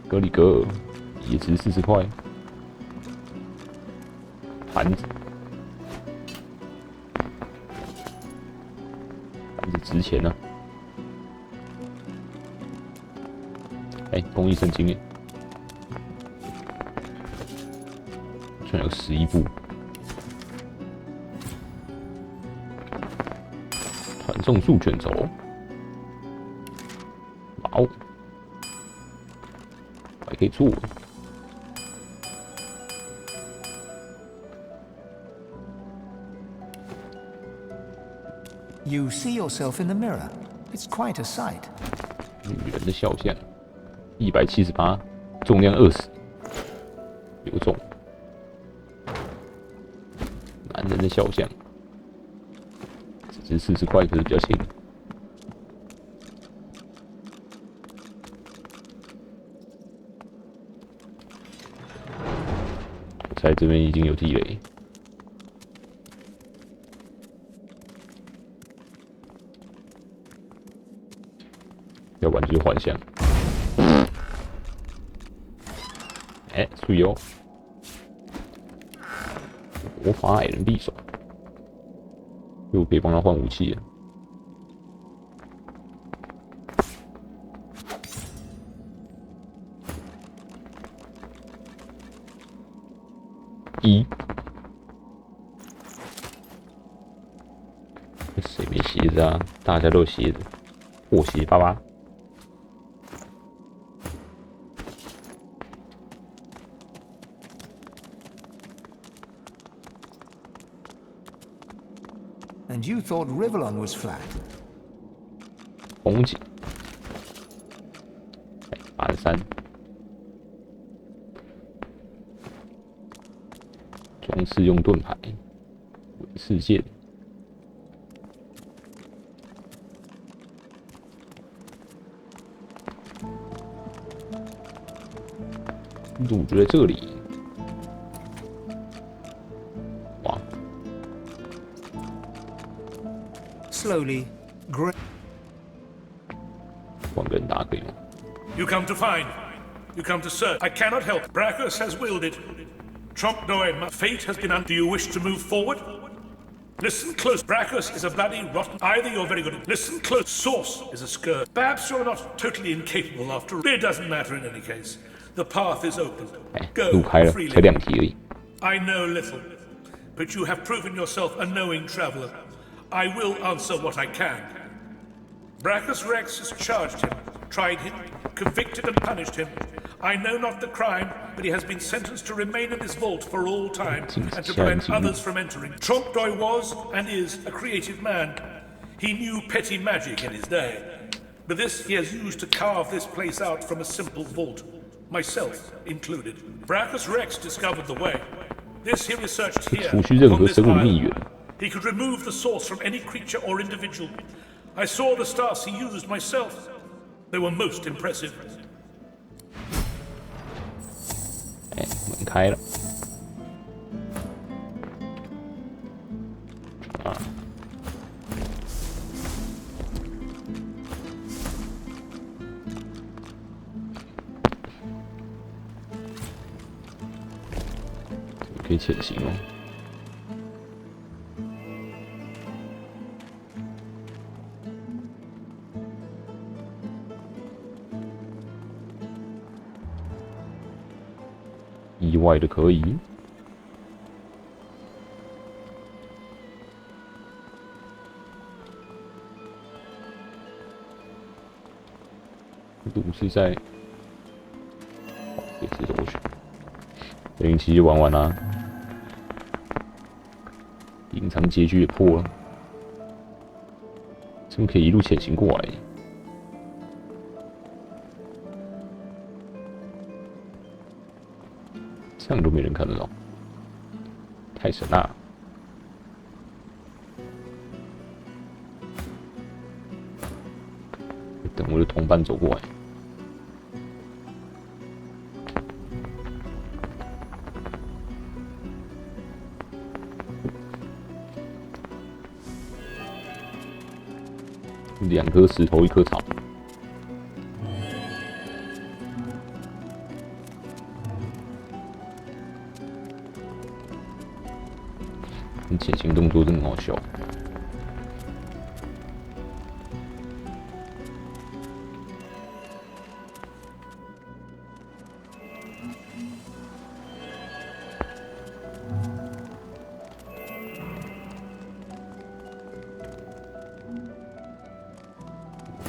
格里格尔也值40块，盘子，盘子值钱啊！哎，公益圣经耶！ 居然有11部，传送术卷轴，哇哦，还可以做。You see yourself in the mirror. It's quite a sight. 女人的肖像，178，重量20，有重。 男人的肖像，只值40块，可是比较轻。我猜这边已经有地雷。要不然就是幻象。哎，注意哦！魔法矮人匕首，又可以帮他换武器了。谁没鞋子啊？大家都有鞋子，破鞋巴巴。And you thought Rivellon was flat? 风景，83，装饰用盾牌，文士剑。路就在这里。哇 Slowly, 换个人打可以吗？ You come to find. You come to search. I cannot help. Brachus has willed it. Trompe-l'oeil, my fate has been Do you wish to move forward? Listen close. Brachus is a bloody rotten. Either you're very good at. Listen close. Source is a scourge. Perhaps you're not totally incapable after all. It doesn't matter in any case. The path is open. Go freely. I know little, but you have proven yourself a knowing traveler. I will answer what I can. Brachus Rex has charged him, tried him, convicted and punished him. I know not the crime, but he has been sentenced to remain in this vault for all time and to prevent others from entering. Trompe-l'oeil was and is a creative man. He knew petty magic in his day, but this he has used to carve this place out from a simple vault. Myself included. Brachus Rex discovered the way. This he researched here, on this island. He could remove the source from any creature or individual. I saw the stars he used myself. They were most impressive. 哎，门开了。啊。可以潜行哦。意外的可以。路是在，可以直接走过去。等于其实玩完啦。隐藏结局也破了，这么可以一路潜行过来，这样都没人看得到，太神了！等我的同伴走过来。2颗石头，1颗草。潜行动作真的很好笑。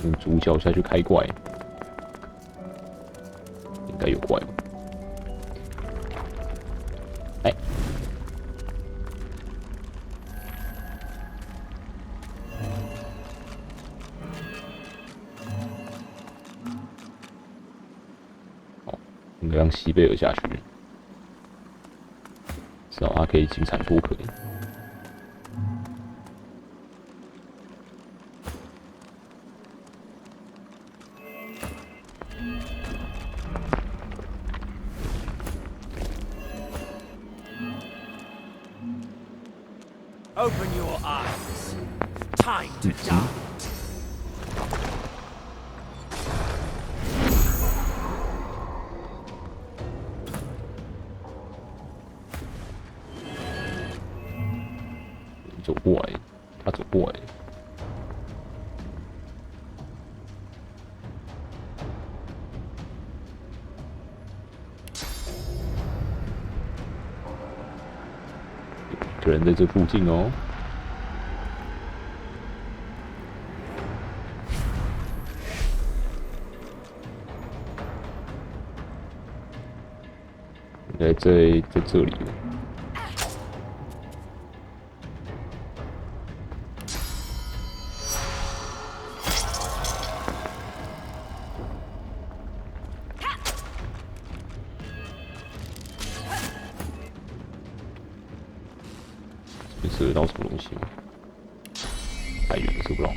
用主角下去开怪，应该有怪吧？哎，哦，应该让西贝尔下去，至少他可以金铲脱壳。Open your eyes. Time to die. 人在这附近哦。在这里。射得到什么东西吗？太远射不到。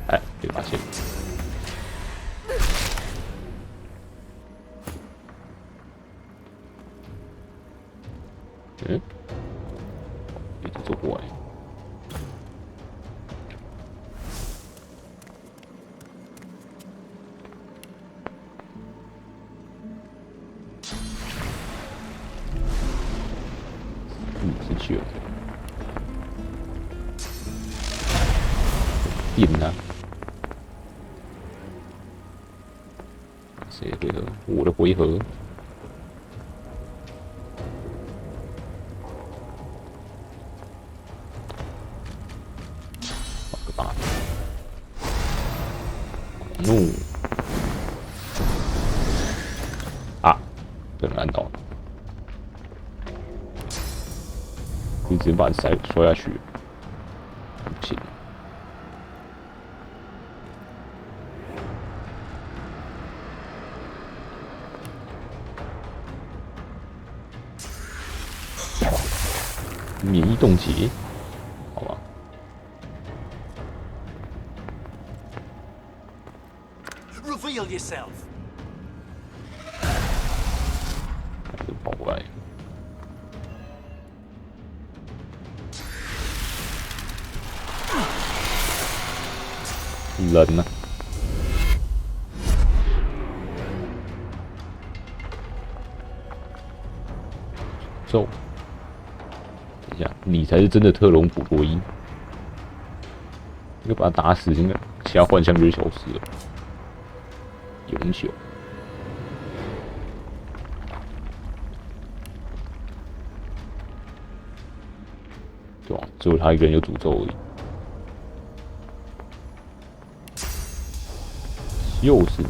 哎，被发现。嗯，一直走过来。59，电他！谁的回合？我的回合。好个大的！怒！啊，被人按到了。你直接把你摔下去，不行。免疫冻结，好吧。Reveal yourself. 跑过来。人呢？咒，等一下，你才是真的特隆普多伊。应该把他打死，应该其他幻象就会消失了，永久。对吧？只有他一个人有诅咒而已。又是你！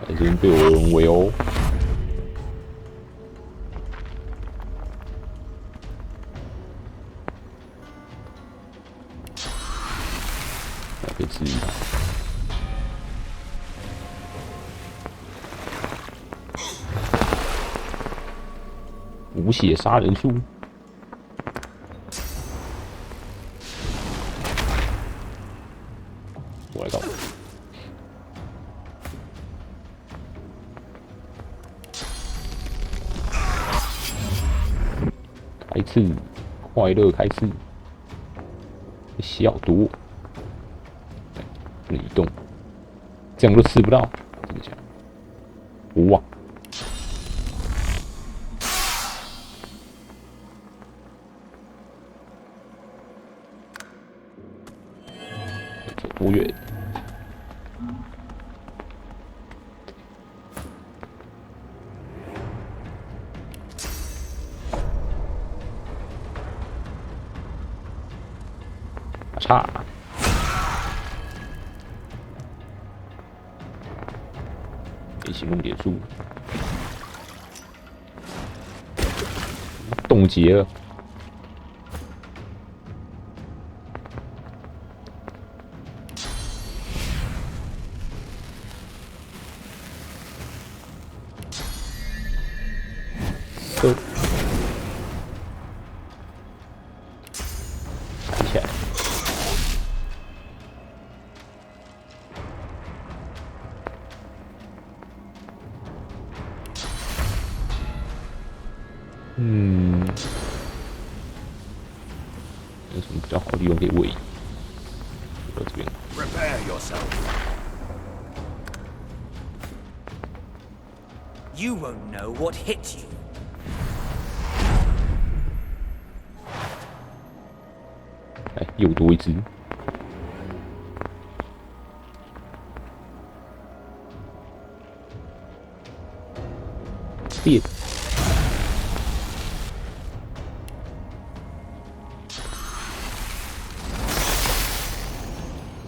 在这边被我人围殴。来，可以治愈他。无血杀人术。我来搞。开刺，快乐开刺。小毒，不能移动，这样都吃不到，真的假的？哇！走多远？差。给行动点数，冻结了。都抬起来。有什么比较好的地方可以位移？到这边。Prepare yourself. You won't know what hit you. 哎，又多一只。电。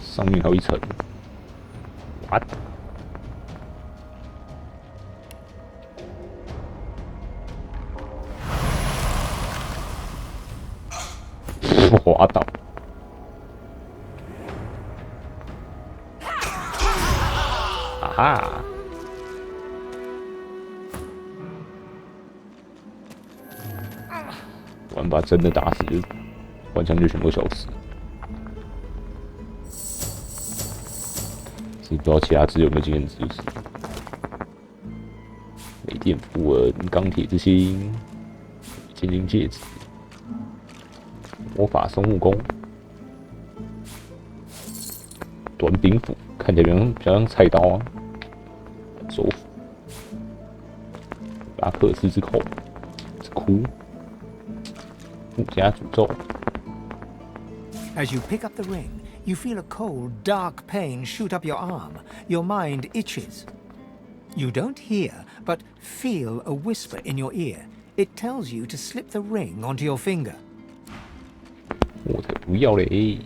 上面还有一层。What？ 滑倒。啊哈！完把真的打死，幻象就全部消失。不知道其他字有没有经验值？就是雷电符文、钢铁之心、千金戒指、魔法松木弓、短柄斧，看起来比较像菜刀啊。手斧、拉克斯之口、之窟、附加诅咒。As you pick up the ring, you feel a cold, dark pain shoot up your arm. Your mind itches. You don't hear, but feel a whisper in your ear. It tells you to slip the ring onto your finger. 我才不要嘞！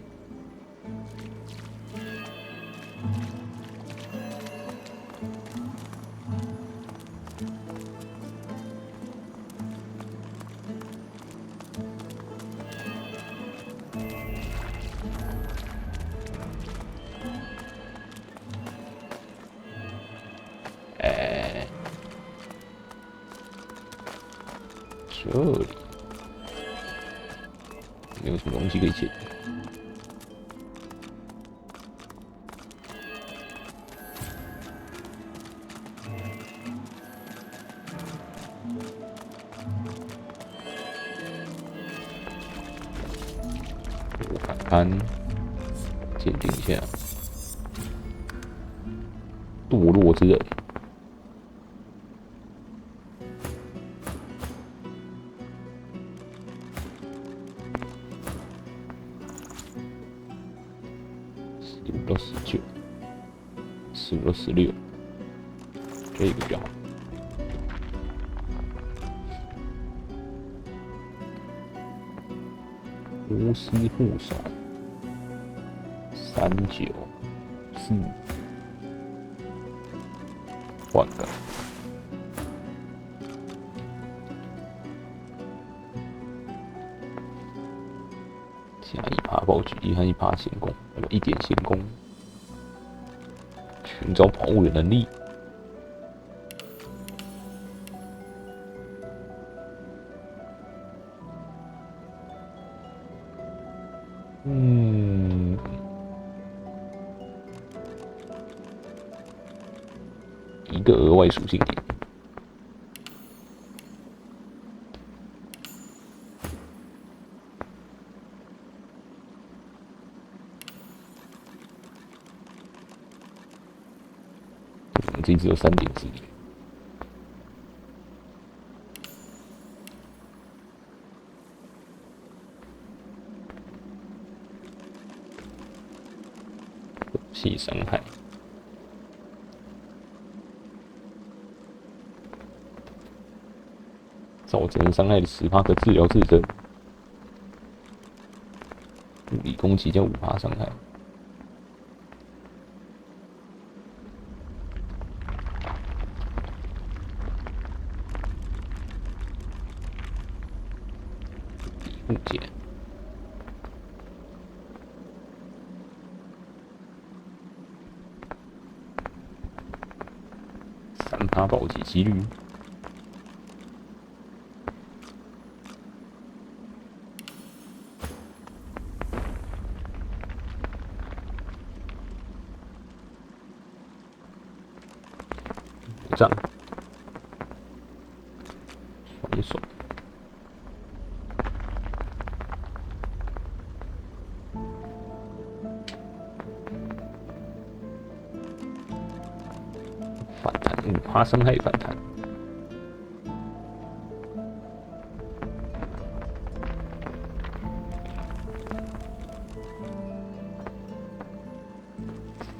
这里没有什么东西可以捡。我看看，鉴定一下，堕落之人。15到19， 15到16，这个比较好。巫师护手394，换个。加1%暴击力和1%先攻，1点先攻。寻找宝物的能力。一个额外属性点。我自己只有3点之力。气伤害。造成伤害的10%可治疗自身。物理攻击加5%伤害。物件。3%暴击几率。这样，还手。反弹5%伤害反弹。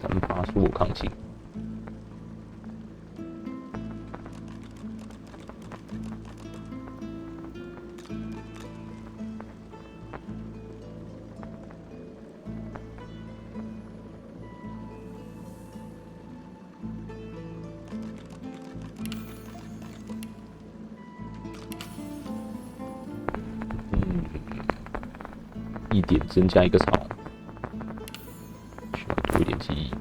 3%所有抗性。1点增加1个槽，需要多一点记忆。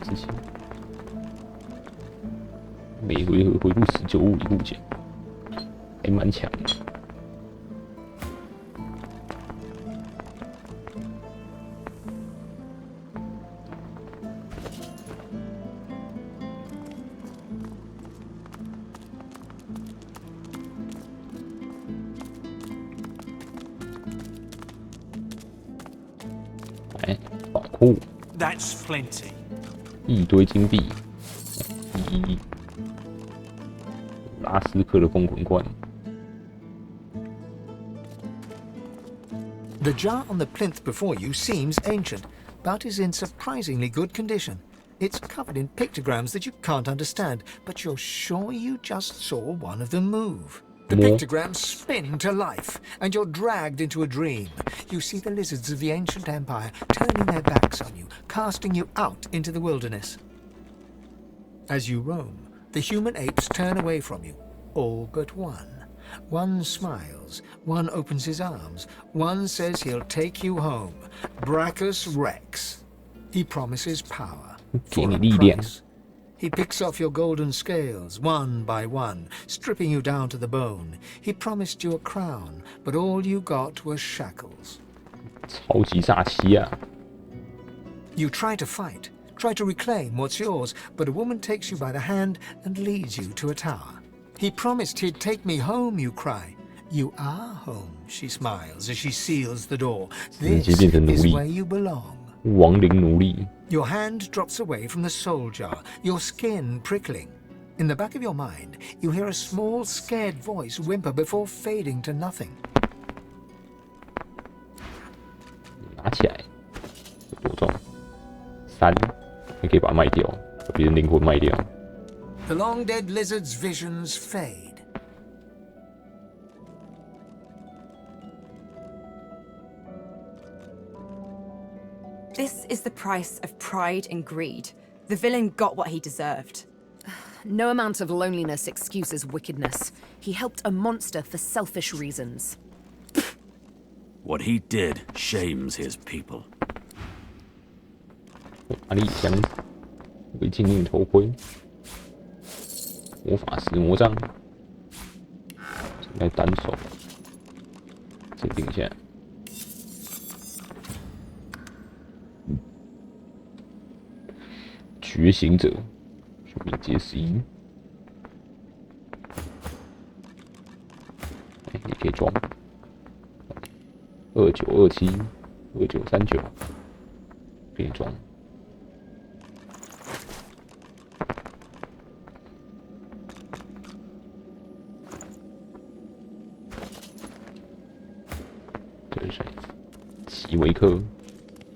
之前每回合回复19物理物件，还蛮强的。哎，宝库。That's plenty. 一堆金币，一拉斯克的风魂罐。The jar on the plinth before you seems ancient, but is in surprisingly good condition. It's covered in pictograms that you can't understand, but you're sure you just saw one of them move. The pictograms spin to life, and you're dragged into a dream. You see the lizards of the ancient empire turning their backs on you, casting you out into the wilderness. As you roam, the human apes turn away from you, all but one. One smiles, one opens his arms, one says he'll take you home. Brachus Rex. He promises power. For a price. He picks off your golden scales, one by one, stripping you down to the bone. He promised you a crown, but all you got was shackles. 超级诈欺啊！ You try to fight, try to reclaim what's yours, but a woman takes you by the hand and leads you to a tower. He promised he'd take me home, you cry. You are home, she smiles as she seals the door. This is where you belong. 亡灵奴隶。 Your hand drops away from the soul jar, your skin prickling. In the back of your mind, you hear a small, scared voice whimper before fading to nothing. 拿起来，有多重？3，你可以把它卖掉，把别人灵魂卖掉。 The long-dead lizard's visions fade. This is the price of pride and greed. The villain got what he deserved. No amount of loneliness excuses wickedness. He helped a monster for selfish reasons. What he did shames his people. 玛丽香，违禁令头盔，魔法师魔杖，应该单手，鉴定一下。 觉醒者，生命阶11，哎，你可以装2927、2939，可以装。这是谁？奇维克。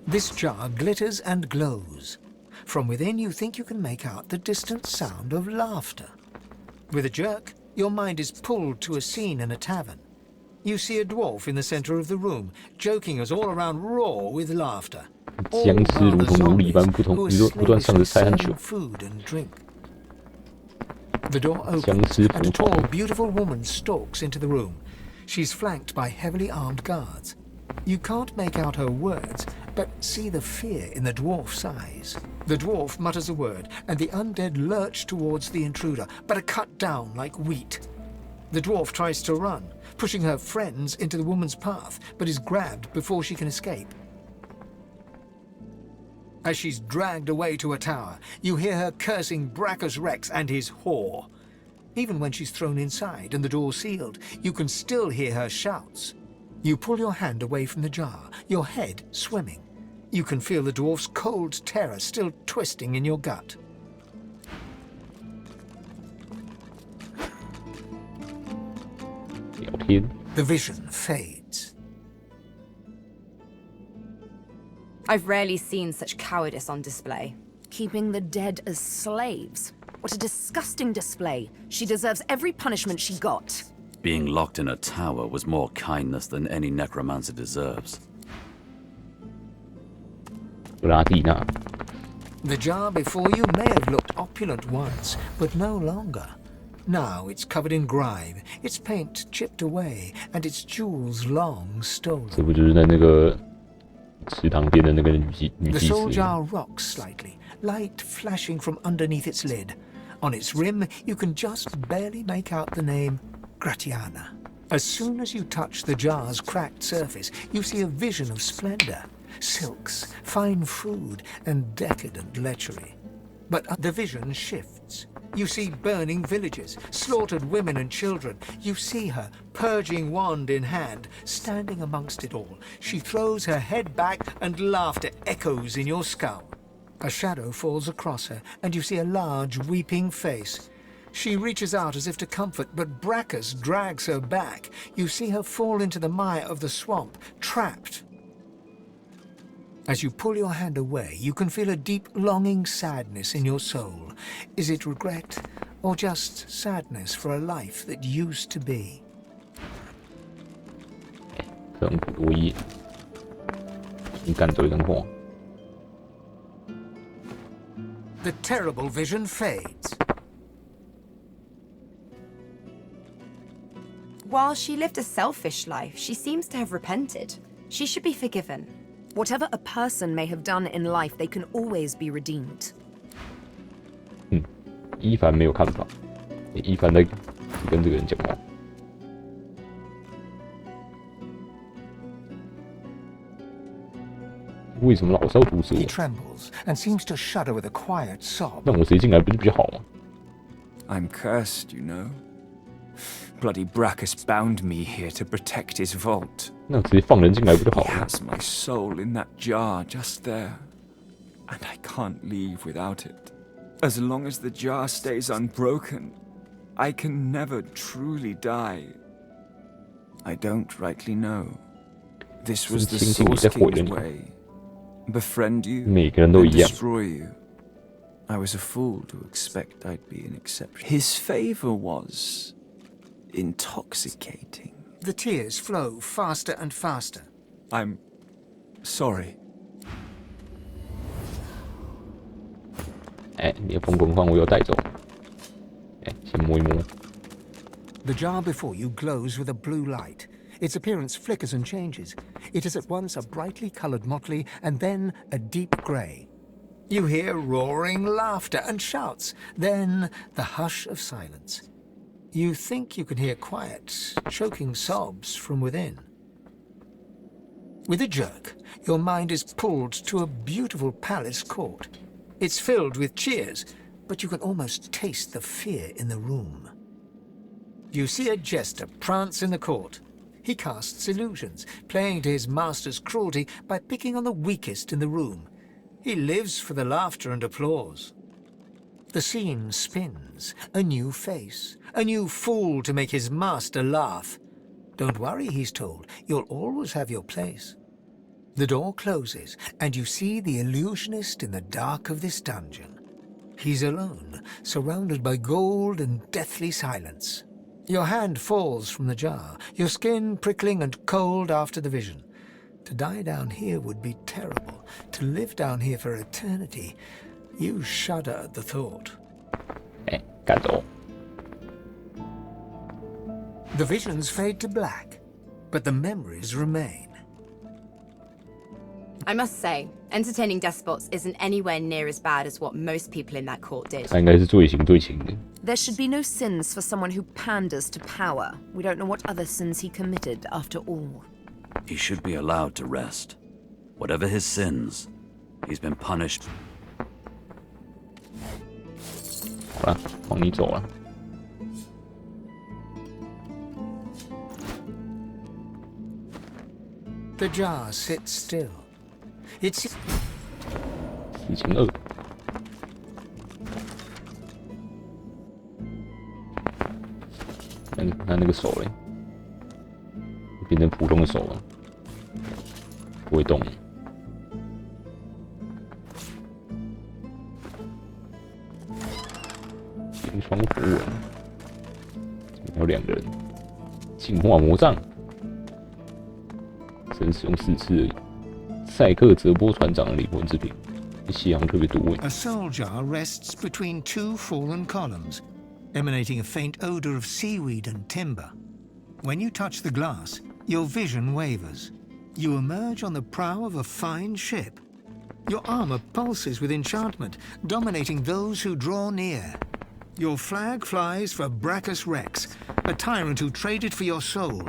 This jar glitters and glows. From within, you think you can make out the distant sound of laughter. With a jerk, your mind is pulled to a scene in a tavern. You see a dwarf in the center of the room, joking us all around roar with laughter. 僵尸如同奴隶一般不断向着塞汉球。 Food and drink. The door opens, and a tall, beautiful woman stalks into the room. She's flanked by heavily armed guards. You can't make out her words, but see the fear in the dwarf's eyes. The dwarf mutters a word, and the undead lurch towards the intruder, but are cut down like wheat. The dwarf tries to run, pushing her friends into the woman's path, but is grabbed before she can escape. As she's dragged away to a tower, you hear her cursing Brachus Rex and his whore. Even when she's thrown inside and the door sealed, you can still hear her shouts. You pull your hand away from the jar, your head swimming. You can feel the dwarf's cold terror still twisting in your gut. The vision fades. I've rarely seen such cowardice on display. Keeping the dead as slaves. What a disgusting display. She deserves every punishment she got. being locked in a tower was more kindness than any necromancer deserves. 布拉蒂娜。 The jar before you may have looked opulent once, but no longer. Now it's covered in grime, its paint chipped away, and its jewels long stolen. 这不就是在那个池塘边的那个女祭 The 司 soul 吗？ jar rocks slightly, light flashing from underneath its lid. On its rim, you can just barely make out the name Gratiana. As soon as you touch the jar's cracked surface, you see a vision of splendor. Silks, fine food, and decadent lechery. But the vision shifts. You see burning villages, slaughtered women and children. You see her, purging wand in hand, standing amongst it all. She throws her head back and laughter echoes in your skull. A shadow falls across her, and you see a large, weeping face. She reaches out as if to comfort, but Bracchus drags her back. You see her fall into the mire of the swamp, trapped. As you pull your hand away, you can feel a deep, longing sadness in your soul. Is it regret, or just sadness for a life that used to be? 可能古多一，你赶走一根火。 The terrible vision fades. While she lived a selfish life, she seems to have repented. She should be forgiven. Whatever a person may have done in life, they can always be redeemed. 伊凡没有看法，伊凡在跟这个人讲话。为什么老是要毒死 He 我？ trembles and seems to shudder with a quiet sob. 那我直接进来不就比较好吗？ I'm cursed, you know. Bloody Bracchus bound me here to protect his vault. 那我直接放人进来不就好 He 了？ has my soul in that jar just there, and I can't leave without it. As long as the jar stays unbroken, I can never truly die. I don't rightly know. This was the Source King's way. Befriend you, 每个人都 then 一样。 destroy you. I was a fool to expect I'd be an exception. His favor was intoxicating. The tears flow faster and faster. I'm sorry. 哎，你的风滚换我有带走。哎，先摸一摸。 The jar before you glows with a blue light. Its appearance flickers and changes. It is at once a brightly colored motley and then a deep gray. You hear roaring laughter and shouts, then the hush of silence. You think you can hear quiet, choking sobs from within. With a jerk, your mind is pulled to a beautiful palace court. It's filled with cheers, but you can almost taste the fear in the room. You see a jester prance in the court. He casts illusions, playing to his master's cruelty by picking on the weakest in the room. He lives for the laughter and applause. The scene spins, a new face, a new fool to make his master laugh. Don't worry, he's told, you'll always have your place. The door closes, and you see the illusionist in the dark of this dungeon. He's alone, surrounded by gold and deathly silence. Your hand falls from the jar, your skin prickling and cold after the vision. To die down here would be terrible. To live down here for eternity, you shudder at the thought. 哎，赶走。 The visions fade to black, but the memories remain. I must say, entertaining despots isn't anywhere near as bad as what most people in that court did. 他应该是最行最轻的。 There should be no sins for someone who panders to power. We don't know what other sins he committed, after all. He should be allowed to rest. Whatever his sins, he's been punished. 好了，放你走了。 The jar sits still. It's 4002。那那个手嘞，变成普通的手了，不会动。冰霜符文，这边有2个人。进化魔杖，只使用4次而已。赛克泽波船长的灵魂之瓶，西洋特别多。A soul jar rests between 2 fallen columns, emanating a faint odor of seaweed and timber. When you touch the glass, your vision wavers. You emerge on the prow of a fine ship. Your armor pulses with enchantment, dominating those who draw near. Your flag flies for Brachus Rex, a tyrant who traded for your soul.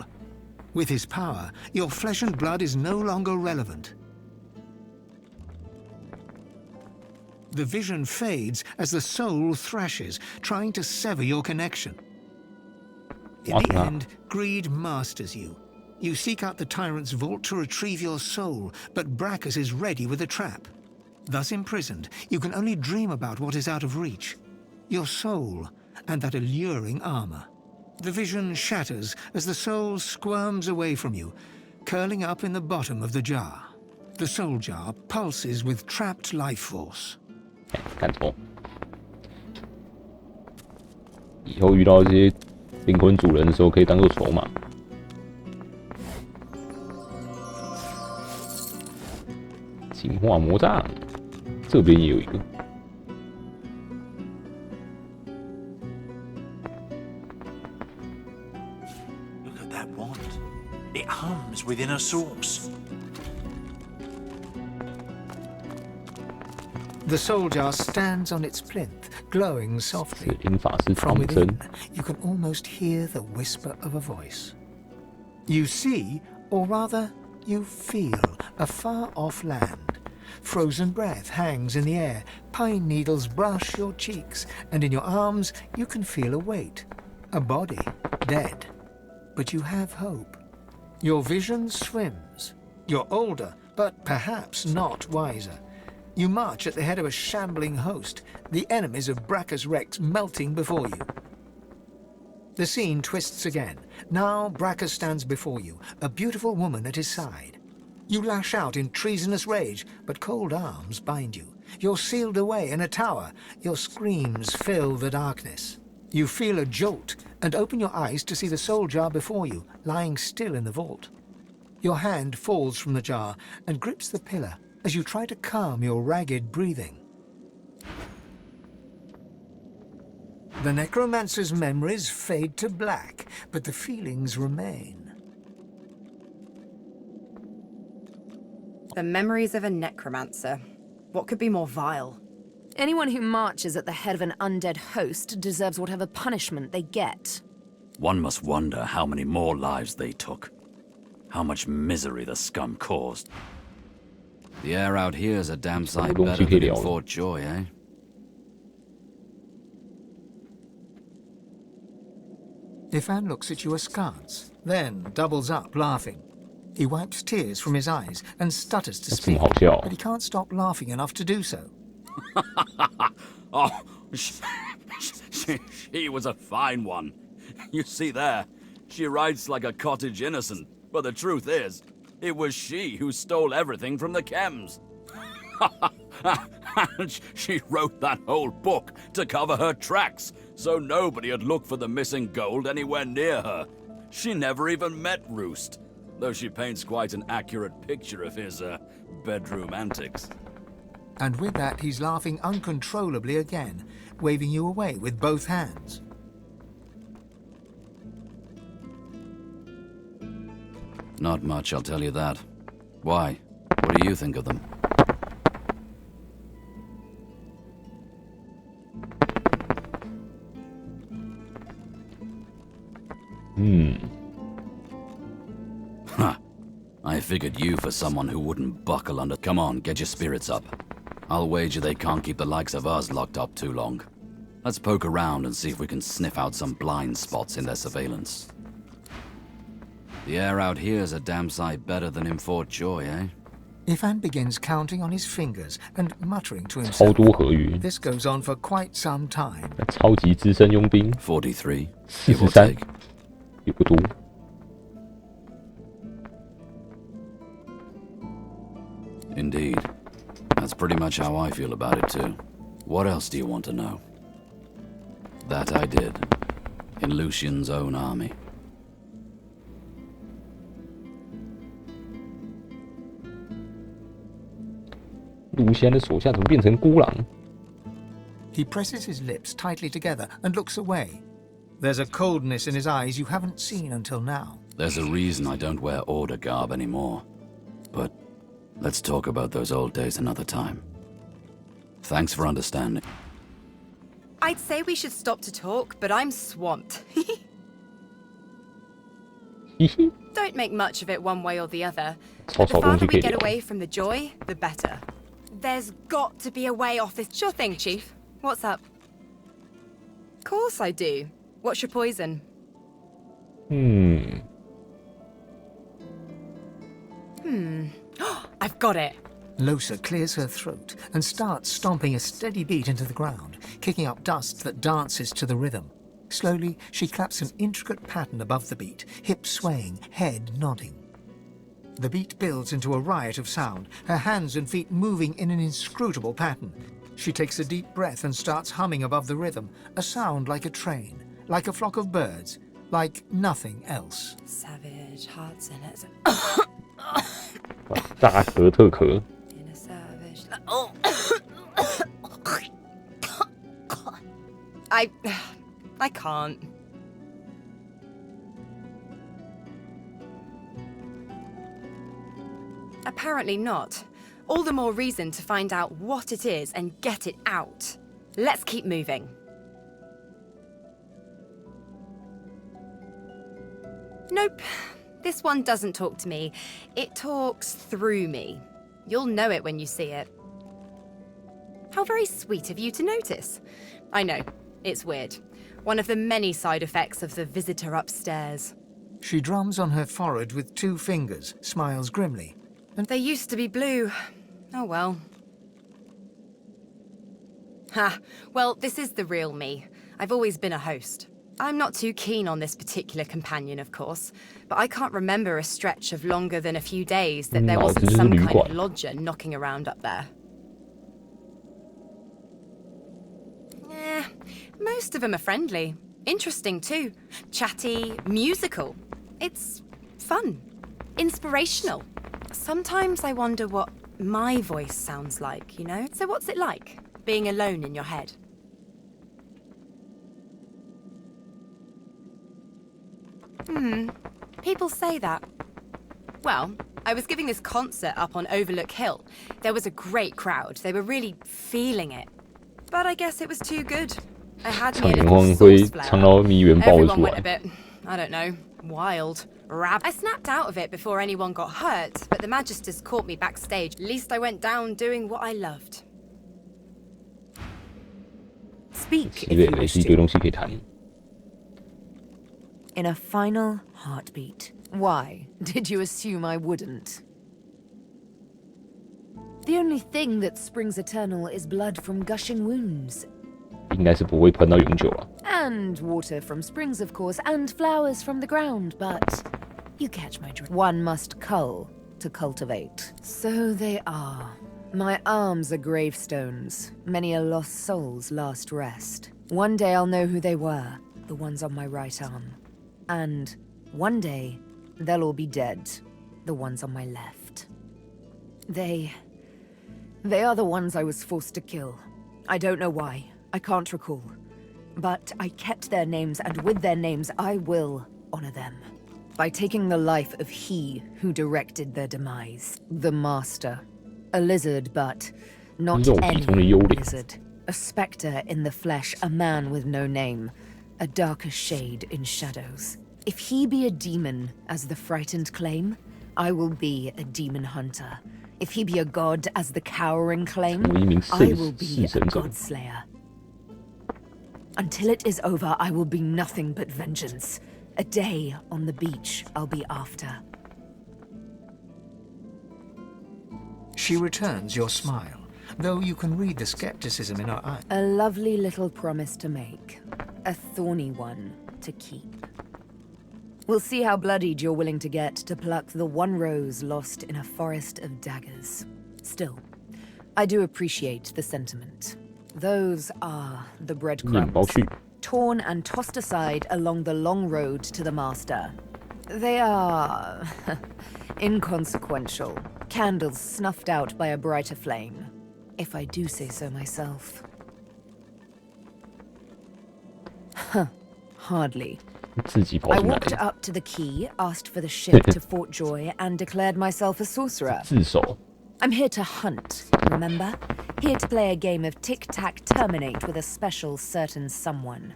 With his power, your flesh and blood is no longer relevant. The vision fades as the soul thrashes, trying to sever your connection. In the end, greed masters you. You seek out the tyrant's vault to retrieve your soul, but Brachus is ready with a trap. Thus imprisoned, you can only dream about what is out of reach. Your soul and that alluring armor. The vision shatters as the soul squirms away from you, curling up in the bottom of the jar. The soul jar pulses with trapped life force. 干错。以后遇到这些灵魂主人的时候，可以当做筹码。进化魔杖，这边也有一个。Look at that wand. It hums within a source. The soul jar stands on its plinth, glowing softly. 灵法师 From 长征 within, you can almost hear the whisper of a voice. You see, or rather, you feel, a far-off land. Frozen breath hangs in the air, pine needles brush your cheeks, and in your arms you can feel a weight. A body, dead. But you have hope. Your vision swims. You're older, but perhaps not wiser. You march at the head of a shambling host, the enemies of Brachus Rex melting before you. The scene twists again. Now Brachus stands before you, a beautiful woman at his side. You lash out in treasonous rage, but cold arms bind you. You're sealed away in a tower. Your screams fill the darkness. You feel a jolt and open your eyes to see the soul jar before you, lying still in the vault. Your hand falls from the jar and grips the pillar as you try to calm your ragged breathing. The necromancer's memories fade to black, but the feelings remain. The memories of a necromancer. What could be more vile? Anyone who marches at the head of an undead host deserves whatever punishment they get. One must wonder how many more lives they took. How much misery the scum caused. The air out here is a damn sight better than in Fort Joy, eh? Ifan looks at you askance, then doubles up, laughing. He wipes tears from his eyes and stutters to speak, but he can't stop laughing enough to do so. Oh, she was a fine one. You see there, she writes like a cottage innocent, but the truth is, it was she who stole everything from the Chems. And she wrote that whole book to cover her tracks, so nobody'd look for the missing gold anywhere near her. She never even met Roost, though she paints quite an accurate picture of his, bedroom antics. And with that, he's laughing uncontrollably again, waving you away with both hands. Not much, I'll tell you that. Why? What do you think of them? Huh. I figured you for someone who wouldn't buckle under. Come on, get your spirits up. I'll wager they can't keep the likes of us locked up too long. Let's poke around and see if we can sniff out some blind spots in their surveillance. The air out here is a damn sight better than in Fort Joy, eh? Ifan begins counting on his fingers and muttering to himself. 超多合约。 This goes on for quite some time. 超级资深佣兵。 43. 43。也不多。 Indeed. That's pretty much how I feel about it, too. What else do you want to know? That I did. In Lucian's own army. 陆仙的手下怎么变成孤狼？ He presses his lips tightly together and looks away. There's a coldness in his eyes you haven't seen until now. There's a reason I don't wear order garb anymore. But let's talk about those old days another time. Thanks for understanding. I'd say we should stop to talk, but I'm swamped. Don't make much of it one way or the other. But the farther we get away from the joy, the better. There's got to be a way off this. Sure thing, Chief. What's up? Of course I do. What's your poison? I've got it. Losa clears her throat and starts stomping a steady beat into the ground, kicking up dust that dances to the rhythm. Slowly, she claps an intricate pattern above the beat, hips swaying, head nodding. The beat builds into a riot of sound, her hands and feet moving in an inscrutable pattern. She takes a deep breath and starts humming above the rhythm, a sound like a train, like a flock of birds, like nothing else. Savage hearts in it. 大咳特咳。 In a savage. I can't. Apparently not. All the more reason to find out what it is and get it out. Let's keep moving. Nope. This one doesn't talk to me. It talks through me. You'll know it when you see it. How very sweet of you to notice. I know, it's weird. One of the many side effects of the visitor upstairs. She drums on her forehead with 2 fingers, smiles grimly. And they used to be blue. Oh well. Ha, well, this is the real me. I've always been a host. I'm not too keen on this particular companion, of course, but I can't remember a stretch of longer than a few days that there wasn't some kind of lodger knocking around up there. Most of them are friendly. Interesting, too. Chatty, musical. It's fun. Inspirational. Sometimes I wonder what my voice sounds like, you know? So what's it like, being alone in your head? People say that. Well, I was giving this concert up on Overlook Hill. There was a great crowd. They were really feeling it. But I guess it was too good. I had me a little sauce flare. Everyone went a bit, I don't know, wild. I snapped out of it before anyone got hurt, but the Magisters caught me backstage. At least I went down doing what I loved. Speak if you wish to. In a final heartbeat. Why did you assume I wouldn't? The only thing that springs eternal is blood from gushing wounds. 应该是不会喷到永久啊。 And water from springs, of course, and flowers from the ground, but you catch my drift. One must cull to cultivate. So they are. My arms are gravestones, many a lost soul's last rest. One day I'll know who they were, the ones on my right arm. And one day, they'll all be dead, the ones on my left. They are the ones I was forced to kill. I don't know why. I can't recall. But I kept their names, and with their names, I will honor them. By taking the life of he who directed their demise. The Master. A lizard, but not any lizard. A spectre in the flesh, a man with no name. A darker shade in shadows. If he be a demon, as the frightened claim, I will be a demon hunter. If he be a god, as the cowering claim, I will be a godslayer. Until it is over, I will be nothing but vengeance. A day on the beach I'll be after. She returns your smile, though you can read the skepticism in her eye. A lovely little promise to make. A thorny one to keep. We'll see how bloodied you're willing to get to pluck the one rose lost in a forest of daggers. Still, I do appreciate the sentiment. Those are the breadcrumbs, torn and tossed aside along the long road to the Master. They are inconsequential, candles snuffed out by a brighter flame. if I do say so myself. Huh, hardly. I walked up to the quay, asked for the ship to Fort Joy, and declared myself a sorcerer. I'm here to hunt, remember? Here to play a game of tic-tac-terminate with a special certain someone.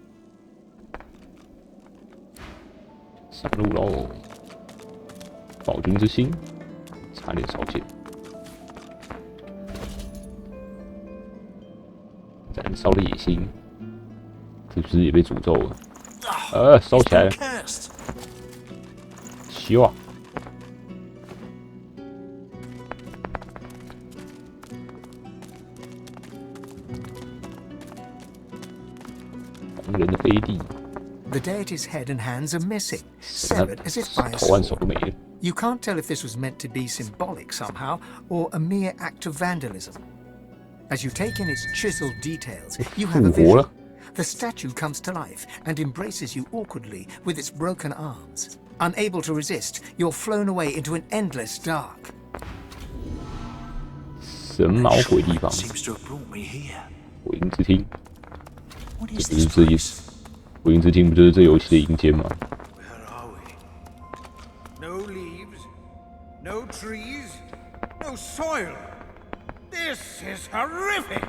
上路喽！暴君之心，差点烧起来。燃烧的野心，是不是也被诅咒了？烧起来了！希望。红人的飞地。 The deity's head and hands are missing, severed as if by a sword. You can't tell if this was meant to be symbolic somehow, or a mere act of vandalism. As you take in its chiseled details, you have a vision. The statue comes to life and embraces you awkwardly with its broken arms. Unable to resist, you're flown away into an endless dark. 神毛鬼地方，鬼影之厅，这不是这意思。 鬼影之厅不就是这游戏的阴间吗？ No leaves, no trees, no soil. This is horrific.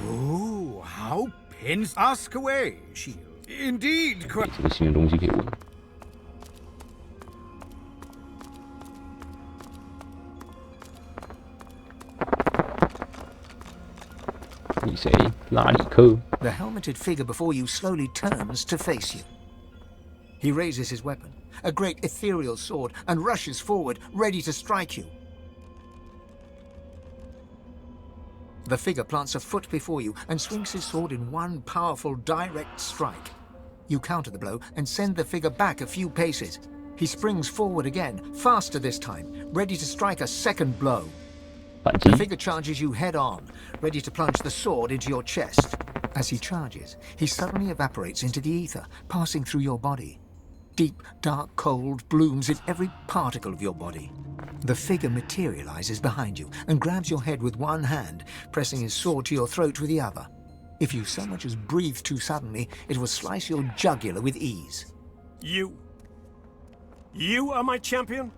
Oh, how pins ask away, Shield. Indeed, 这个新的东西可以问。你谁？拉里克。 The helmeted figure before you slowly turns to face you. He raises his weapon, a great ethereal sword, and rushes forward, ready to strike you. The figure plants a foot before you and swings his sword in one powerful, direct strike. You counter the blow and send the figure back a few paces. He springs forward again, faster this time, ready to strike a second blow. The figure charges you head on, ready to plunge the sword into your chest. As he charges, he suddenly evaporates into the ether, passing through your body. Deep, dark cold blooms in every particle of your body. The figure materializes behind you and grabs your head with one hand, pressing his sword to your throat with the other. If you so much as breathe too suddenly, it will slice your jugular with ease. You are my champion?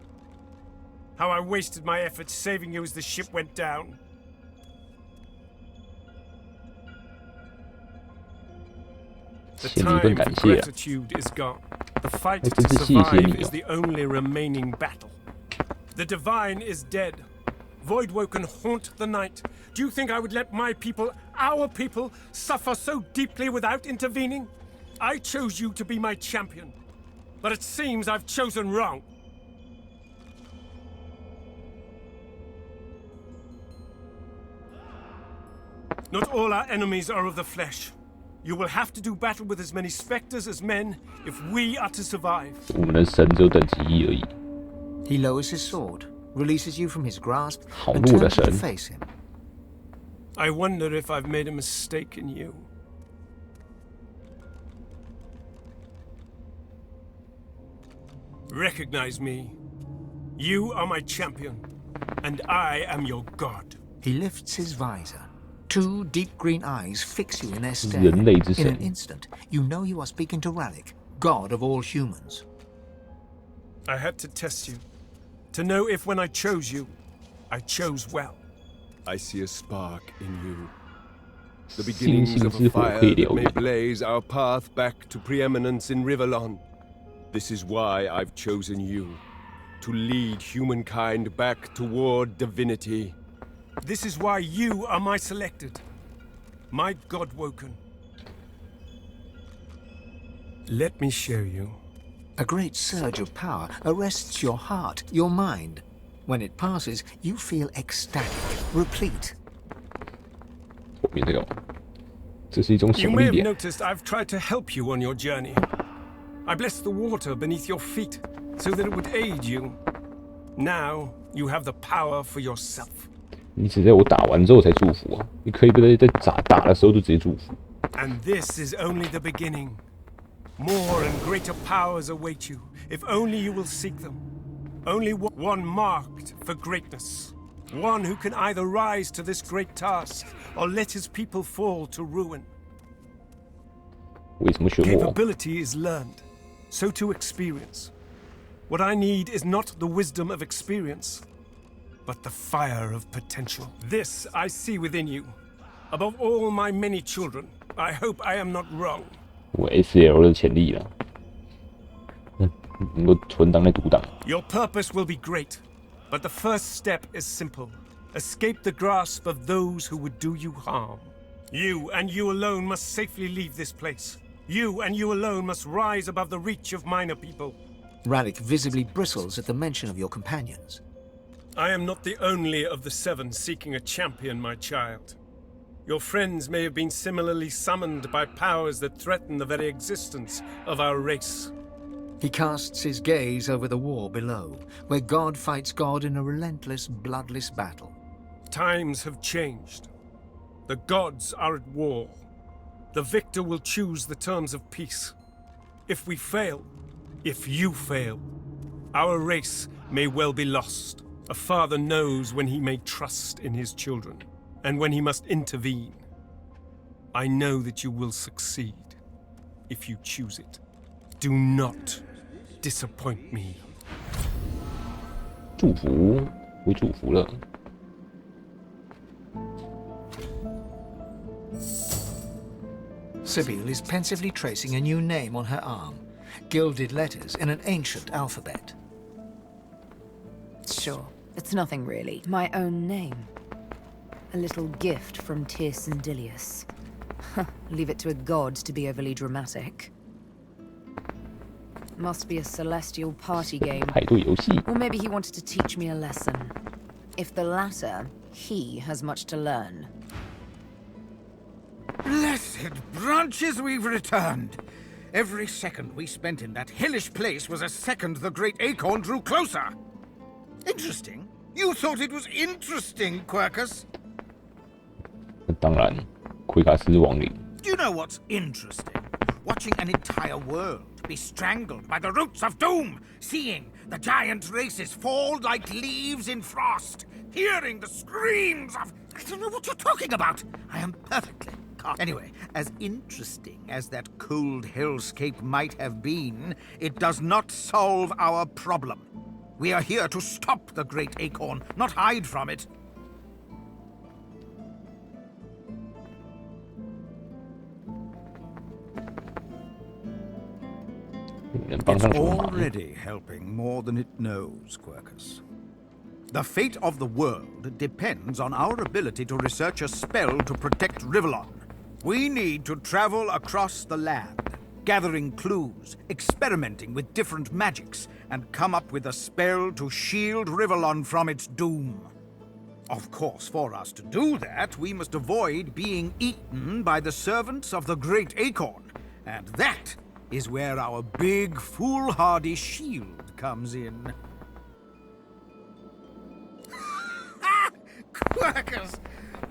How I wasted my efforts saving you as the ship went down. The time for gratitude is gone. The fight to survive is the only remaining battle. The divine is dead. Voidwoken haunt the night. Do you think I would let my people, our people, suffer so deeply without intervening? I chose you to be my champion. But it seems I've chosen wrong. Not all our enemies are of the flesh. You will have to do battle with as many specters as men if we are to survive. He lowers his sword, releases you from his grasp, and turns to face him. I wonder if I've made a mistake in you. Recognize me. You are my champion, and I am your god. He lifts his visor. Two deep green eyes fix you in their stare. In an instant, you know you are speaking to Ralik, god of all humans. I had to test you, to know if when I chose you, I chose well. I see a spark in you. The beginnings of a fire that may blaze our path back to preeminence in Rivellon. This is why I've chosen you, to lead humankind back toward divinity. This is why you are my selected, my Godwoken. Let me show you. A great surge of power arrests your heart, your mind. When it passes, you feel ecstatic, replete. You may have noticed I've tried to help you on your journey. I blessed the water beneath your feet so that it would aid you. Now you have the power for yourself. 你只在我打完之后才祝福啊！你可以不在打的时候就直接祝福。And this is only the beginning. More and greater powers await you, if only you will seek them. Only one marked for greatness. One who can either rise to this great task or let his people fall to ruin. 为什么选我？ Capability is learned, so to experience. What I need is not the wisdom of experience, but the fire of potential. This I see within you. Above all my many children, I hope I am not wrong. 我 SL 的潜力了，能够存档在独档。 Your purpose will be great, but the first step is simple. Escape the grasp of those who would do you harm. You and you alone must safely leave this place. You and you alone must rise above the reach of minor people. Rallick visibly bristles at the mention of your companions. I am not the only of the 7 seeking a champion, my child. Your friends may have been similarly summoned by powers that threaten the very existence of our race. He casts his gaze over the war below, where God fights God in a relentless, bloodless battle. Times have changed. The gods are at war. The victor will choose the terms of peace. If we fail, if you fail, our race may well be lost. A father knows when he may trust in his children, and when he must intervene. I know that you will succeed, if you choose it. Do not disappoint me. 祝福，为祝福了。 Sibyl is pensively tracing a new name on her arm, gilded letters in an ancient alphabet. Sure, it's nothing really. My own name. A little gift from Tyrsendilius. Leave it to a god to be overly dramatic. Must be a celestial party game. 派对游戏。 Or maybe he wanted to teach me a lesson. If the latter, he has much to learn. Blessed branches, we've returned. Every second we spent in that hellish place was a second the great acorn drew closer. Interesting. You thought it was interesting, Quercus? 当然，奎卡斯亡灵。 Do you know what's interesting? Watching an entire world be strangled by the roots of doom, seeing the giant races fall like leaves in frost, hearing the screams of... I don't know what you're talking about. I am perfectly calm. Anyway, as interesting as that cold hellscape might have been, it does not solve our problem. We are here to stop the great acorn, not hide from it. It's already helping more than it knows, Quercus. The fate of the world depends on our ability to research a spell to protect Rivellon. We need to travel across the land, gathering clues, experimenting with different magics, and come up with a spell to shield Rivellon from its doom. Of course, for us to do that, we must avoid being eaten by the servants of the Great Acorn, and that is where our big, foolhardy shield comes in. Quercus!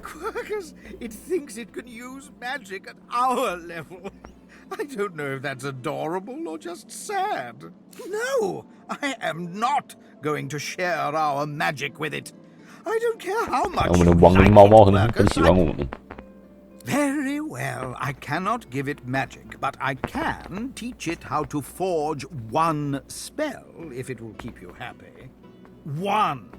Quercus! It thinks it can use magic at our level. I don't know if that's adorable or just sad. No! I am not going to share our magic with it. I don't care how much 我们的亡灵猫猫很喜欢我们。 Very well, I cannot give it magic, but I can teach it how to forge one spell, if it will keep you happy. One!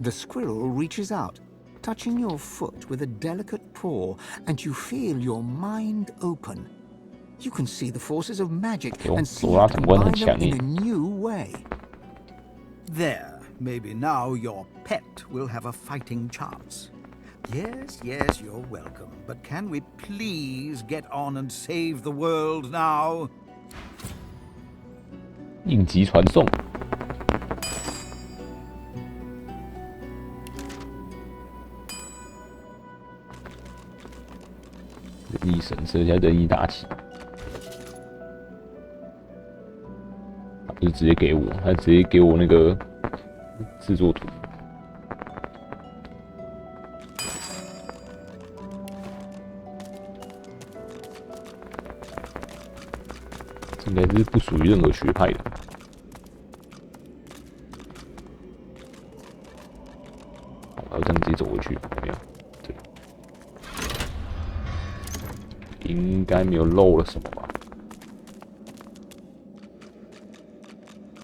The squirrel reaches out, touching your foot with a delicate paw, and you feel your mind open. You can see the forces of magic and see it combine them in a new way. There, maybe now your pet will have a fighting chance. Yes, yes, you're welcome. But can we please get on and save the world now? 应急传送。人力神社加人力大旗，他不是直接给我，他直接给我那个制作图。 应该是不属于任何学派的。应该没有漏了什么吧？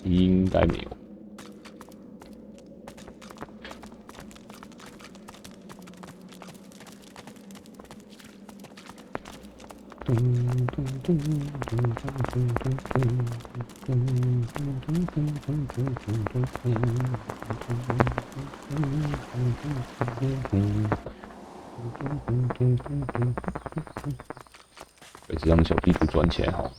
应该没有。把这张小地图转起来好。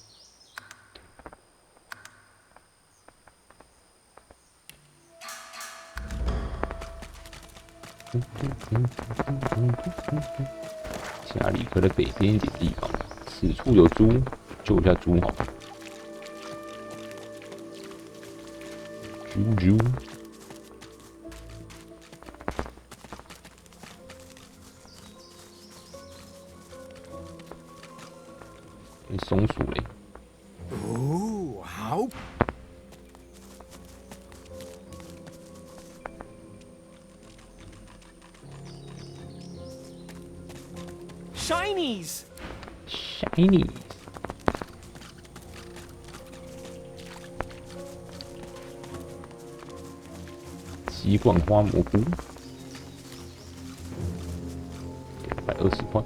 加里克的北边一点地方，此处有猪，救一下猪好了。猪。松鼠嘞。哦，好。Shinies. Shinies. 习惯花蘑菇，220块。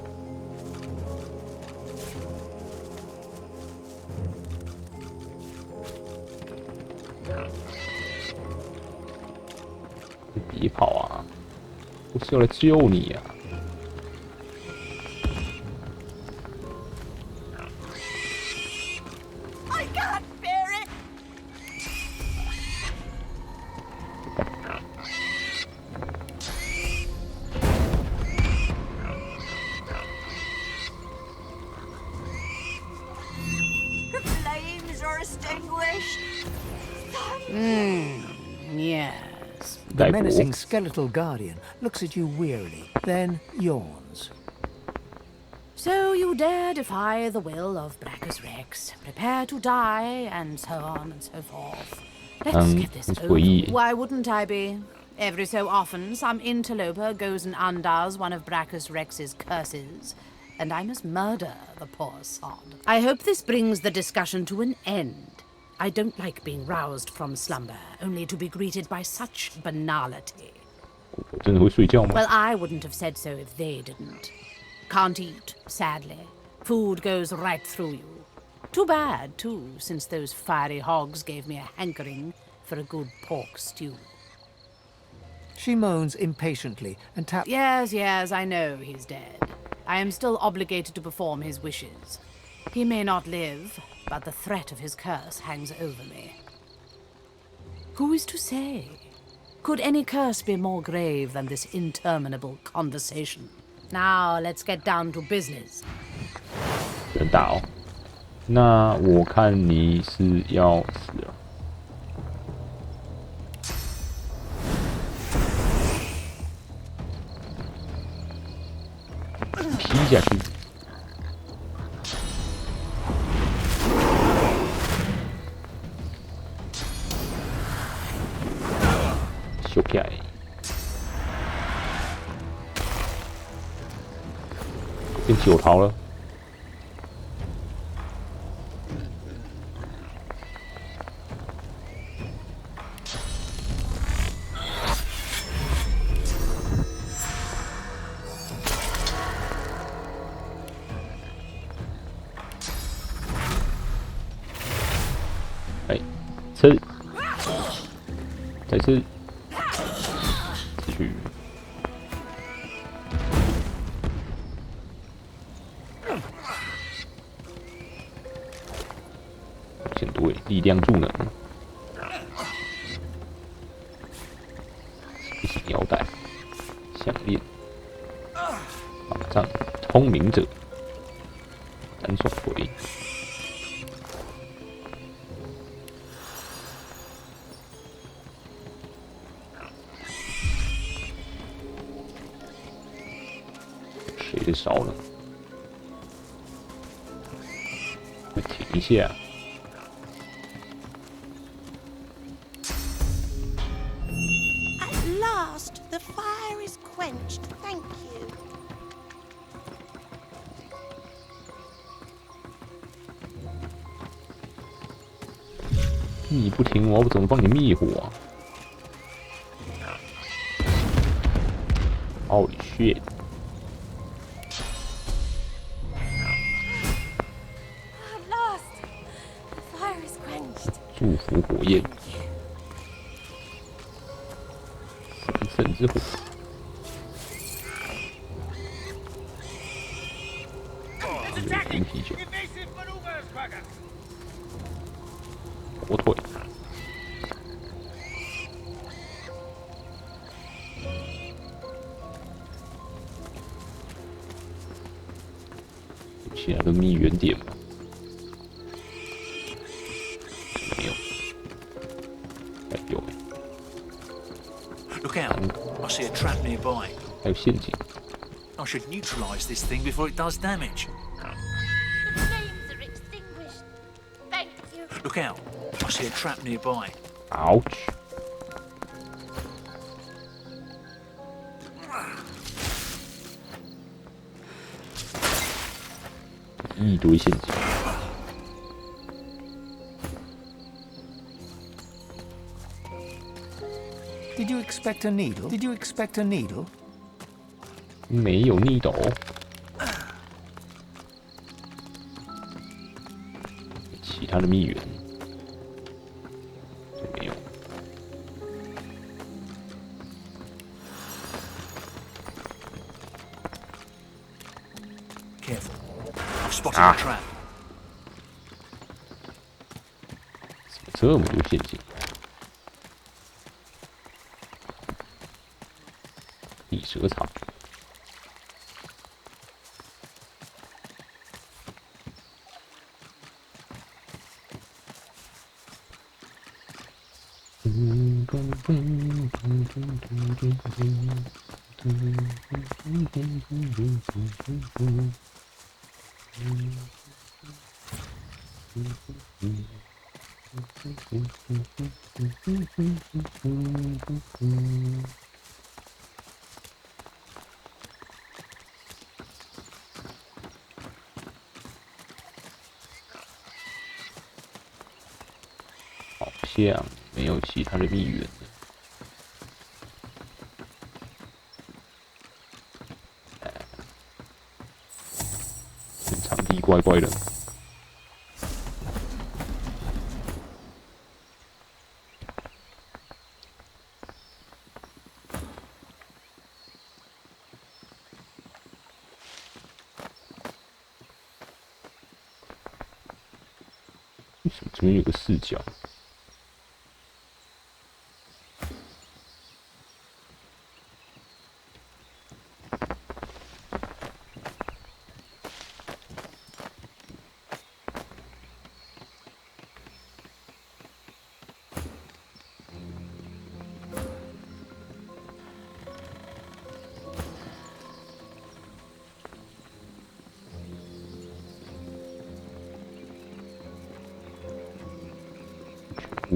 别跑啊！我是要来救你呀！Yes. The menacing skeletal guardian looks at you wearily, then yawns. So you dare defy the will of Brachus Rex, prepare to die, and so on and so forth. Let's get this over. Why wouldn't I be? Every so often, some interloper goes and undoes one of Brachus Rex's curses, and I must murder the poor sod. I hope this brings the discussion to an end. I don't like being roused from slumber, only to be greeted by such banality. 真的会睡觉吗？ Well, I wouldn't have said so if they didn't. Can't eat, sadly. Food goes right through you. Too bad, too, since those fiery hogs gave me a hankering for a good pork stew. She moans impatiently and taps. Yes, I know he's dead. I am still obligated to perform his wishes. He may not live, but the threat of his curse hangs over me. Who is to say? Could any curse be more grave than this interminable conversation? Now, let's get down to business. 真大哦，那我看你是要死了。劈下去。修起来。变9桃了。哎，吃，再吃，继续。显多诶，力量助能，腰带、项链、宝藏、通明者、单双腿。谁的烧了？快停一下！ The fire is quenched, thank you. 你不听我，我怎么帮你灭火啊？Holy shit！ At last, the fire is quenched. 祝福火焰，神圣之火。红啤酒，火腿。其他的密源点吗？没有，哎有。 Look out! I see a trap nearby. 还有陷阱。 I should neutralize this thing before it does damage. The flames are extinguished. Thank you. Look out! I see a trap nearby. Ouch! 一堆陷阱。 Did you expect a needle? Did you expect a needle? 没有逆斗。其他的密源，这没有。Careful! I've spotted a trap. 怎么这么多陷阱？地蛇草。 好像没有其他的密源了。场地怪怪的。为什么这边有个视角？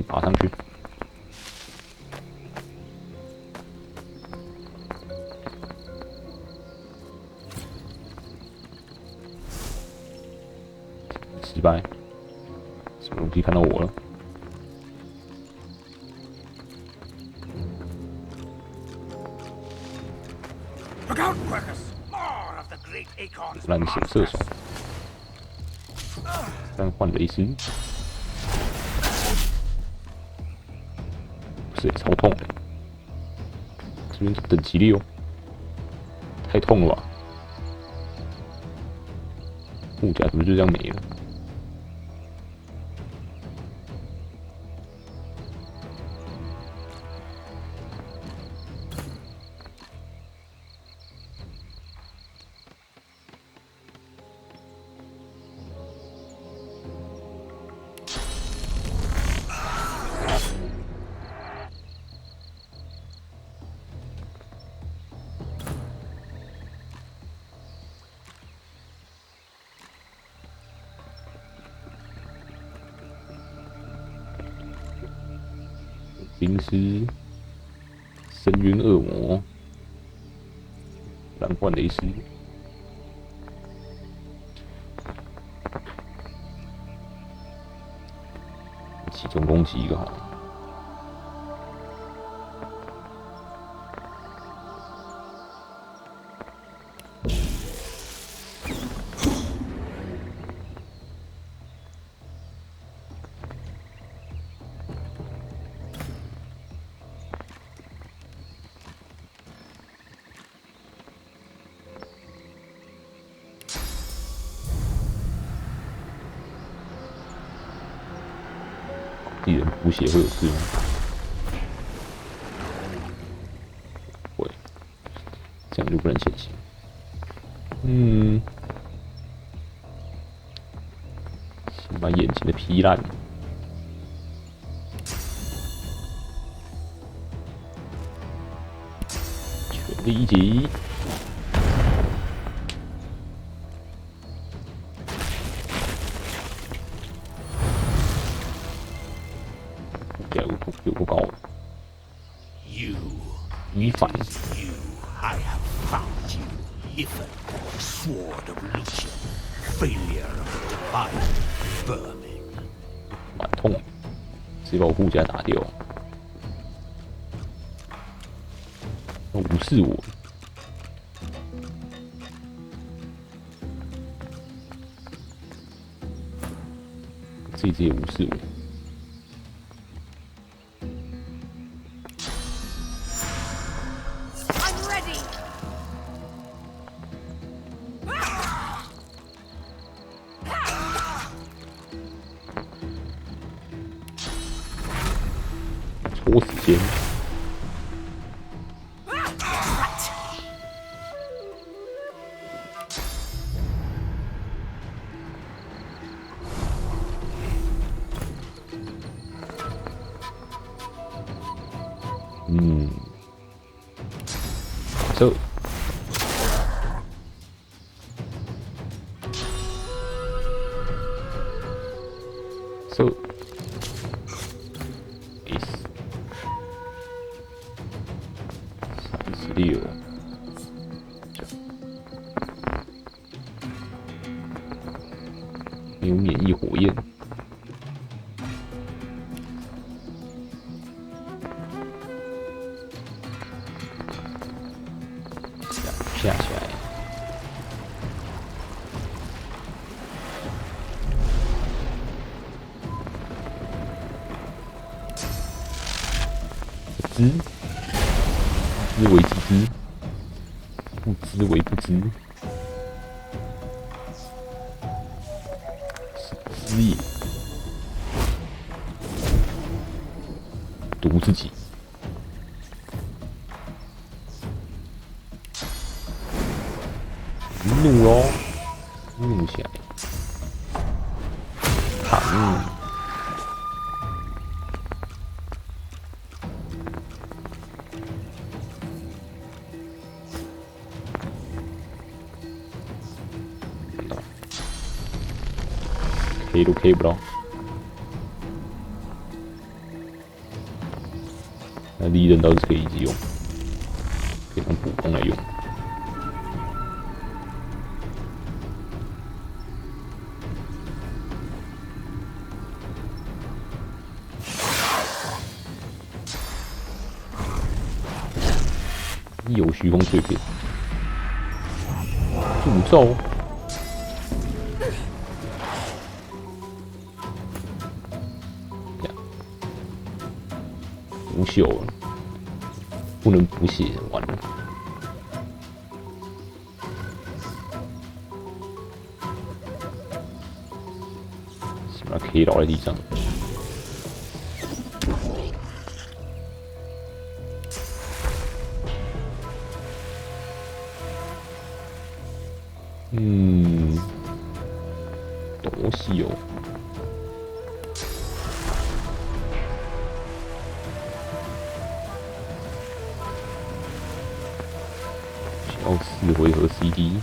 爬上去。失败。什么东西看到我了？ Look out, Quercus! More of the great acorns. 蓝色射手，但换雷丝，不是超痛的，这边等级6，太痛了吧？护甲怎么就这样没了？ 冰狮、深渊恶魔、蓝幻雷斯、集中攻击一个好了。敌人补血会有事吗？会，这样就不能前行。先把眼睛的劈烂。全力一击。有多高？一反。I have found you, Ifan, sword of Lucian, failure of the divine vermin. 蛮痛，直接把我护甲打掉。无视我。这只也无视我。拖时间。So. So. Deal. 没有免疫火焰。下起来。知为知之，不知为不知，是知也。毒自己。怒咯，怒起来，躺。K 都 K 不到，那利刃倒是可以一直用，可以当补攻来用。有虚空碎片，诅咒。无朽了，不能补血，完了。先把它 K 倒在地上。东西哦。4回合 CD，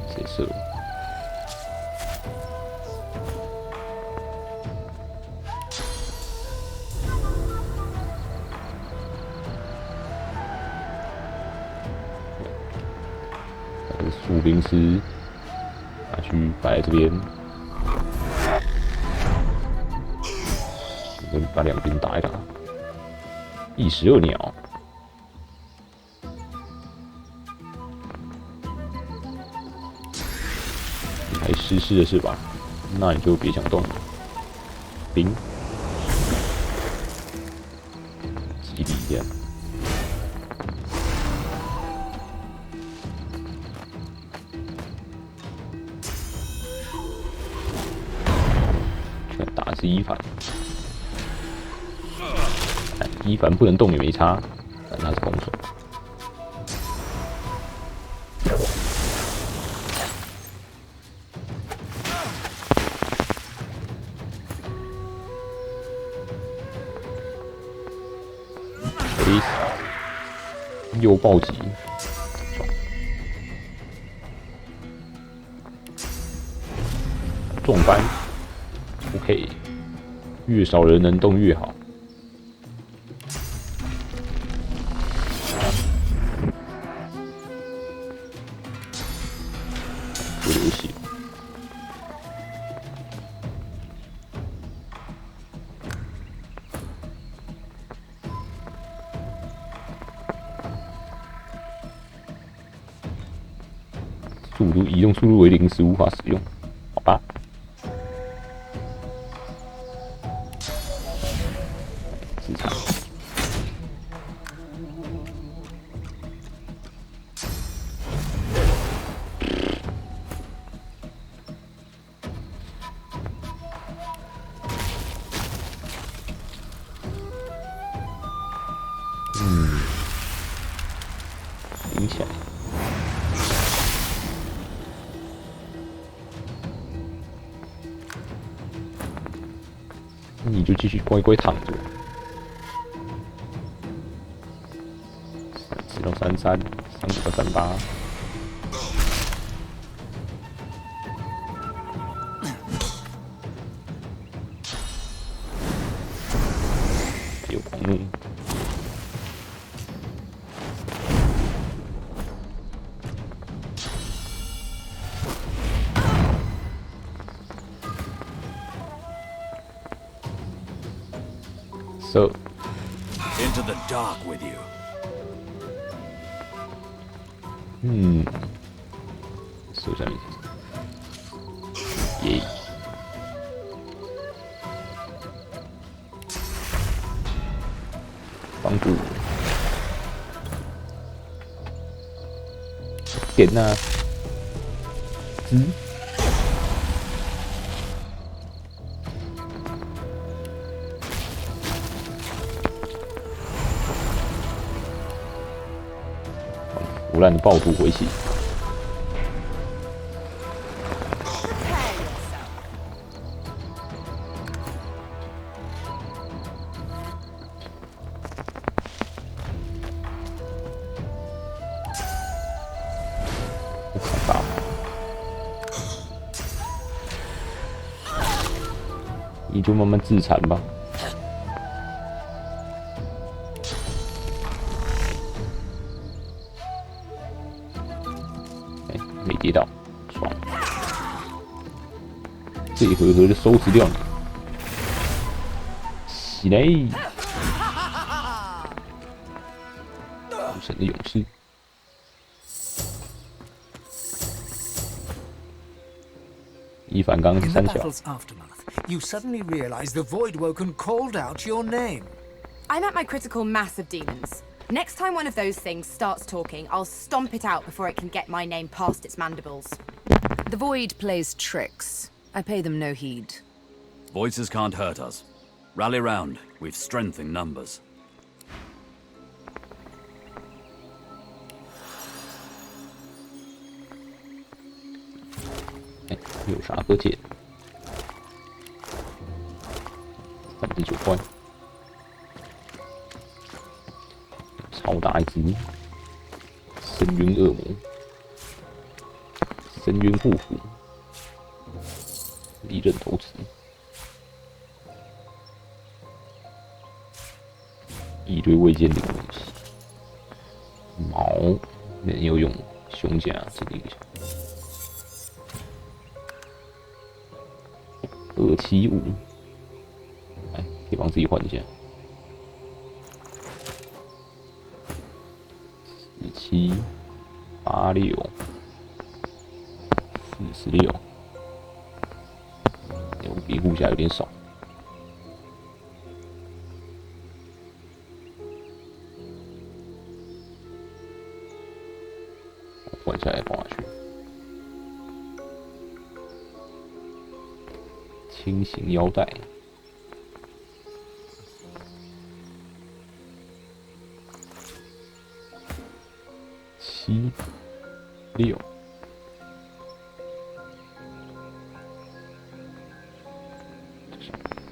谁射？步兵师拿去摆在这边，把两边打一打。12鸟，你还湿湿的是吧？那你就别想动了。兵，激励一下。全打是伊凡。伊凡不能动也没差，但他是攻手。又暴击，撞翻 ，OK， 越少人能动越好。不流血。速度移动速度为0时无法使用，好吧。自残。顶起来。你就继续乖乖躺着。34到33，35到38。有狂怒。So, into the dark with you. 手下面，耶！帮助，点呐，腐烂的暴徒回起。你就慢慢自残吧。没跌到，爽！这一回合就收拾掉你，起来！无神的勇士。伊凡刚是3小。You suddenly realize the Voidwoken called out your name. I'm at my critical mass of demons. Next time one of those things starts talking, I'll stomp it out before it can get my name past its mandibles. The Void plays tricks. I pay them no heed. Voices can't hurt us. Rally round. We've strength in numbers. 有啥可解？39块，超大一只深渊恶魔，深渊护符，利刃头刺，一堆未见领东西，毛没有用胸甲这个一下。275，哎，可以帮自己换一下。1786，46，我比护下有点少。换下来放下去。轻型腰带。76，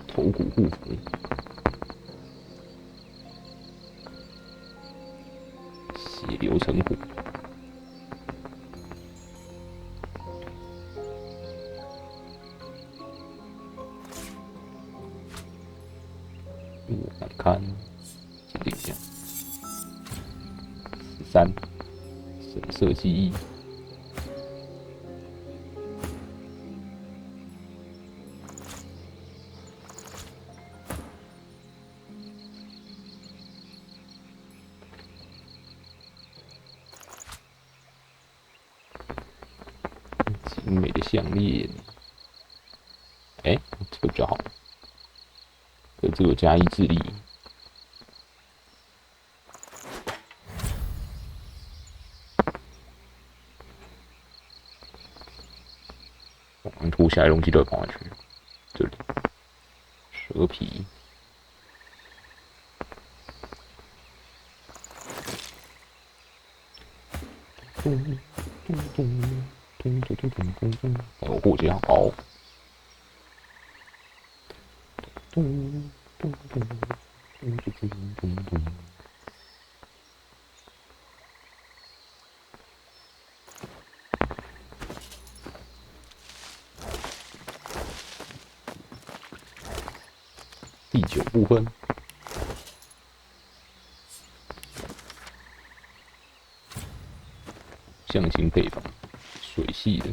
头骨护符，血流成湖。我看，鉴定一下，13。神色记忆，精美的项链。哎，这个比较好，可这个有加1智力。脱下来的东西都会放下去。这里，蛇皮，还有护甲包。第9部分，象形配方，水系的，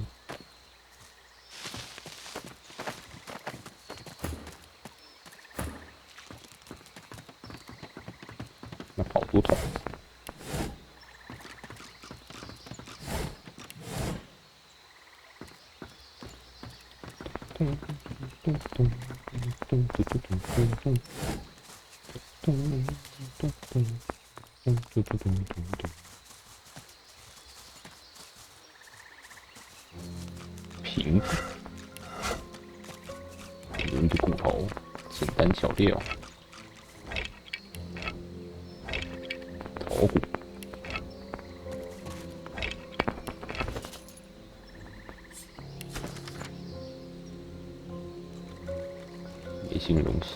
那好多桶。瓶子，人的骨头，简单巧料，头骨，没新的东西。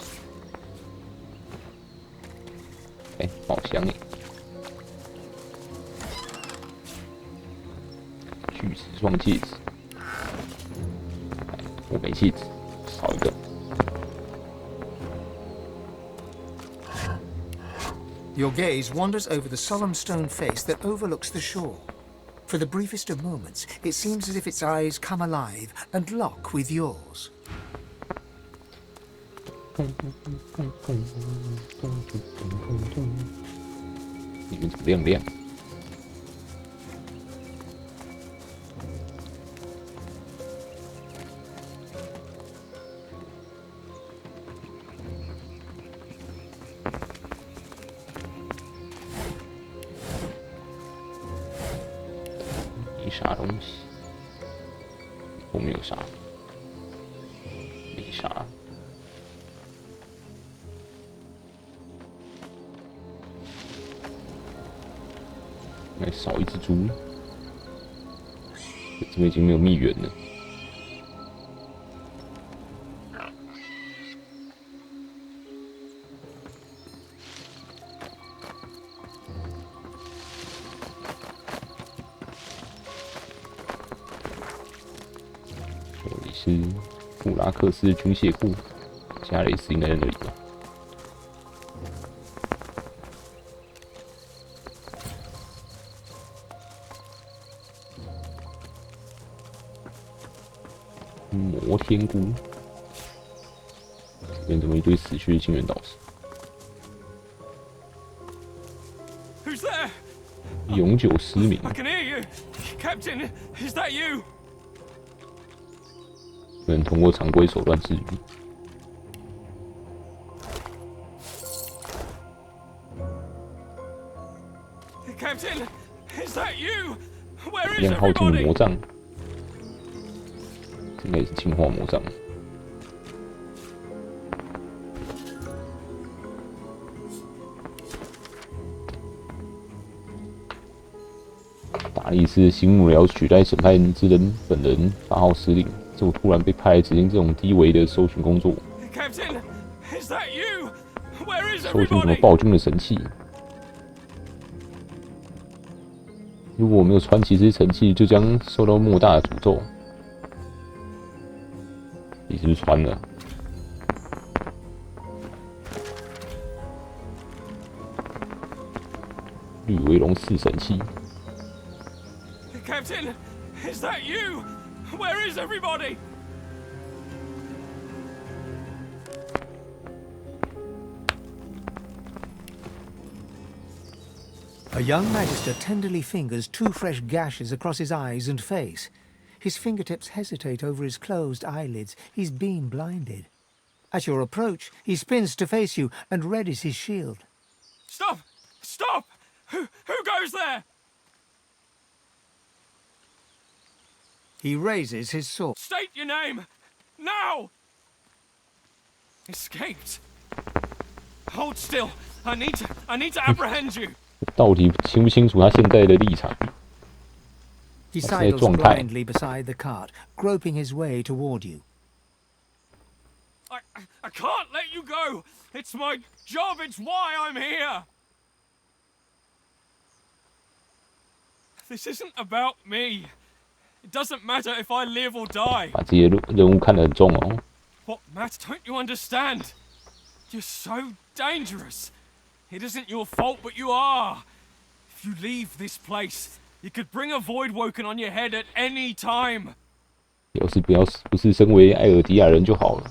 哎，宝箱哎，巨齿状戒指。我没戒指，少一个。Your gaze wanders over the solemn stone face that overlooks the shore. For the briefest of moments, it seems as if its eyes come alive and lock with yours. 里面怎么亮亮？没啥东西，后面有啥？没啥。还少一只猪，这边已经没有蜜源了。这里是布拉克斯军械库，加雷斯应该在那里吧？摩天菇，这边怎么一堆死去的清源导师？ Who's there? 永久失明。 I can hear you, Captain. Is that you? 不能通过常规手段治愈。 Captain, is that you? Where 一 is 样耗尽 everybody? 魔杖，这应该也是净化魔杖。大力士新幕僚取代审判之人本人发号施令，就突然被派来执行这种低微的搜寻工作。 Captain, is that you? Where is 搜寻什么 everybody? 暴君的神器？如果我没有穿起这些神器，就将受到莫大的诅咒。你是不是穿了？绿维龙四神器。 Captain, is that you? Where is everybody? A young magister tenderly fingers 2 fresh gashes across his eyes and face. His fingertips hesitate over his closed eyelids. He's been blinded. At your approach, he spins to face you and readies his shield. Stop! Stop! Who goes there? He raises his sword. State your name! Now! Escaped. Hold still. I need to apprehend you. 到底清不清楚他现在的立场？ He 他是在 sidles 状态。 blindly beside the cart, groping his way toward you. I can't let you go. It's my job. It's why I'm here. This isn't about me. It doesn't matter if I live or die. 把这些任务看得很重哦。 What, Matt? Don't you understand? You're so dangerous. It isn't your fault, but you are. If you leave this place, you could bring a void woken on your head at any time. 要是不是身为艾尔迪亚人就好了。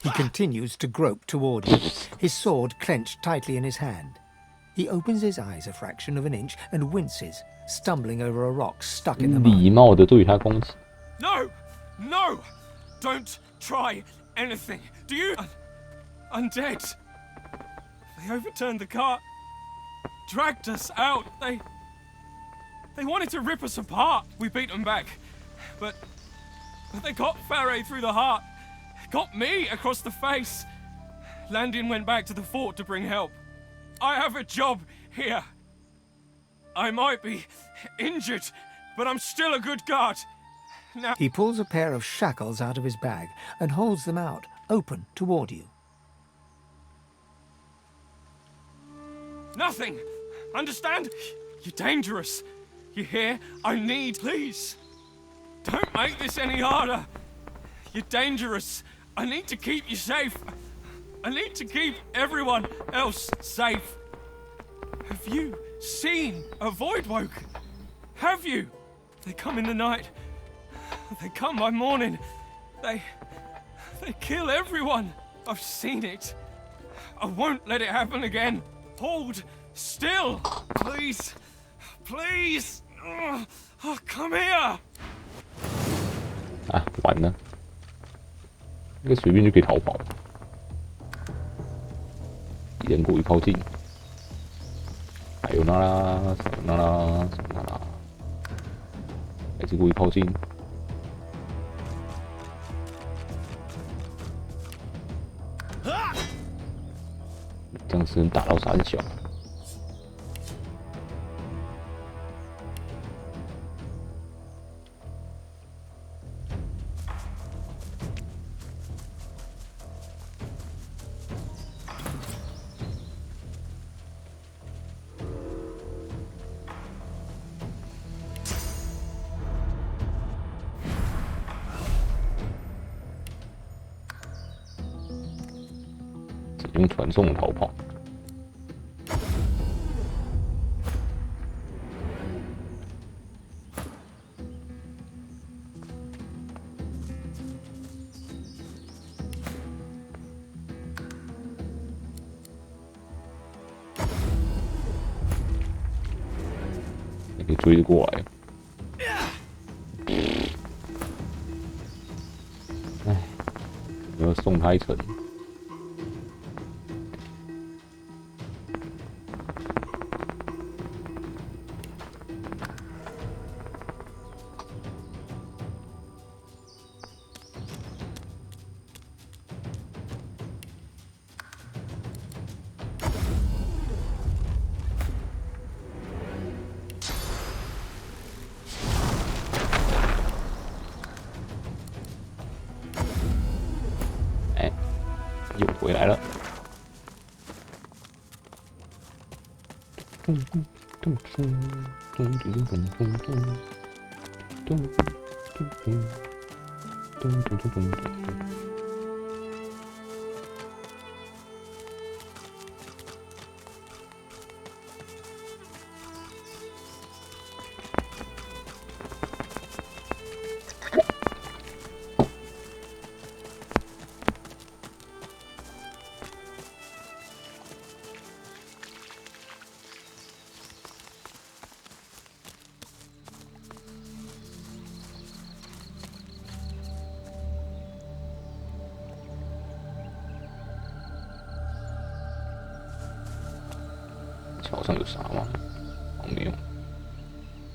He continues to grope toward you, his sword clenched tightly in his hand. He opens his eyes a fraction of an inch and winces, stumbling over a rock stuck in the mud. 礼貌的对他攻击。 No! No! Don't try anything. Do you... Undead. They overturned the cart. Dragged us out. They wanted to rip us apart. We beat them back. But they got Faray through the heart. Got me across the face. Landon went back to the fort to bring help. I have a job here. I might be injured, but I'm still a good guard. Now... He pulls a pair of shackles out of his bag and holds them out, open toward you. Nothing! Understand? You're dangerous. You hear? I need... Please. Don't make this any harder. You're dangerous. I need to keep you safe. I need to keep everyone else safe. Have you seen a Voidwoken? Have you? They come in the night. They come by morning. They kill everyone. I've seen it. I won't let it happen again. Hold still, please. Please. Oh, come here. 啊，完了，应该随便就可以逃跑。一人过于靠近，还有那啦，什么那啦，什么那啦，还是过于靠近。僵尸能打到三小。 用传送逃跑。可以追得过来。哎，要送他一程。又回来了。咚咚咚咚咚咚咚咚咚咚咚咚咚咚咚。桥上有啥吗？哦，没有。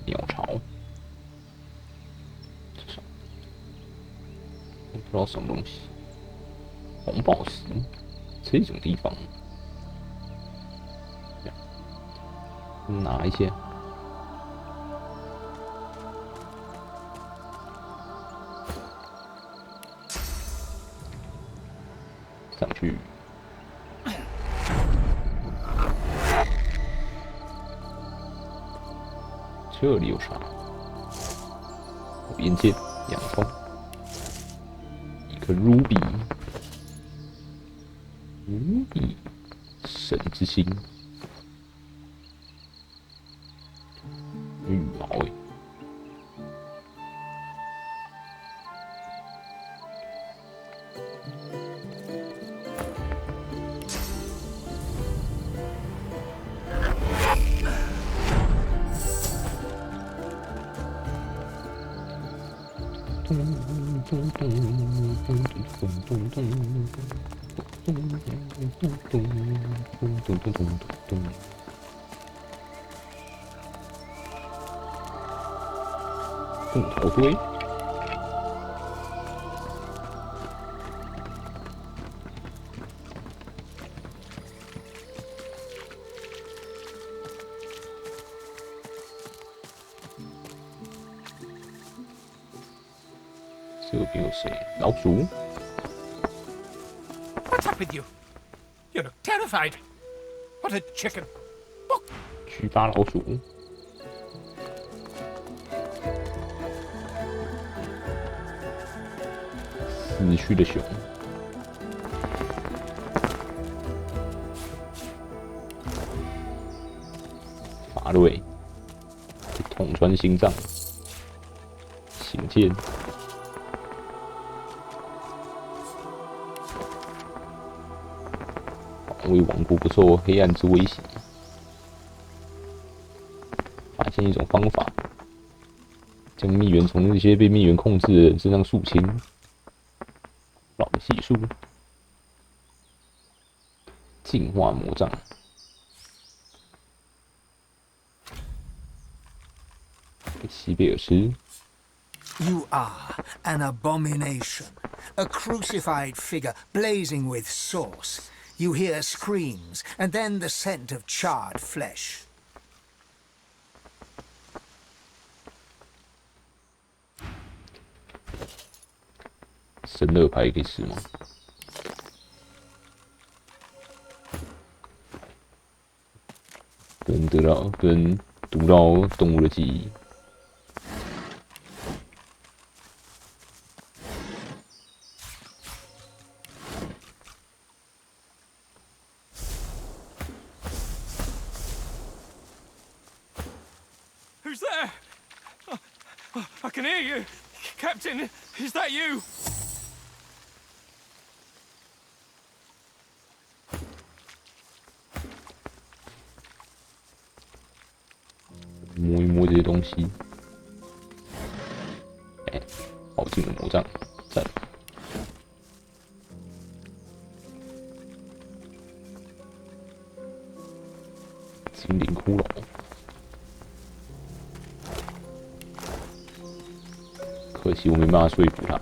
鸟巢，这啥？我不知道什么东西。红宝石，这种地方，拿一些。上去。这里有啥？火焰剑、洋葱，一颗 ruby， 神之心，羽毛诶。木头堆，这边有谁？老鼠。What's up with you? You look terrified. What a chicken. 驱发老鼠。死去的熊。法瑞。捅穿心脏。行剑。防卫王国不受黑暗之威胁。发现一种方法，将蜜源从那些被蜜源控制的人身上肃清。老的系数。进化魔杖。给西贝尔吃。You are an abomination, a crucified figure blazing with sauce. You hear screams, and then the scent of charred flesh. 生乐牌可以吃吗？跟读到动物的记忆。Who's there? I can hear you. Captain, is that you? 摸一摸这些东西。哎，好近的魔杖，赞。精灵骷髅，可惜我没办法说服他。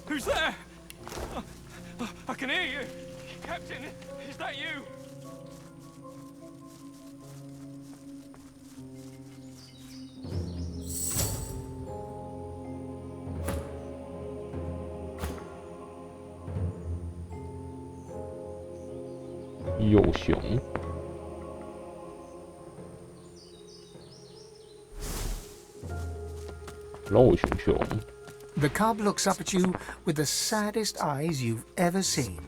Who's there? I can hear you, Captain. Is that you? 幼熊，肉熊熊。 The cub looks up at you with the saddest eyes you've ever seen.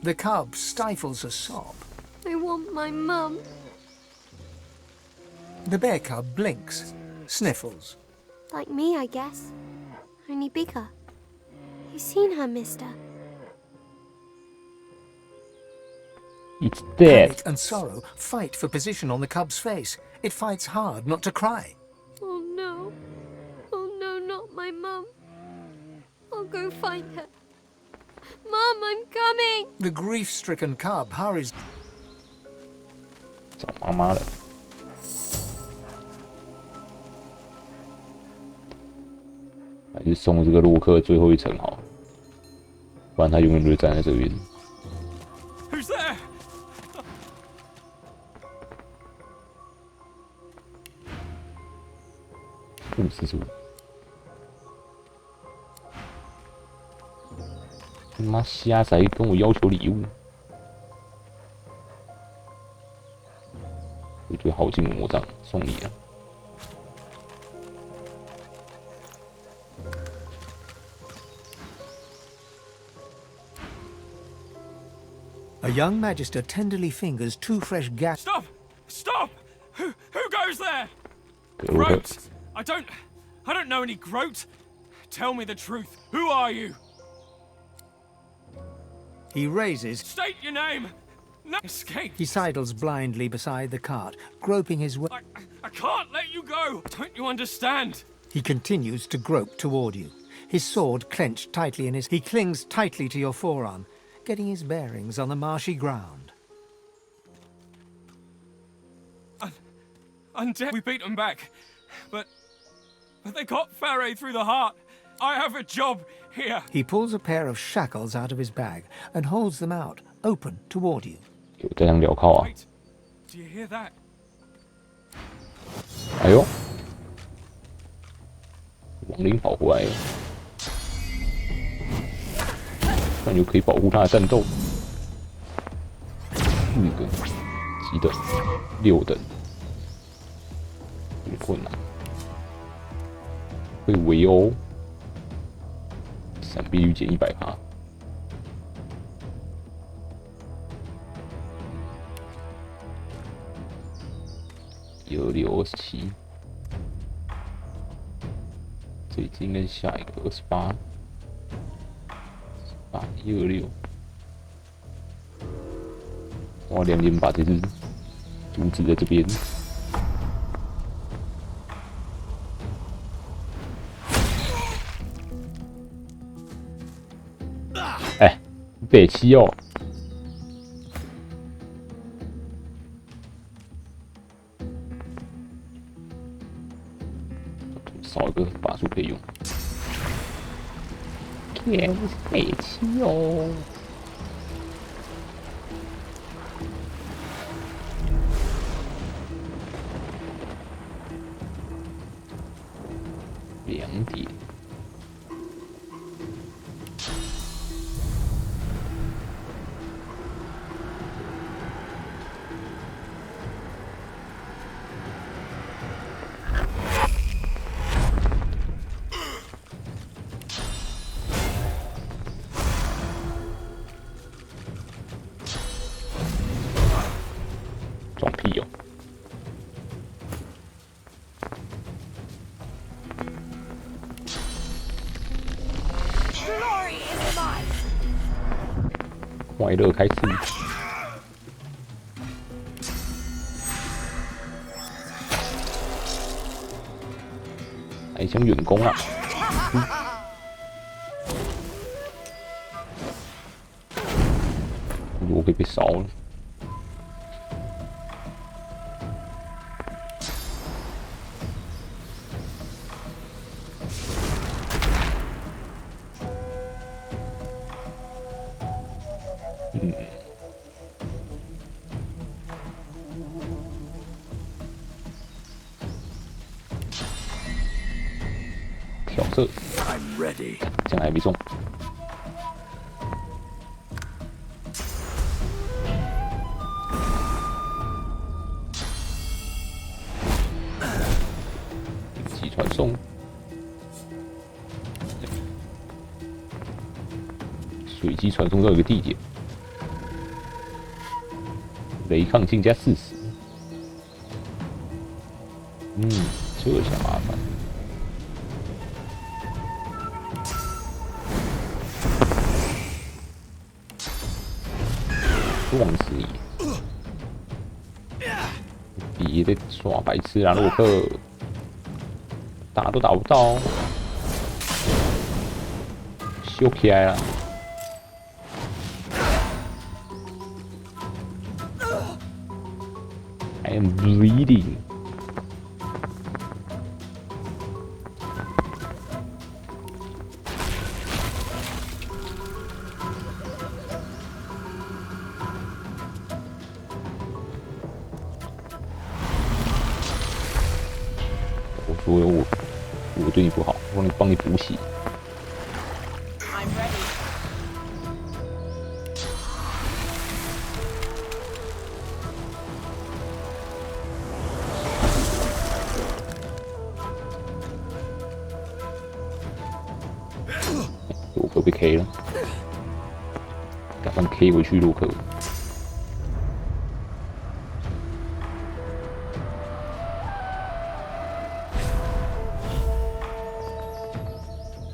The cub stifles a sob. I want my mum. The bear cub blinks, sniffles. Like me, I guess. Only bigger. You've seen her, mister. It's dead. Panic and sorrow fight for position on the cub's face. It fights hard not to cry. Oh no. Oh no, not my mum. I'll go find her. Mum, I'm coming! The grief-stricken cub hurries. 找妈妈了。还是送这个洛克最后一程好，不然他永远都会站在这边。 Who's there? 55。他妈瞎仔跟我要求礼物，我觉得好劲的魔杖送你了。 A young magister tenderly fingers two fresh gas. Stop! Stop! Who goes there? Groat! I don't know any Groat. Tell me the truth. Who are you? He raises. State your name. No escape. He sidles blindly beside the cart, groping his way. I can't let you go. Don't you understand? He continues to grope toward you. His sword clenched tightly in his. He clings tightly to your forearm, getting his bearings on the marshy ground. Undead. We beat them back, but they got Faray through the heart. I have a job here. He pulls a pair of shackles out of his bag and holds them out, open toward you. 有这样镣铐啊！ Do you hear that? 哎呦，亡灵跑过来了，那就可以保护他的战斗。4个，几等？6等，有点困难。会围殴，闪避率减100%。 126、27，这一只应该是下一个28、126。我2点把这只阻止在这边。哎，北七哦。 少一个法术可以用，也不是北七哦。2点。装屁哦！ 快乐开始。来将远攻啊！我可以被烧了。调色，这样还没中。一级传送，随机传送到一个地点，雷抗性加40。这下麻烦。撞死你！别再耍白痴啊，洛克！打都打不到，秀起来了！ I am bleeding. 我说我对你不好，我帮你补血。 洛克被 K 了，赶快 K 回去，洛克。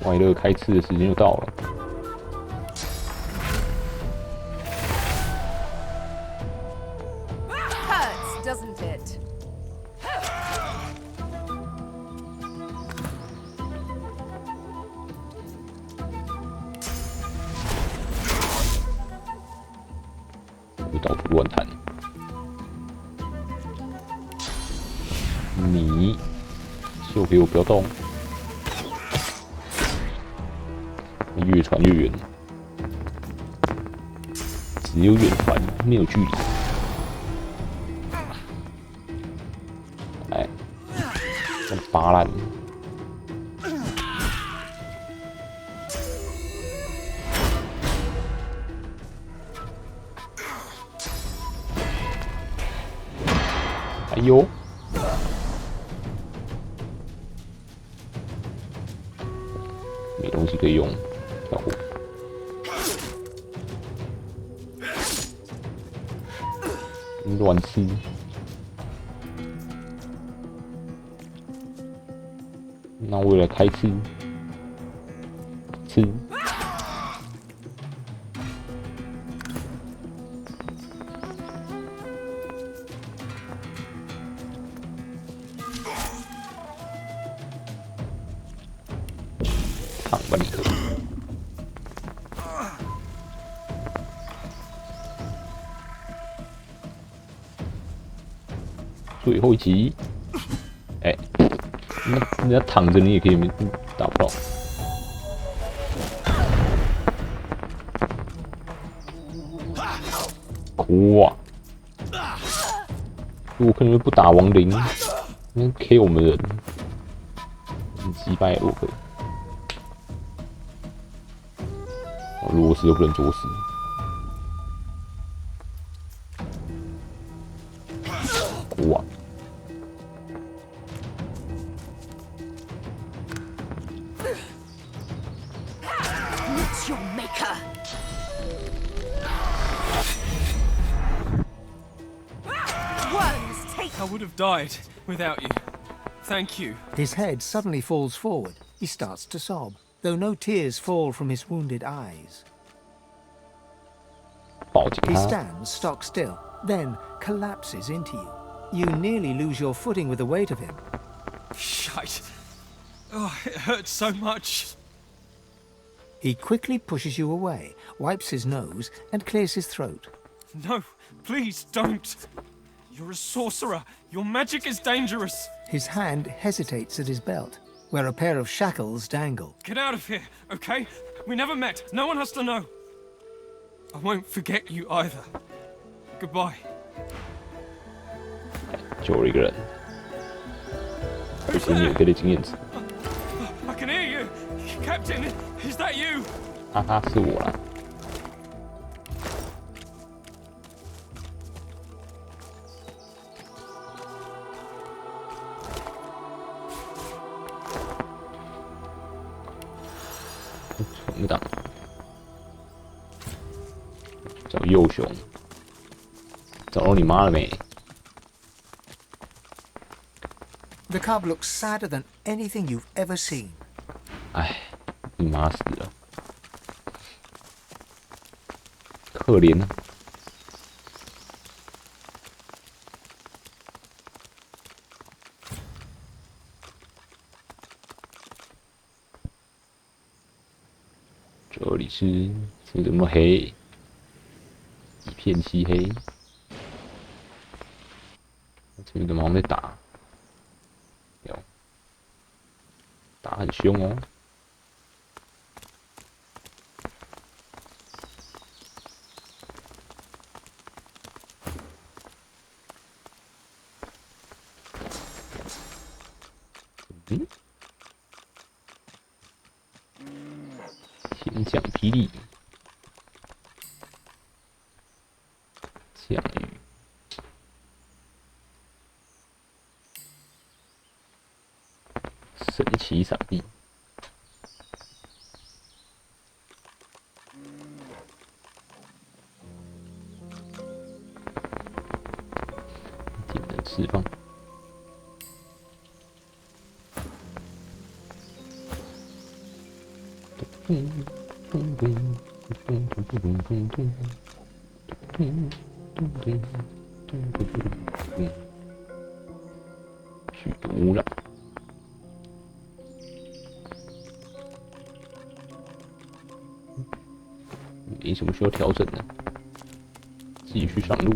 外勒开刺的时间又到了。Hurts, doesn't it? 到处乱弹，你就给我不要动，越传越远，只有远传没有距离。哎，我扒烂。 哎呦！没东西可以用，跳过。乱吃。那为了开吃，吃。 躺吧你！最后一集，哎，那要躺着你也可以打不到。哇！我可能不打亡灵，那 K 我们人，很击败洛克。 螺丝又不能作死，哇！I would have died without you. Thank you. His head suddenly falls forward. He starts to sob, though no tears fall from his wounded eyes. He stands stock still, then collapses into you. You nearly lose your footing with the weight of him. Shite. Oh, it hurts so much. He quickly pushes you away, wipes his nose, and clears his throat. No, please don't. You're a sorcerer. Your magic is dangerous. His hand hesitates at his belt, where a pair of shackles dangle. Get out of here, okay? We never met. No one has to know. I won't forget you either. Goodbye. 救了一个人，而且你有给的经验值。I can hear you, Captain. Is that you? 哈哈，是我啦。存档，找右熊，找到你妈了没？ The cub looks sadder than anything you've ever seen. 哎，你妈死了，可怜啊！这里是这怎么黑？一片漆黑。这边怎么好像在打？有，打很凶哦。嗯？天降霹雳，降雨，神奇闪避，技能释放。 许多污染，没什么需要调整的，继续上路。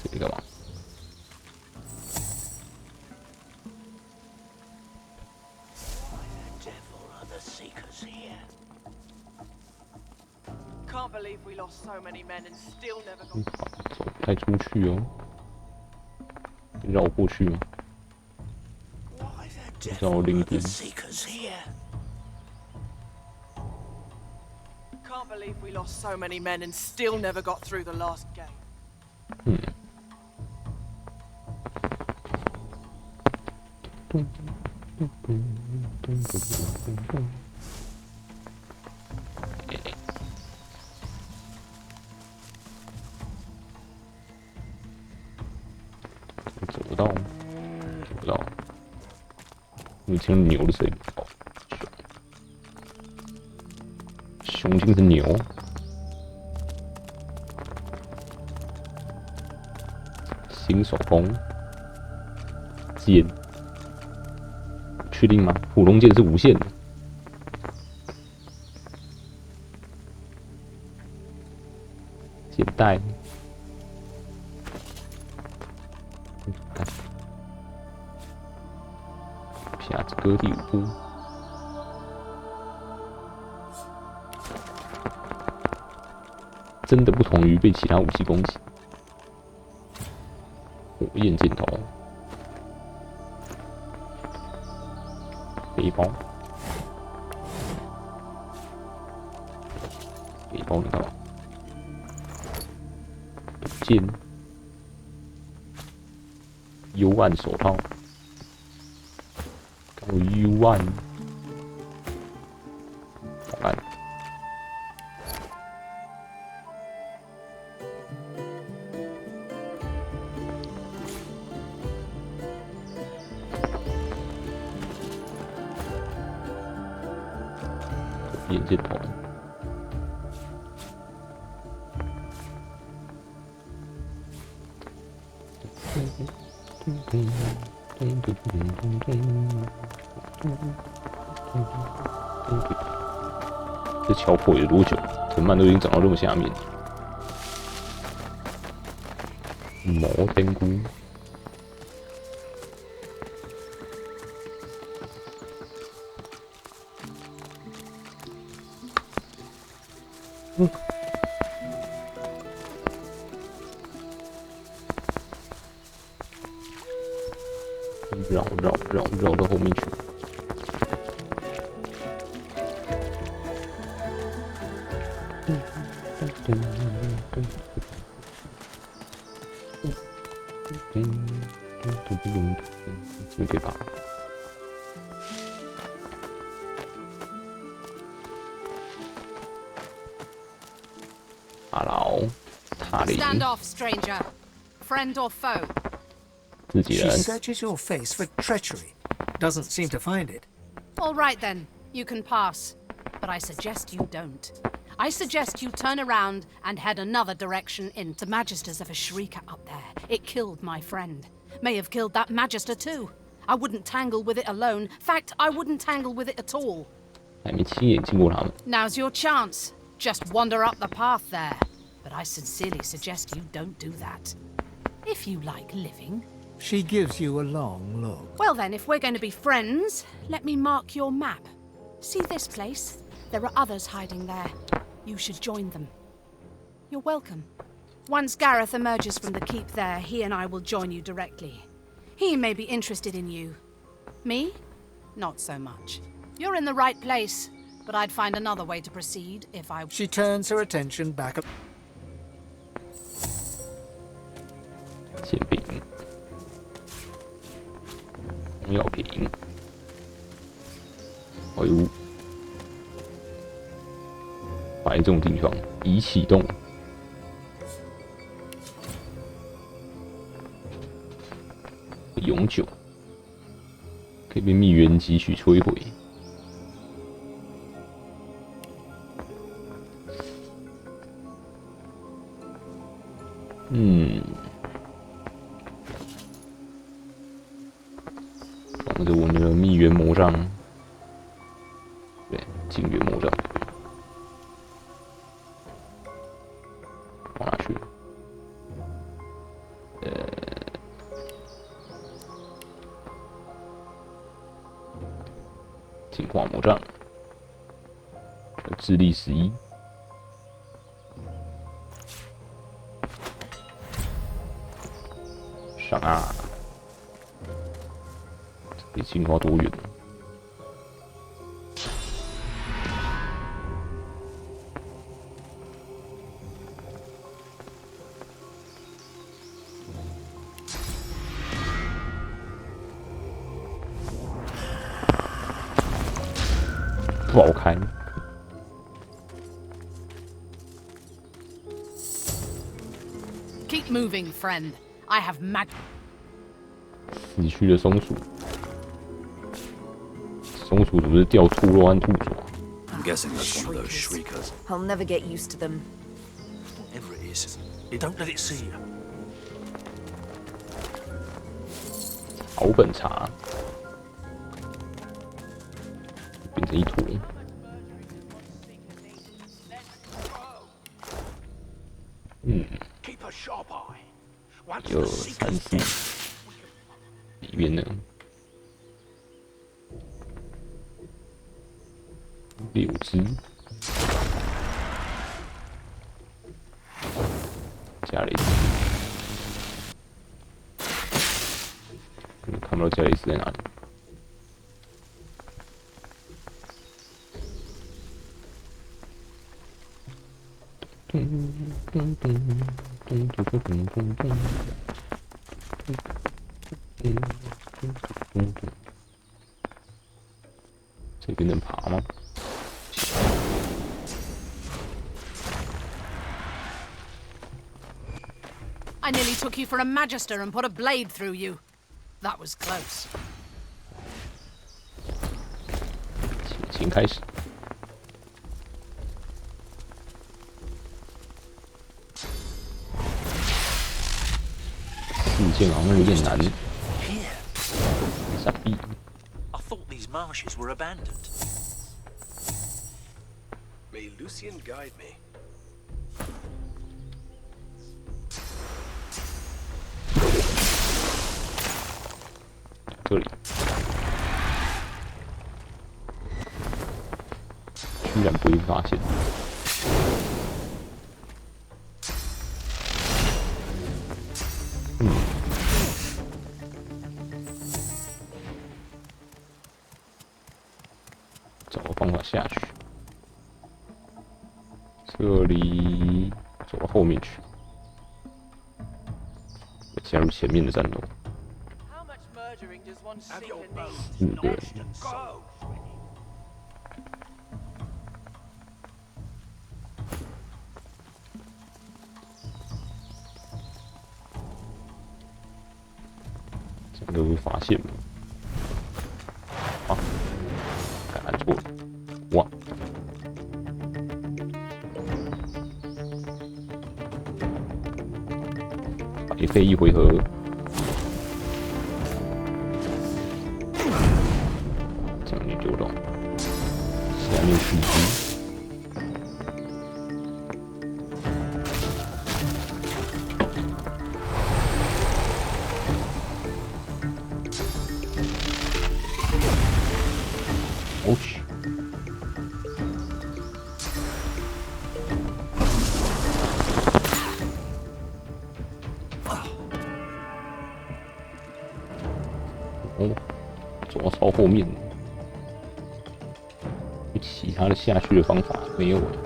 这个干嘛？ Can't believe we lost so many men and still never got. 走不太出去哦，绕过去吗？绕另一边。 Can't believe we lost so many men and still never got through the last game. 走不到，走不到。我听牛的声音，哦，熊精是牛。新手风剑，确定吗？普通剑是无限的。剑带。 下子割第5步，真的不同于被其他武器攻击。火焰箭头，背包，背包你干嘛？剑，幽暗手套。 U1，好看。眼镜头。这桥破有多久？藤蔓都已经长到这么下面。摩天菇。绕到后面去。这个吧。Hello， 塔里。Stand off, stranger. Friend or foe? 自己人。 She searches your face for treachery. Doesn't seem to find it. All right then, you can pass. But I suggest you don't. I suggest you turn around and head another direction into Magisters of a Shrieker up there. It killed my friend. May have killed that Magister too. I wouldn't tangle with it alone. Fact, I wouldn't tangle with it at all. 还没亲眼见过他们。 Now's your chance. Just wander up the path there. But I sincerely suggest you don't do that. If you like living. She gives you a long look. Well then, if we're going to be friends, let me mark your map. See this place? There are others hiding there. You should join them. You're welcome. Once Gareth emerges from the keep there, he and I will join you directly. He may be interested in you. Me? Not so much. You're in the right place, but I'd find another way to proceed if I... She turns her attention back up. 馅饼、红药瓶，哎呦，摆这种地方已启动。永久可以被蜜源汲取摧毁。放着我们的蜜源魔杖，对，金源魔杖，放哪去？进化魔杖，智力11。 上啊！可以进化多远？不好开。 Keep moving, friend. I have mag. 死去的松鼠，松鼠是不是掉兔肉和兔爪？ I'm guessing that's one of those shriekers. I'll never get used to them. Whatever it is, you don't let it see you. 草本茶变成一坨。1、2、3、4，里面呢6只，加雷斯，看不到加雷斯在哪里。 这边能爬吗？ I nearly took you for a magister and put a blade through you. That was close. 请开始。 4件好像有点难。币。I thought these marshes were abandoned. May Lucian guide me. 这里居然不会发现。找个方法下去。这里走到后面去，加入前面的战斗。5个人。这样都会发现吗？啊，按错了，哇！白费一回合。这样你就懂。下面是一。 我去！哦，走到超后面，有其他的下去的方法没有了？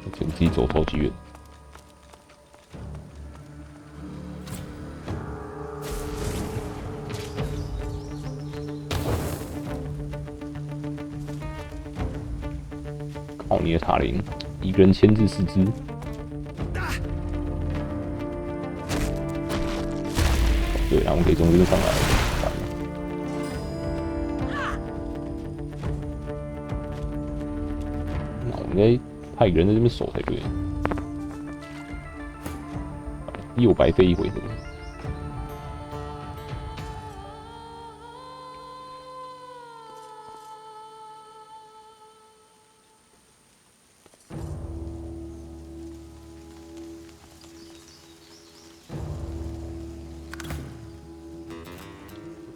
我只能自己走超级远。 奥尼的塔林，一个人牵制4只。对，然后我们可以从这边上来。那我们应该派一个人在这边守才对。又白费一回合。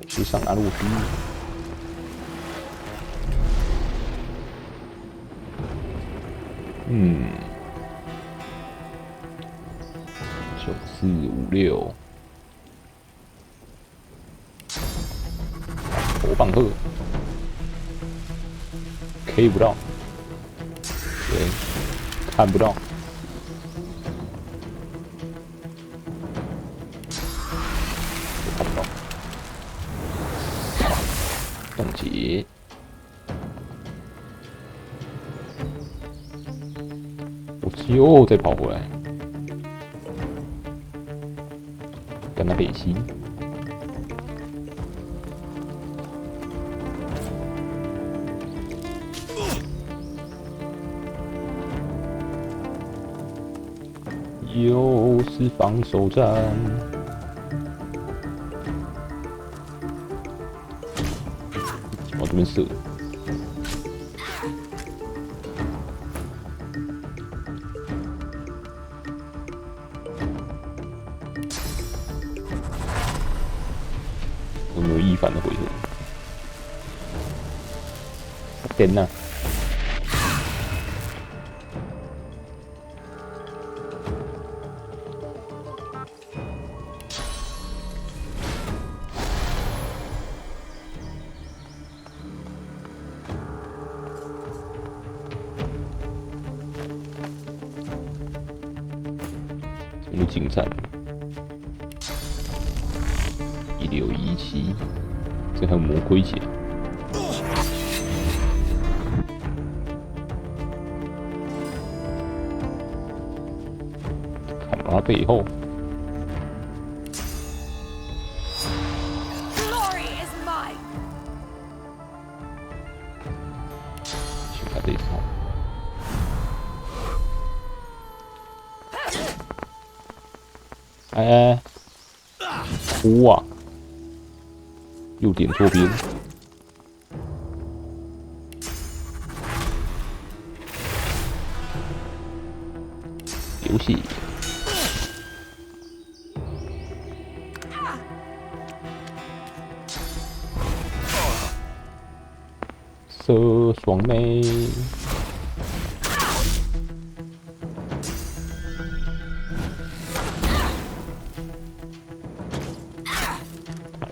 去上拿路区。9456，火棒鹤 ，K 不到，对，看不到。 冻结，我又再跑回来，跟他北西，又是防守战。 往这边射，有没有一反的回合？天哪！进入近战，1617，这还有魔盔甲，看他背后。 去看这一套。 哎，哇，又点错边。游戏。色爽妹。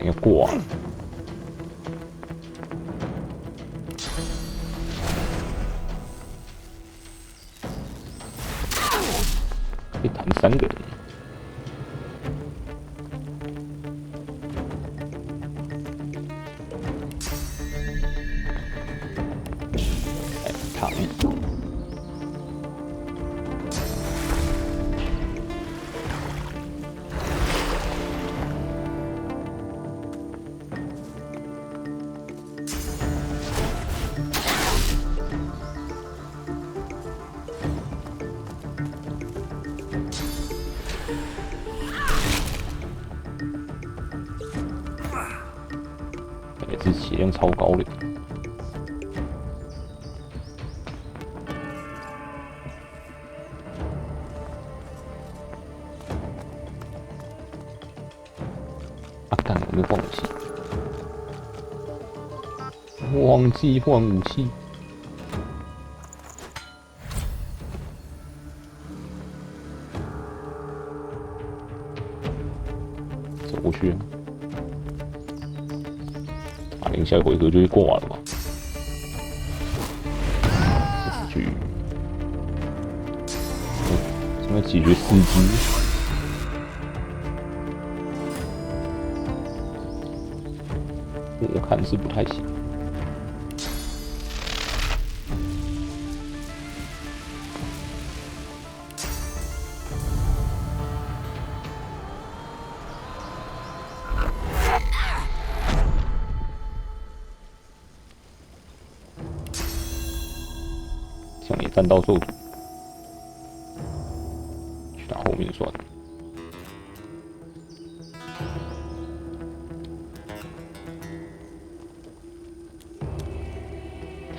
应该过了。可以弹3个人。这血量超高的。啊，干！我没有换武器，忘记换武器。走过去。下一回合就会挂了吧？去，怎么解决4只？我看是不太行。像也占到受阻，去打后面算了。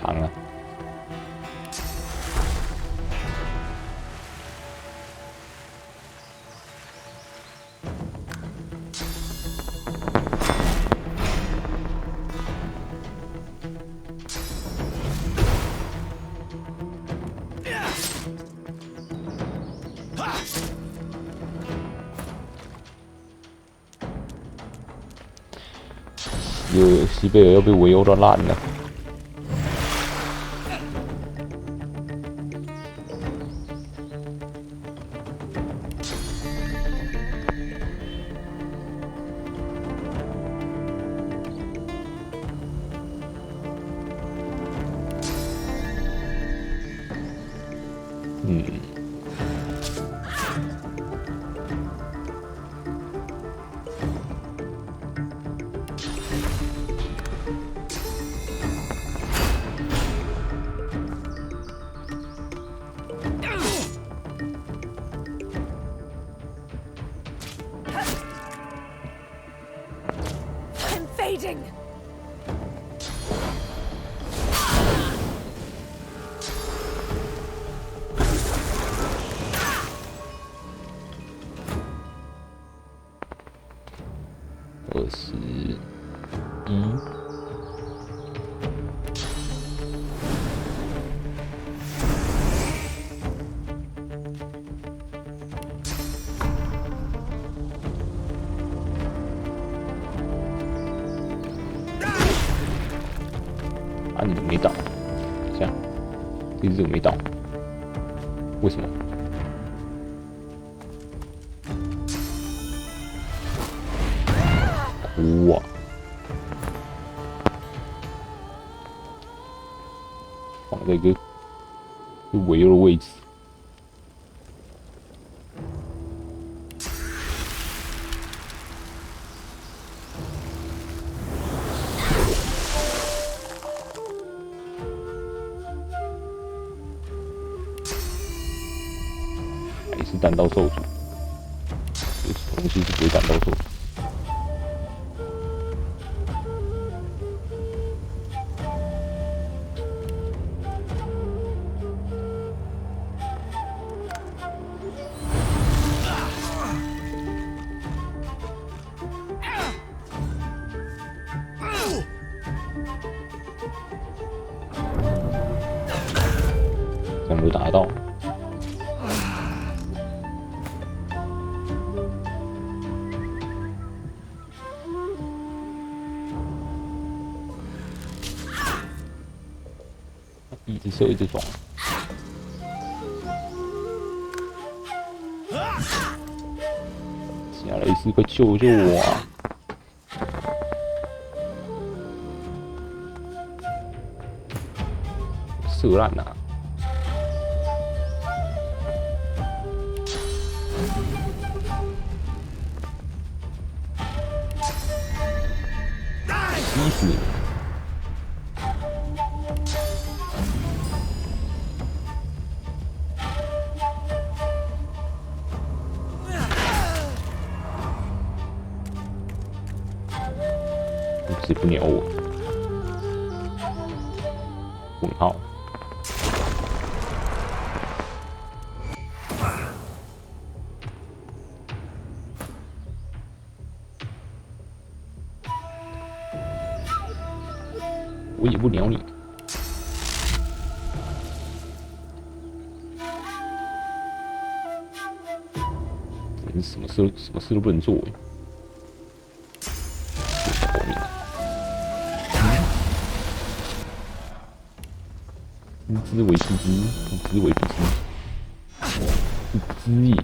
长啊！西贝尔要被围殴到烂了。Invading! 21。啊，你没倒，这样，这只没倒，为什么？哇！放在一个围殴的位置。还是弹道受阻，这东西是不会弹道受阻。直射，一直撞。加雷斯，快救救我啊！射烂了！逼死你！谁不鸟我？问号。我也不鸟你。真是什么事都不能做哎。知为知之，知为不知，知也。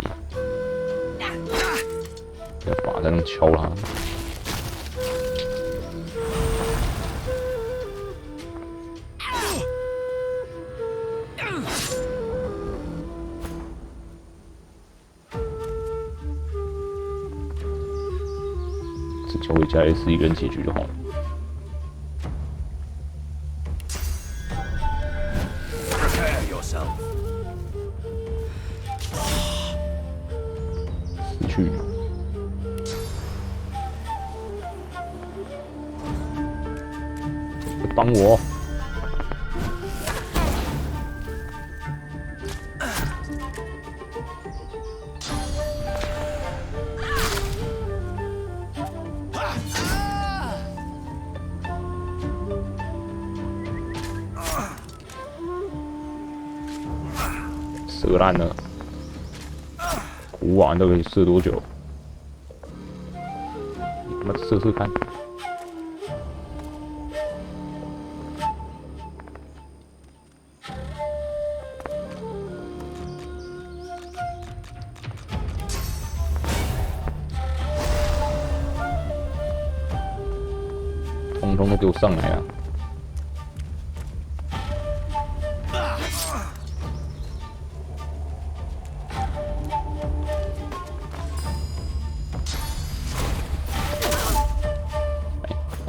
要把这样敲他。只交给加雷斯一个人解决就好了。死去！帮我！射烂了！古瓦都可以射多久？你他妈射看！通通都给我上来啊！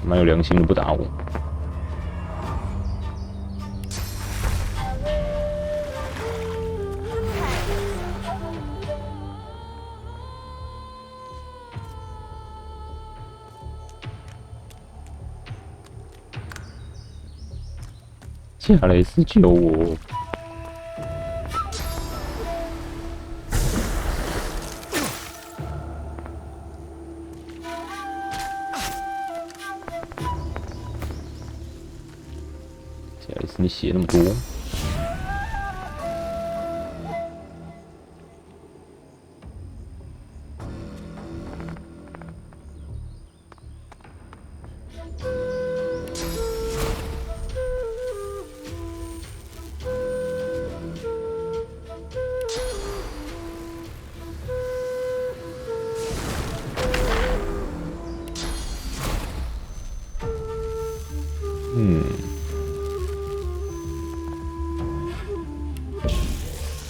蛮有良心的，不打我。加雷斯救我！加雷斯，你血那么多。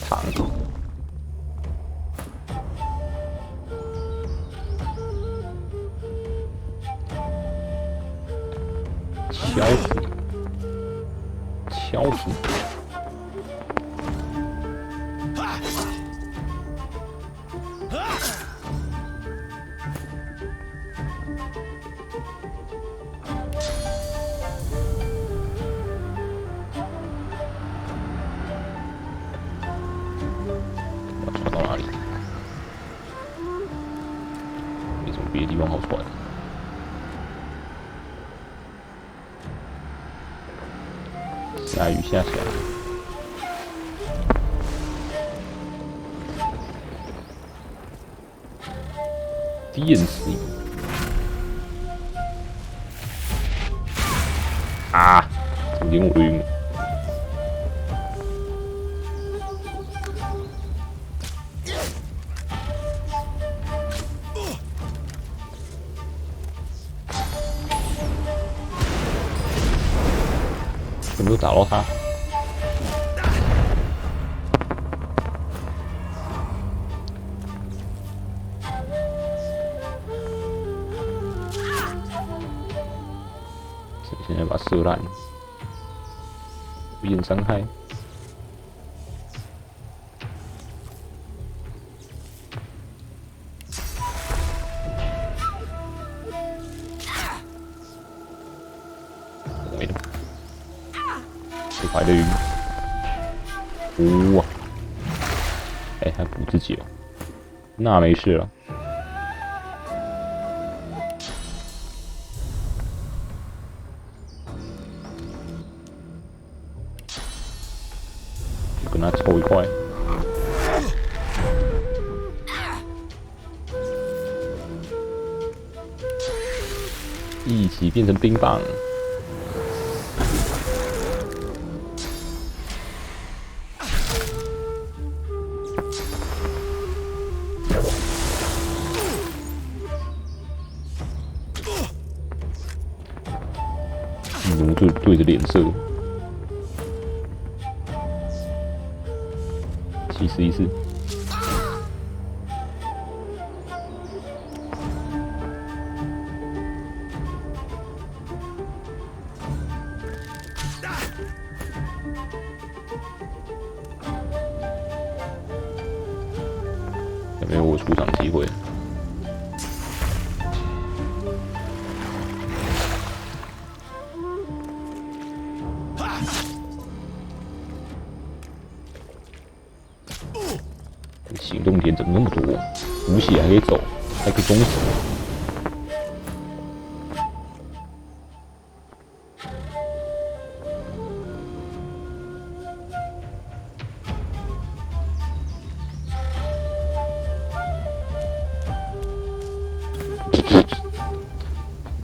糖。敲死你！敲死你！我传到哪里？没什么别的地方好传。下雨下起来了。电死你！啊！怎么连我都晕了？没有打到他。现在把它射烂，无限伤害。没了，出牌的鱼，哇！哎，还补自己了，那没事了。跟他凑一块，一起变成冰棒。奴对着脸射。7次1次，有没有我出场机会？行动点怎么那么多？补血还可以走，还可以攻击。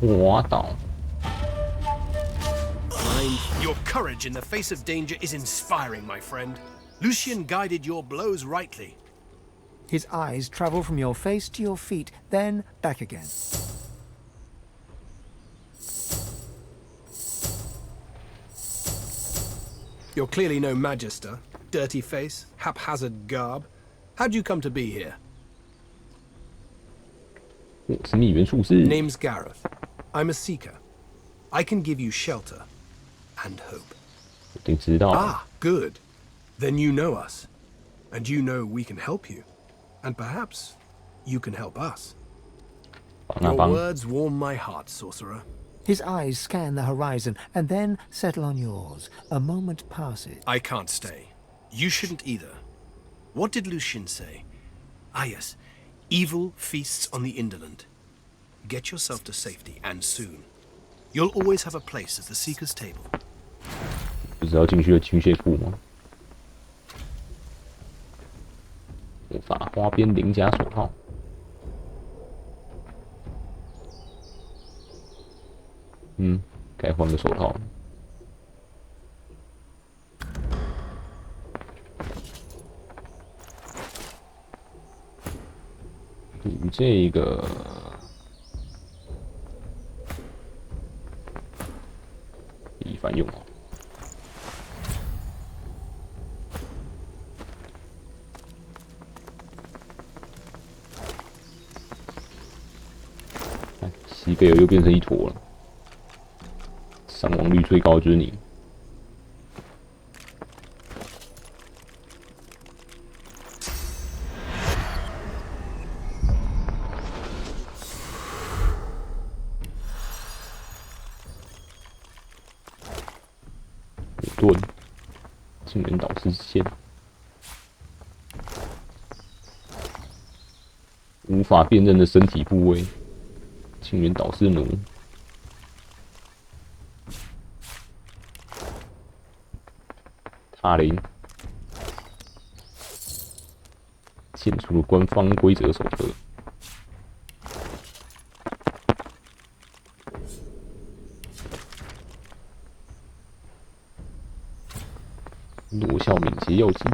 滑倒。Your courage in the face of danger is inspiring, my friend. Lucian guided your blows rightly. His eyes travel from your face to your feet, then back again. You're clearly no magister. Dirty face, haphazard garb. How'd you come to be here? 我是秘元术士。 Name's Gareth. I'm a seeker. I can give you shelter and hope. 一定知道。 Ah, good. Then you know us. And you know we can help you. And perhaps you can help us. Your words warm my heart, sorcerer. His eyes scan the horizon and then settle on yours. A moment passes. I can't stay. You shouldn't either. What did Lucian say? Ah, yes. Evil feasts on the indolent. Get yourself to safety, and soon. You'll always have a place at the Seeker's table. 不是要进去的清血库吗？魔法花边鳞甲手套。该换个手套。补这个。 一番用哦。看，西贝尔又变成一坨了，伤亡率最高就是你。盾，惊人导师线，无法辨认的身体部位，惊人导师弩，塔林，献出了官方规则手册。 罗效敏捷药剂，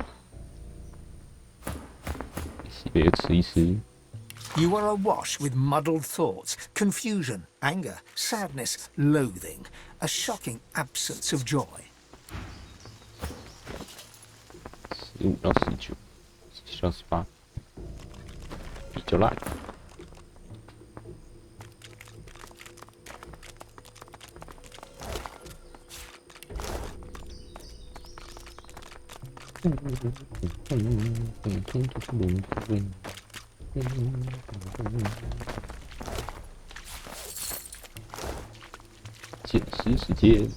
西贝尔吃一吃。 You are awash with muddled thoughts, confusion, anger, sadness, loathing, a shocking absence of joy. 15到19，17到18，比较烂。捡尸时间。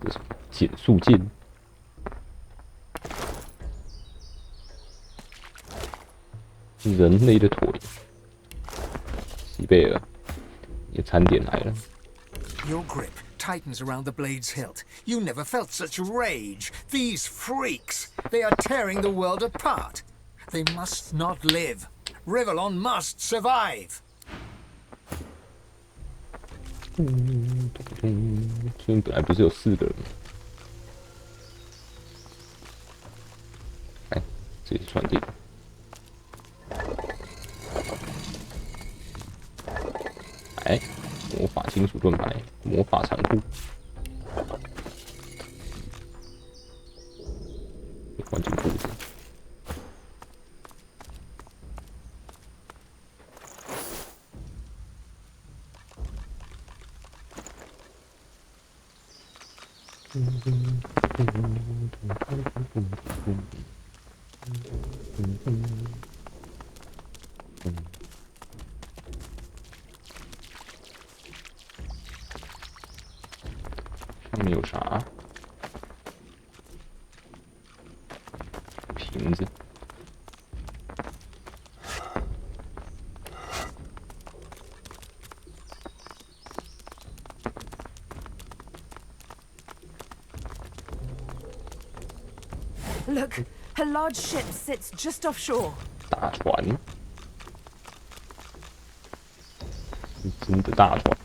这是减速键。人类的腿。西贝尔，你的餐点来了。Your grip tightens around the blade's hilt. You never felt such rage. These freaks, they are tearing the world apart. They must not live. Rivellon must survive. 这边本来不是有4个人吗？哎，这里是传递。哎，魔法金属盾牌，魔法残酷。换进裤子。上面有啥？瓶子。Look, a large ship sits just offshore. 大船，是真的大船。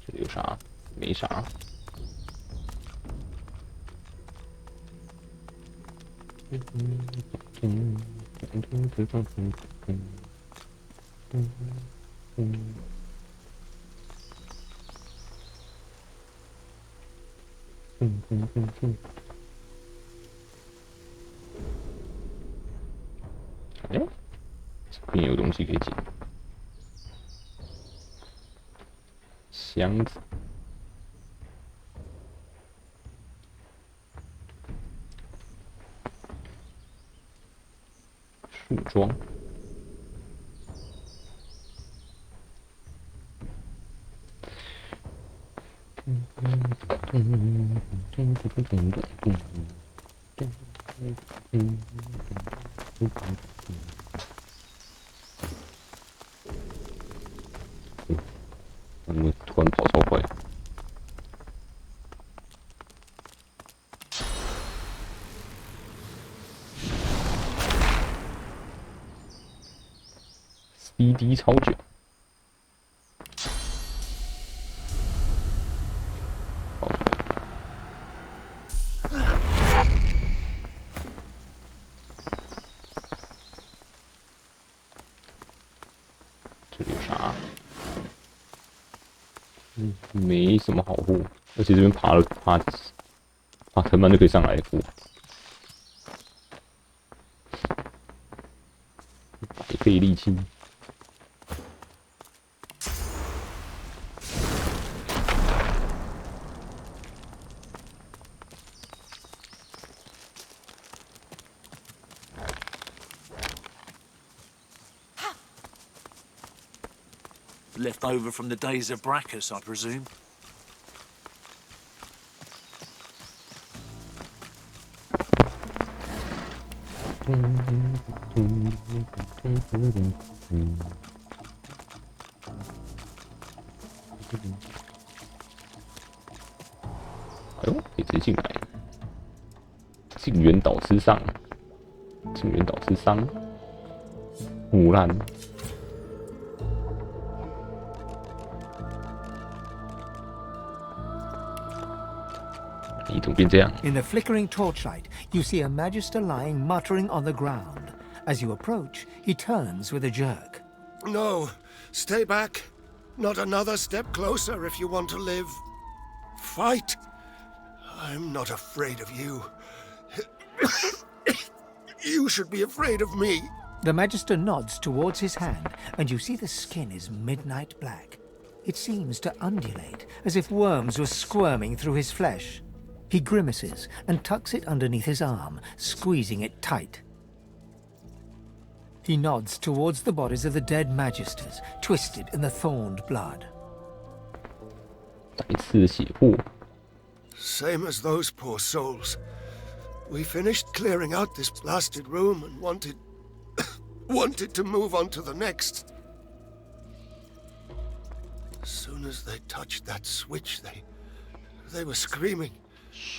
这里有啥？没啥。哎，这边有东西可以捡。箱子。树桩。怎么突然跑超快？CD 超久。这里有啥？没什么好货，而且这边爬藤蔓就可以上来补。百倍利器。Left over from the days of Brachus, I presume.哎呦，可以直接进来。静原岛之上，静原岛之上，木兰。你怎么变这样？ In the flickering torchlight, you see a Magister lying muttering on the ground. As you approach, he turns with a jerk. No, stay back. Not another step closer if you want to live. Fight. I'm not afraid of you. You should be afraid of me. The Magister nods towards his hand, and you see the skin is midnight black. It seems to undulate, as if worms were squirming through his flesh. He grimaces and tucks it underneath his arm, squeezing it tight. He nods towards the bodies of the dead Magisters, twisted in the thorned blood. 再次的血泊。 Same as those poor souls. We finished clearing out this blasted room and wanted to move on to the next. As soon as they touched that switch, they were screaming.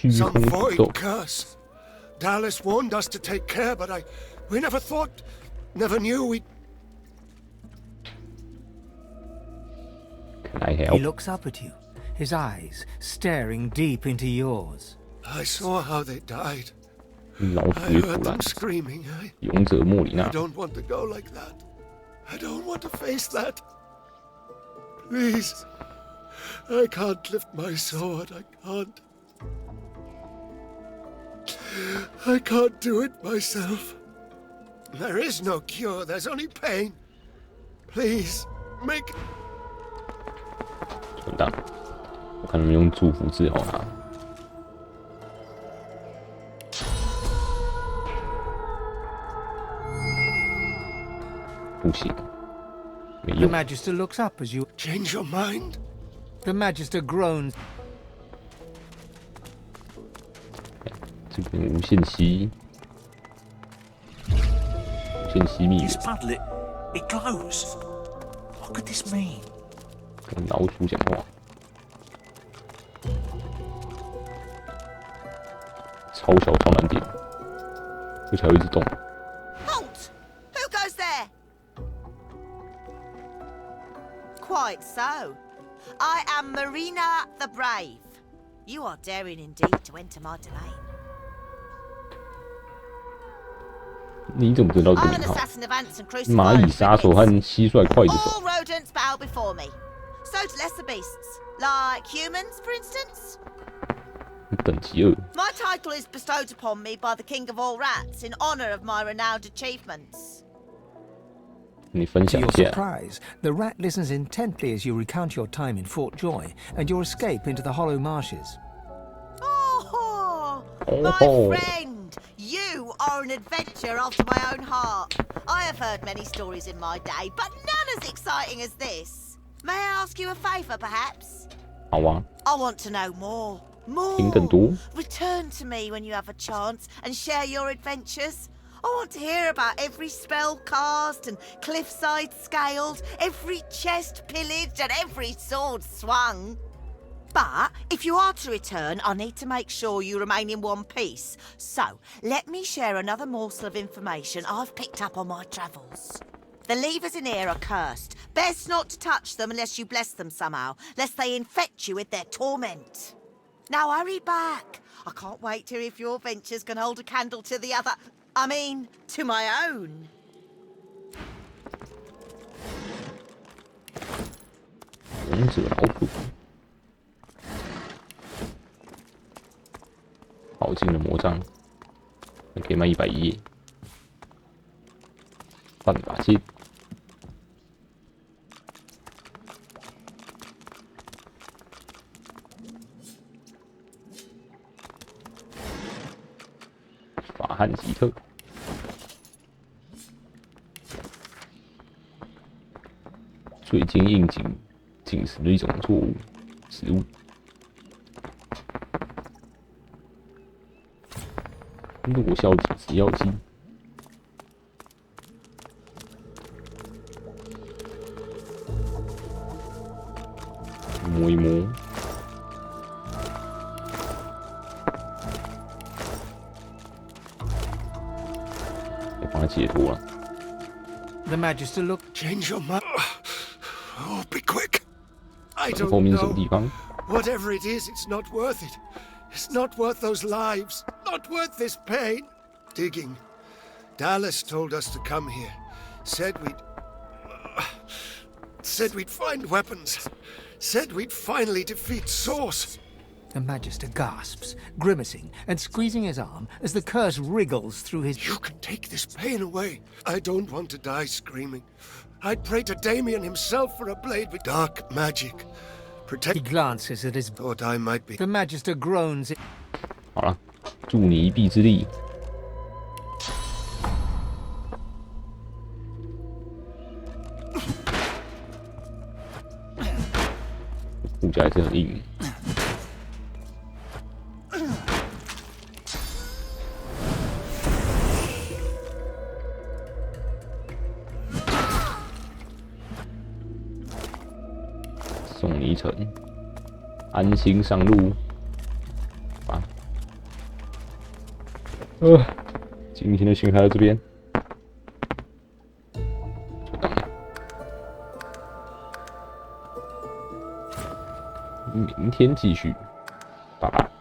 Some void curse. Dallas warned us to take care, but we never knew we'd... He looks up at you, his eyes staring deep into yours. I saw how they died. 老鼠 I 也 heard 腐烂 them。screaming. 勇者莫里 I 娜。 don't want to go like that. I don't want to face that. Please. I can't lift my sword. I can't do it myself. There is no cure. There's only pain. Please, make... 存档，我看能不能用祝福治好他。不行，没 The 用。 Magister looks up as you... Change your mind? The Magister groans. 这边无限吸，无限吸密 This 语， puddle, it glows. What could this mean? 跟老鼠讲话。超小超难点，而且还会一直动。 Halt! Who goes there? Quite so. I am Marina the Brave. You are daring indeed to enter my domain. 你怎么知道这 I'm 个 an 名号？ assassin of ants and 蚂 crucified 蚁杀手和蟋蟀刽子 All 手， rodents bow before me. So do lesser beasts, like humans, for instance. 等级2。 My title is bestowed upon me by the king of all rats in honor of my renowned achievements. 你分 To 享 your 一下。 surprise, the rat listens intently as you recount your time in Fort Joy and your escape into the Hollow Marshes. Oh, Oh. my friend, you are an adventure after my own heart. I have heard many stories in my day, but none as exciting as this. May I ask you a favour, perhaps? 好啊， I want to know more. 听更多。 Return to me when you have a chance and share your adventures. I want to hear about every spell cast and cliffside scaled, every chest pillaged and every sword swung. But if you are to return, I need to make sure you remain in one piece. So, let me share another morsel of information I've picked up on my travels. The levers in here are cursed. Best not to touch them unless you bless them somehow, lest they infect you with their torment. Now hurry back. I can't wait to hear if your ventures can hold a candle to the other. I mean, to my own. 勇者老鼠，耗尽了魔杖，还可以卖110页。犯法器，法汉吉特，最近应景食的一种作物食物。弱效体质药剂，摸一摸。要帮他解脱了。 The Magister look. Change your mind. Oh, be quick. I 后 don't 面是什么地 know. 方？ Whatever it is, it's not worth it. It's not worth those lives. Not worth this pain. Digging. Dallas told us to come here. Said we'd find weapons. Said we'd finally defeat Source. The Magister gasps, grimacing and squeezing his arm as the curse wriggles through his... You can take this pain away. I don't want to die screaming. I'd pray to Damien himself for a blade with dark magic. Protect... He glances at his... Thought I might be... The Magister groans... 好了，助你一臂之力。护甲还是很硬。送你一程，安心上路。啊，今天的巡海到这边，明天继续，拜拜。